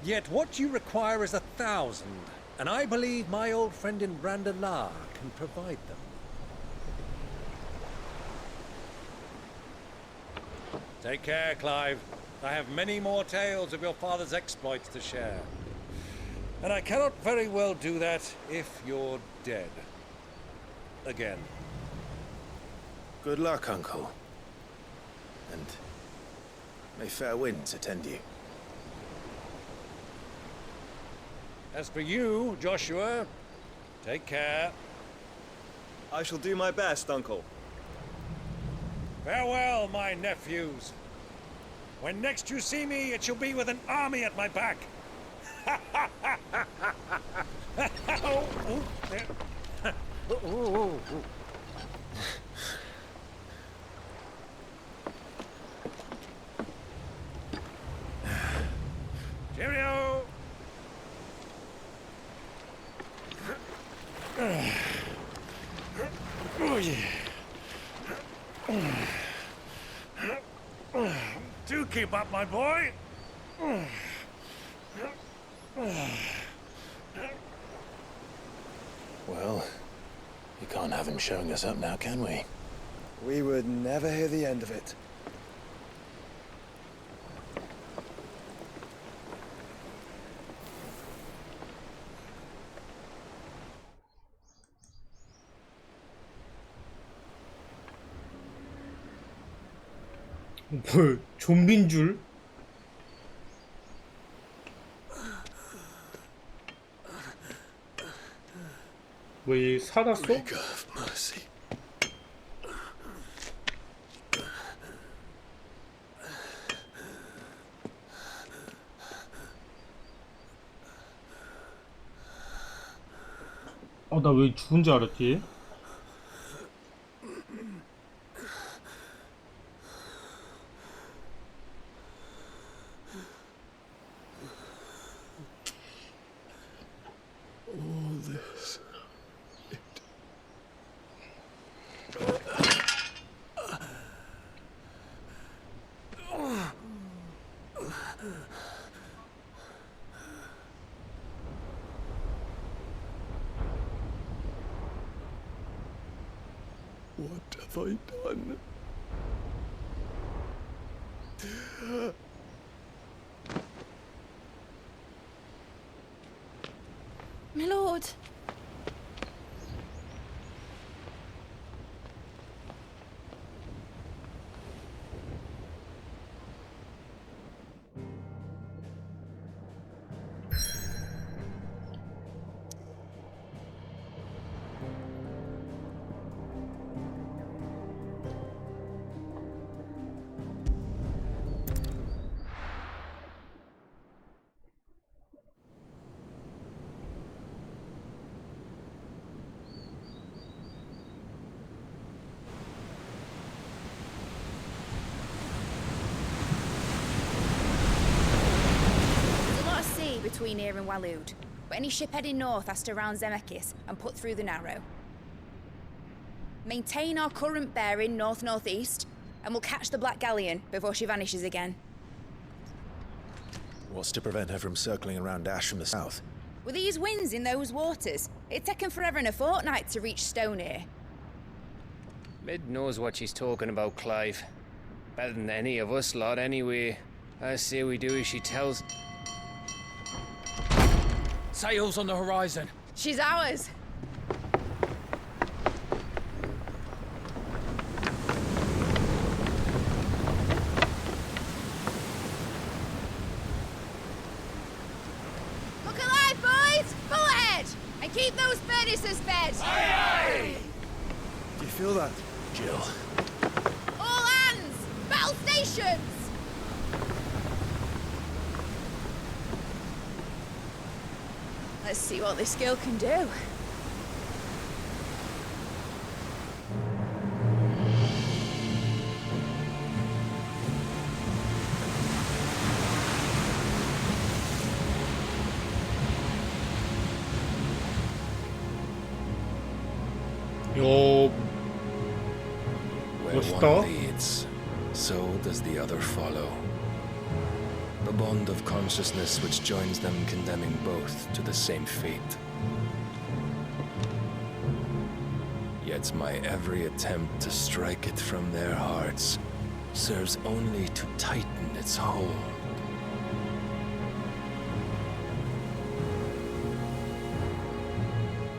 Yet what you require is 1,000, and I believe my old friend in Brandalar can provide them. Take care, Clive. I have many more tales of your father's exploits to share. And I cannot very well do that if you're dead. Again. Good luck, Uncle. And may fair winds attend you. As for you, Joshua, take care. I shall do my best, Uncle. Farewell, my nephews. When next you see me, it shall be with an army at my back. Oh, oh, there. Oh, oh, oh. Cheerio! Oh, yeah. Do keep up, my boy. Well, you can't have him showing us up now, can we? We would never hear the end of it. 뭘 좀비인 줄? 뭐 이 살았어? 나 왜 죽은 줄 알았지? What have I done? My lord. Between here and Waloed, but any ship heading north has to round Zemeckis and put through the Narrow. Maintain our current bearing north-northeast, and we'll catch the Black Galleon before she vanishes again. What's to prevent her from circling around Ash from the south? With these winds in those waters, it'd taken forever and a fortnight to reach Stonehere. Mid knows what she's talking about, Clive. Better than any of us lot, anyway. I say we do as she tells. Sails on the horizon. She's ours. Look alive, boys! Full ahead! And keep those furnaces fed! Aye, aye! Do you feel that? Jill. All hands! Battle stations! Let's see what this girl can do. Where 멋있다. one leads, so does the other follow. The bond of consciousness which joins them condemning both to the same fate. Yet my every attempt to strike it from their hearts serves only to tighten its hold.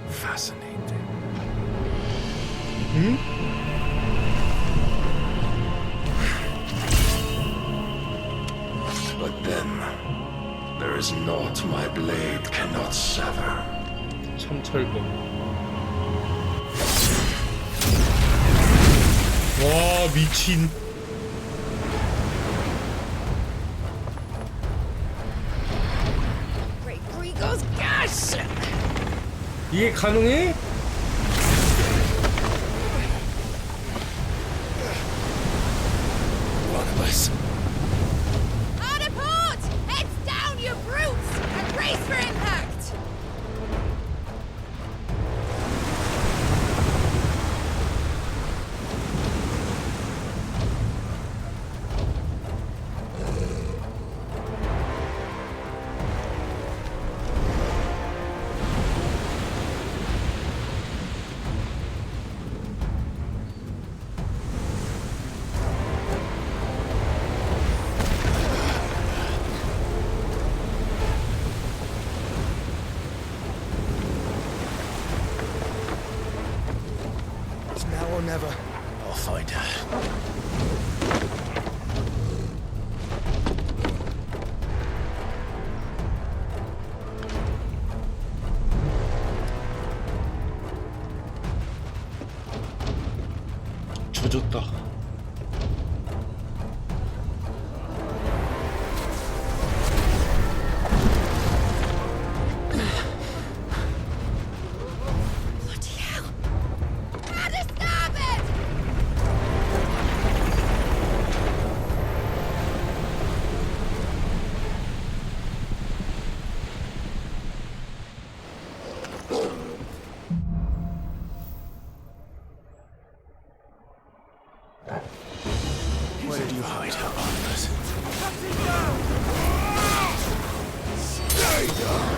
Fascinating. But then, there is naught my blade cannot sever. 참철거. 미친. 이게 가능해? One of us. Hard a port! Heads down, you brutes! And brace for impact! It's now or never. I'll find her. 젖었다. Where did you hide her armless? Stay down!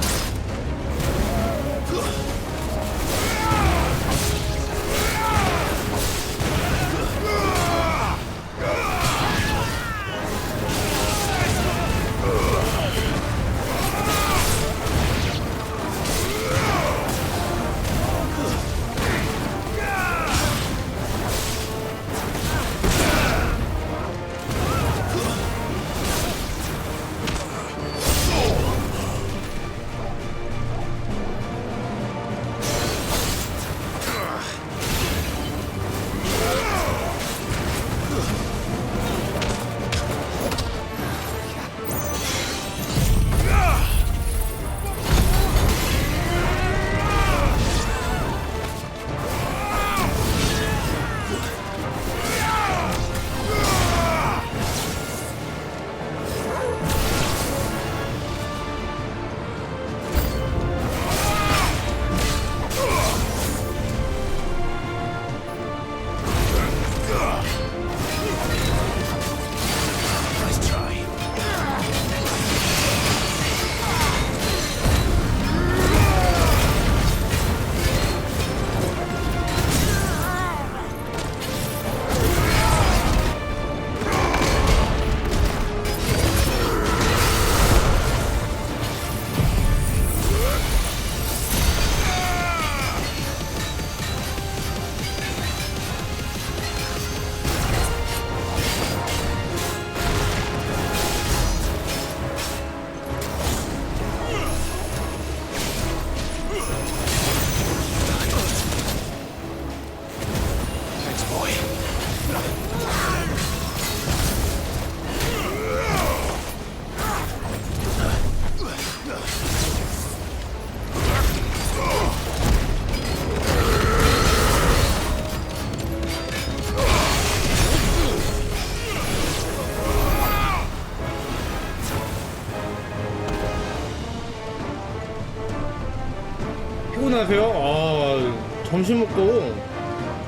피곤하세요? 아, 점심 먹고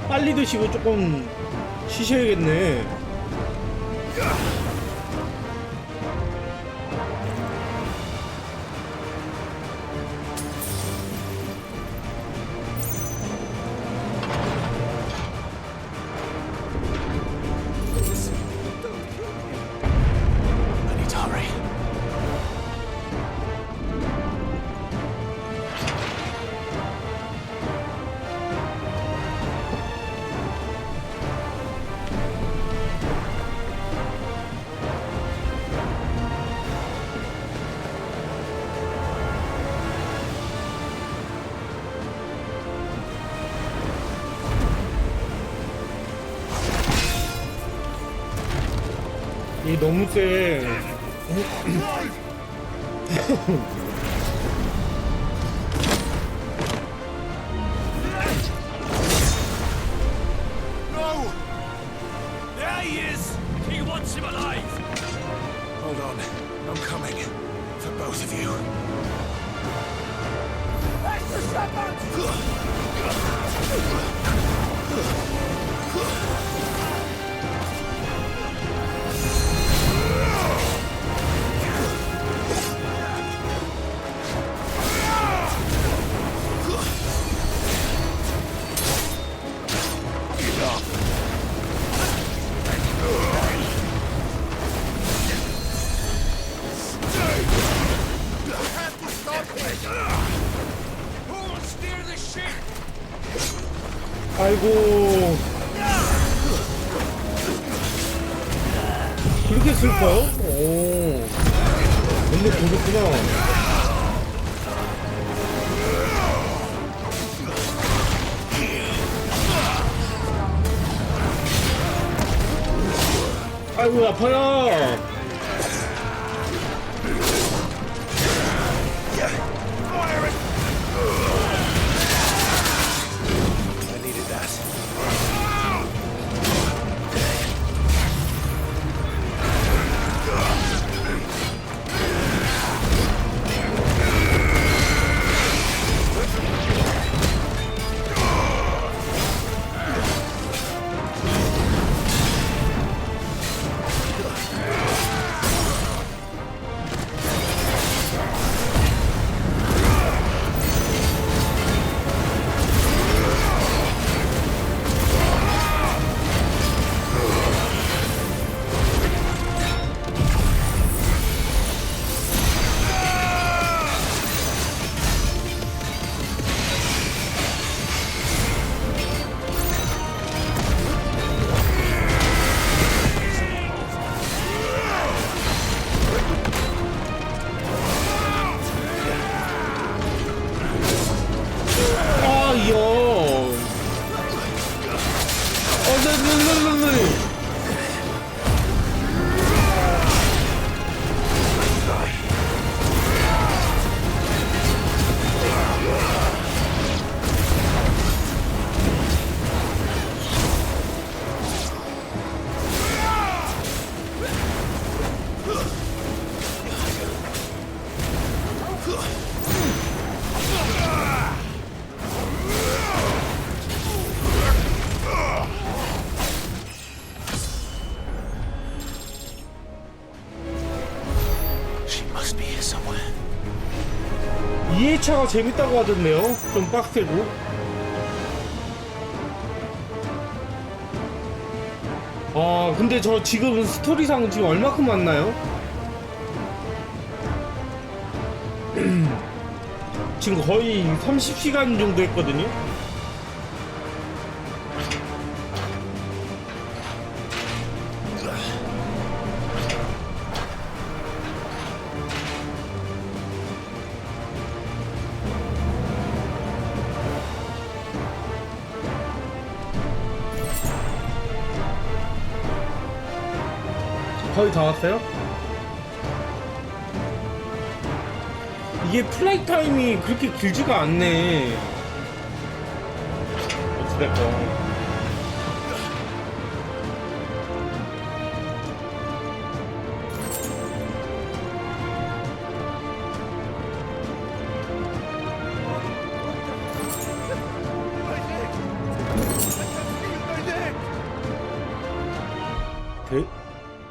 빨리 드시고 조금 쉬셔야겠네. I need to hurry. 이게 너무 세. No! There he is! He wants him alive! Hold on. I'm coming. For both of you. Extra 아이고. 그렇게 슬퍼요? 오. 근데 보셨구나. 아이고, 아파요. She must be here somewhere. 2회차가 재밌다고 하던데요? 좀 빡세고. 아, 근데 저 지금 스토리상 지금 얼마큼 왔나요? 지금 거의 30시간 정도 했거든요? 거의 다 왔어요? 이게 플레이 타임이 그렇게 길지가 않네. 어찌됐건.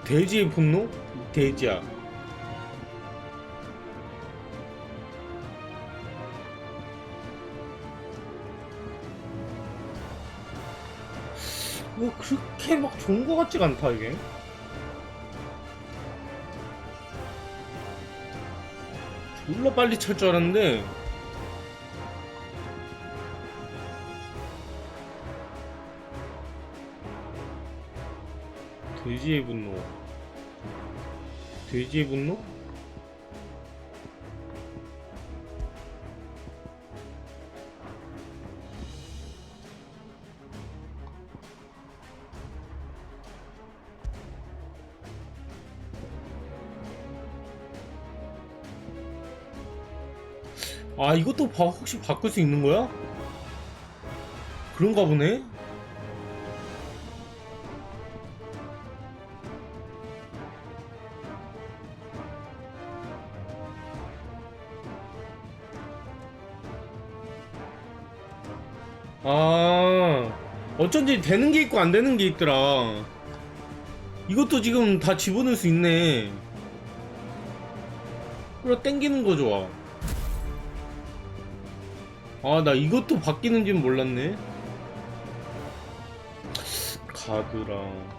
돼지의 분노? 돼지야. 뭐 그렇게 막 좋은 거 같지가 않다 이게. 졸라 빨리 찰 줄 알았는데 돼지의 분노. 돼지의 분노? 아, 이것도 혹시 바꿀 수 있는 거야? 그런가 보네? 아, 어쩐지 되는 게 있고 안 되는 게 있더라. 이것도 지금 다 집어넣을 수 있네. 그래, 땡기는 거 좋아. 아, 나 이것도 바뀌는지는 몰랐네. 가드랑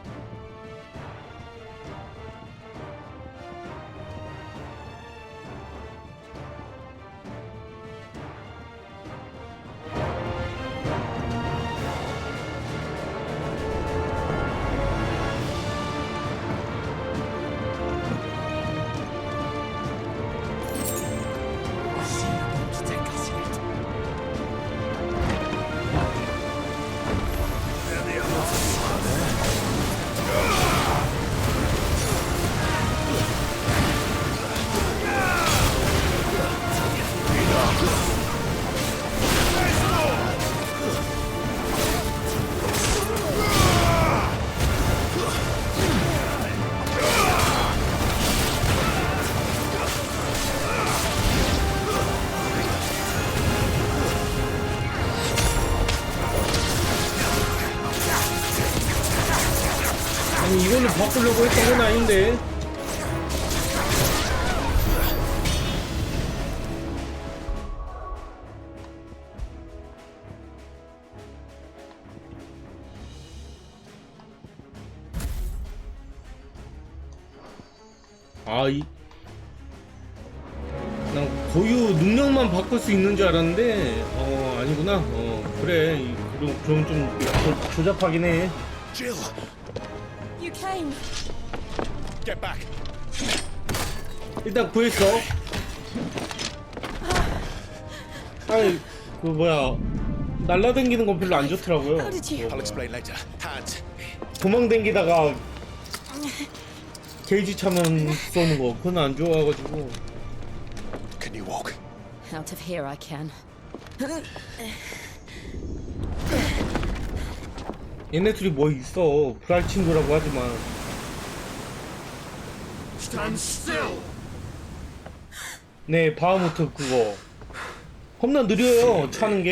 아니, 이거는 바꾸려고 했던 건 아닌데. 아, 난 고유 능력만 바꿀 수 있는 줄 알았는데, 아니구나. 그래. 그럼 좀 조잡하긴 해. Jill! You came. Get back! 일단 구했어. 아니, 그 뭐야, 날라다니는 건 별로 안 좋더라고요. I'll explain later. Hands. 도망다니다가 게이지 차면 쏘는 거, 그건 안 좋아가지고. Can you walk? Out of here I can. 얘네 둘이 뭐 있어. 불알 친구라고 하지만. Stand still! 네, 바하무트 그거. 겁나 느려요, 차는 게.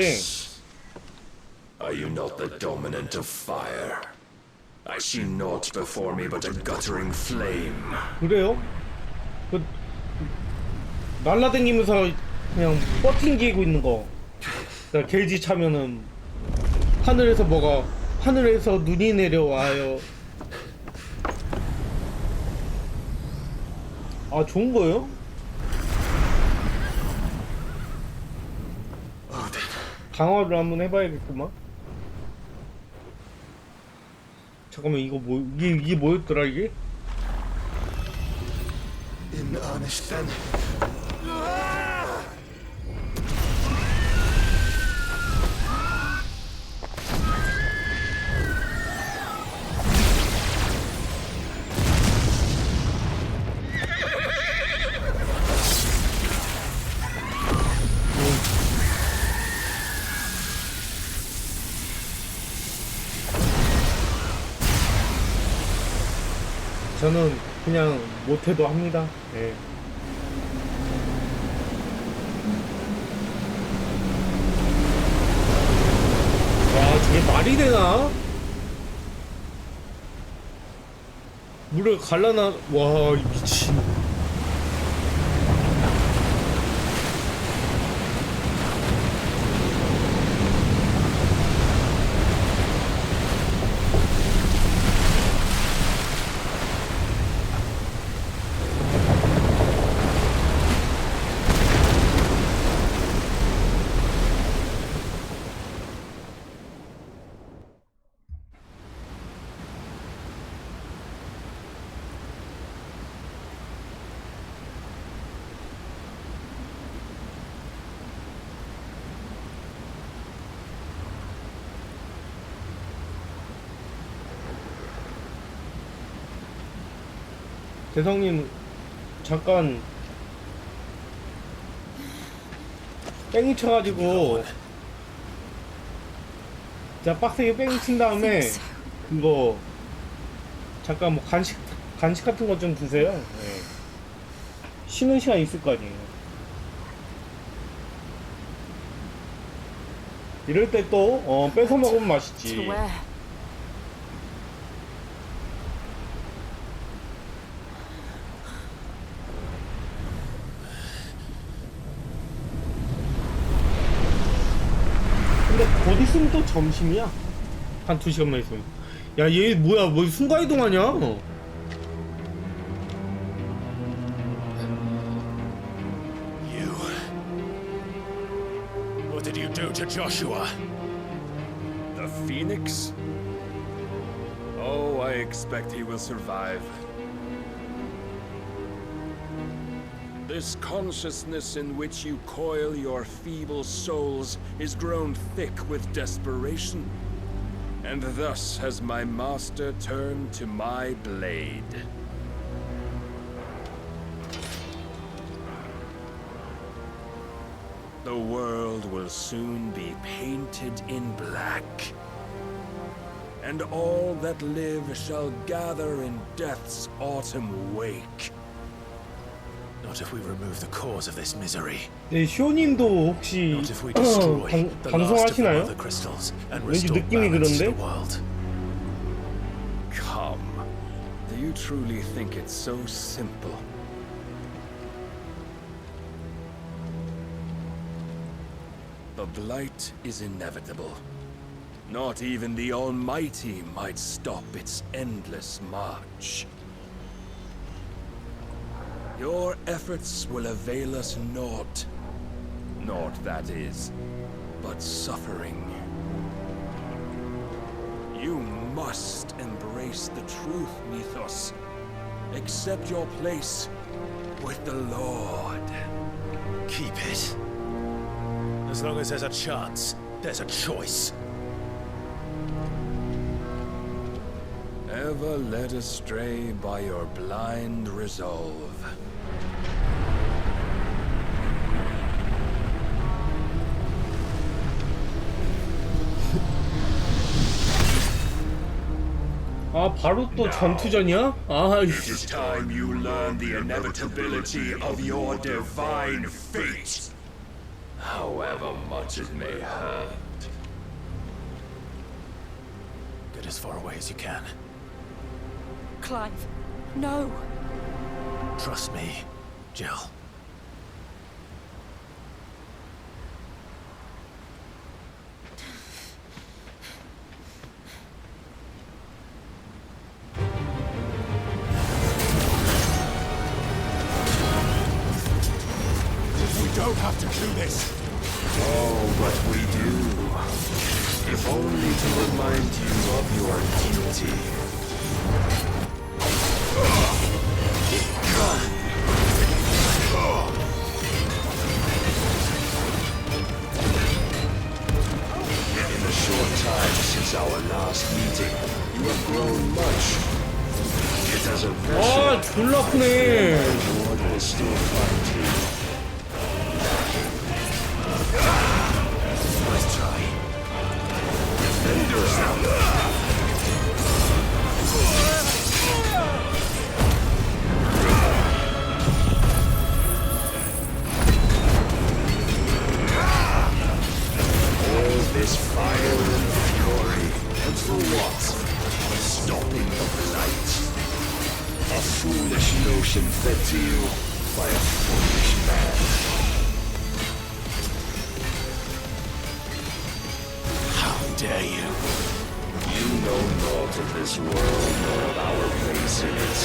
Are you not the dominant of fire? I see naught before me but a guttering flame. 그래요? 날라다니면서 그냥 버팅기고 있는 거. 그러니까 게이지 차면은 하늘에서 눈이 내려와요. 아, 좋은 거예요? 강화를 한번 해봐야겠구만. 잠깐만, 이게 뭐였더라 이게? In earnest then. 저는 그냥 못해도 합니다. 예. 와, 저게 말이 되나? 물을 갈라놔. 와, 미친. 대성님 잠깐 뺑이 쳐가지고 자 빡세게 뺑이 친 다음에 그거 잠깐 뭐 간식 같은 거 좀 드세요. 네. 쉬는 시간 있을 거 아니에요. 이럴 때 또 뺏어 먹으면 맛있지. 근데 곧 있으면 또 점심이야. 한 2시간만 있으면. 야, 얘 뭐야? 뭐 순간이동하냐? What did you do to Joshua? The Phoenix? Oh, I expect he will survive. This consciousness in which you coil your feeble souls is grown thick with desperation. And thus has my master turned to my blade. The world will soon be painted in black. And all that live shall gather in death's autumn wake. Not if we remove the cause of this misery. 네, 쇼님도 혹시 Not if we destroy the last of the 방송하시나요? mother crystals and 왠지 restore 느낌이 balance to 그런데? the world. Come. Do you truly think it's so simple? The blight is inevitable. Not even the Almighty might stop its endless march. Your efforts will avail us naught. Naught, that is, but suffering. You must embrace the truth, Mythos. Accept your place with the Lord. Keep it. As long as there's a chance, there's a choice. Ever led astray by your blind resolve. 아, 바로 또 전투전이야? 아, It is time you learn the inevitability of your divine fate. However much it may hurt. Get as far away as you can. Clive, no. Trust me, Jill. We don't have to do this. Oh, but we do. If only to remind you of your duty. In the short time since our last meeting, you have grown much. It has a 아, 졸라 크네. Lord will still find you. Nice try. Defend yourself. All this fire and fury, and for what? Stopping the blight. A foolish notion fed to you by a foolish man. How dare you? You know naught of this world nor of our place in it.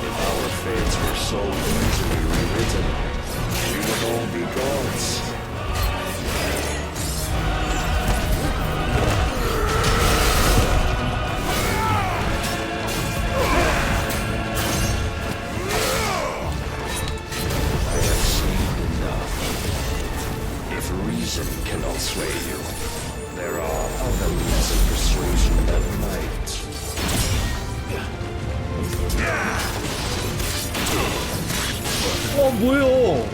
If our fates were so easily rewritten, we would all be gods. I have seen enough. If reason cannot sway you, there are other means of persuasion that might. 뭐요?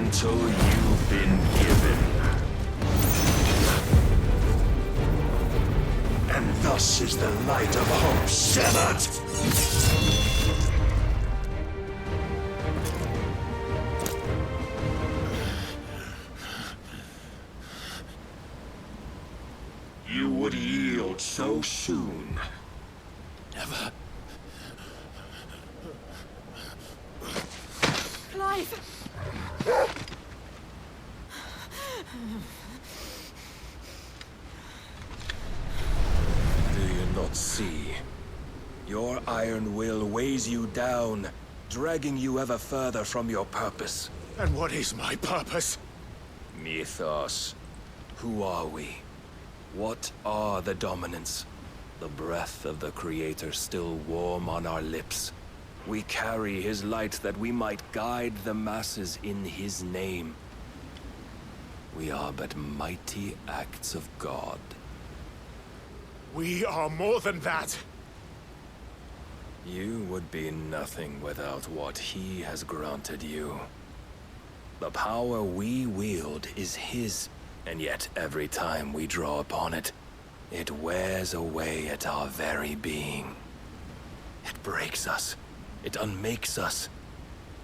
mantle you've been given. And thus is the light of hope severed! You would yield so soon. Never. Clive! Do you not see? Your iron will weighs you down, dragging you ever further from your purpose. And what is my purpose? Mythos. Who are we? What are the dominants? The breath of the Creator still warm on our lips. We carry his light that we might guide the masses in his name. We are but mighty acts of God. We are more than that. You would be nothing without what he has granted you. The power we wield is his, and yet every time we draw upon it, it wears away at our very being. It breaks us. It unmakes us,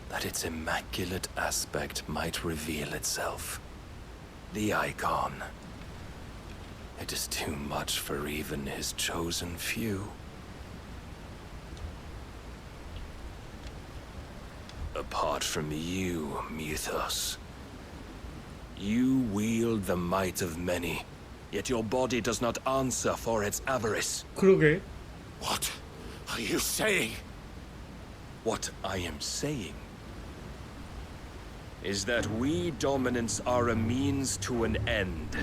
that its immaculate aspect might reveal itself. The icon. It is too much for even his chosen few. Apart from you, Mythos, you wield the might of many, yet your body does not answer for its avarice. 그러게. What are you saying? What I am saying is that we dominants are a means to an end.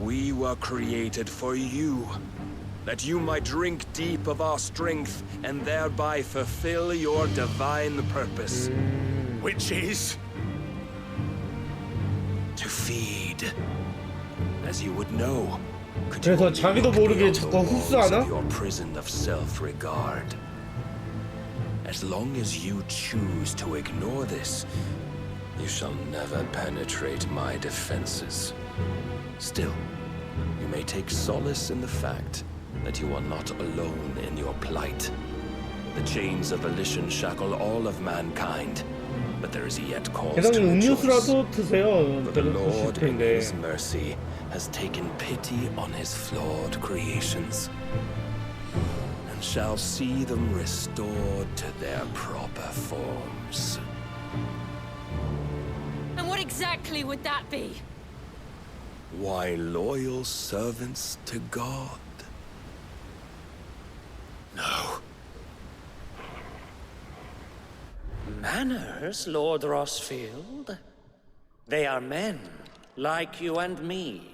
We were created for you, that you might drink deep of our strength and thereby fulfill your divine purpose. Which is? To feed. As you would know, 그래서 자기도 모르게 자꾸 흡수하나? your prison of self-regard. As long as you choose to ignore this, you shall never penetrate my defenses. Still, you may take solace in the fact that you are not alone in your plight. The chains of volition shackle all of mankind, but there is yet cause to rejoice. 음료수라도 드세요. For the Lord in his mercy has taken pity on his flawed creations, and shall see them restored to their proper forms. And what exactly would that be? Why, loyal servants to God. No. Manners, Lord Rossfield? They are men, like you and me.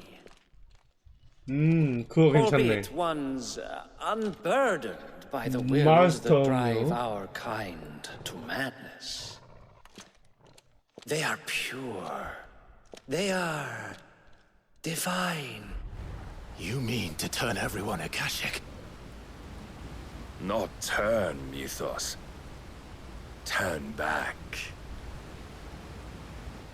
그거 괜찮네. Albeit ones unburdened by the wills that drive our kind to madness. They are pure. They are divine. You mean to turn everyone Akashic? Not turn, Mythos. Turn back.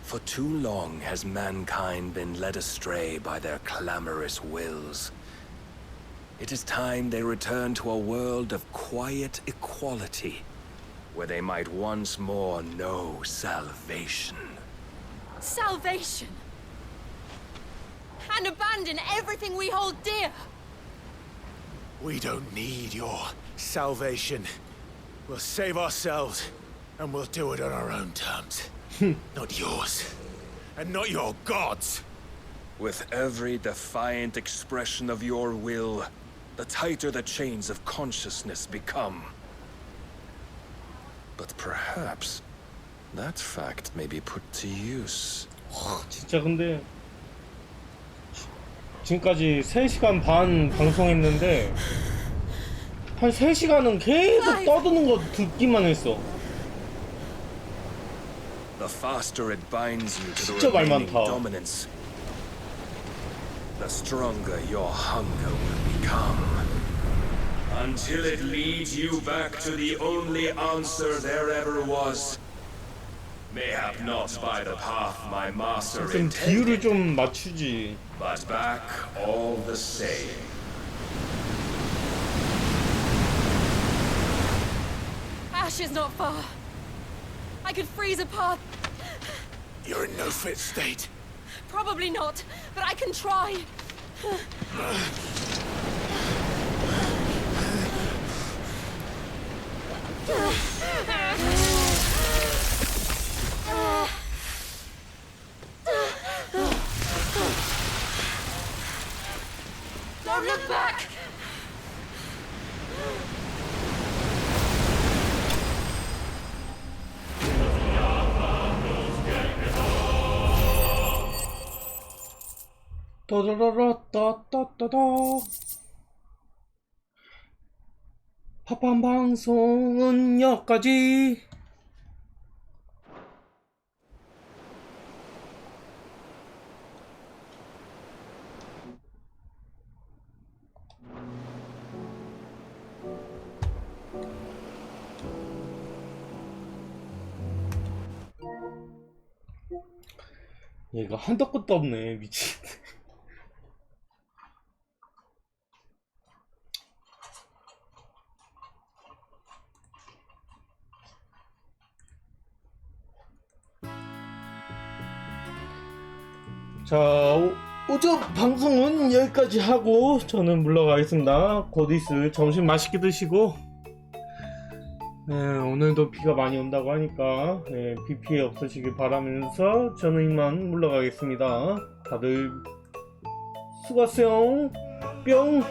For too long has mankind been led astray by their clamorous wills. It is time they return to a world of quiet equality, where they might once more know salvation. Salvation! And abandon everything we hold dear! We don't need your salvation. We'll save ourselves, and we'll do it on our own terms. Not yours. And not your gods. With every defiant expression of your will, the tighter the chains of consciousness become. But perhaps that fact may be put to use. 진짜 근데 지금까지 3시간 반 방송했는데 한 3시간은 계속 떠드는 거 듣기만 했어. The faster it binds you to the 진짜 말 remaining 많다. dominance, the stronger your hunger will become. Until it leads you back to the only answer there ever was. Mayhap not by the path my master 좀 비율을 intended, 좀 맞추지. but back all the same. Ash is not far. I could freeze a path. You're in no fit state. Probably not, but I can try. Don't look back! 따다라따따따다. 파판 방송은 여기까지. 얘가 한도 끝도 없네, 미친. 자, 오전 방송은 여기까지 하고 저는 물러가겠습니다. 곧 있을 점심 맛있게 드시고, 네, 오늘도 비가 많이 온다고 하니까 비 피해 없으시길 바라면서 저는 이만 물러가겠습니다. 다들 수고하세요. 뿅.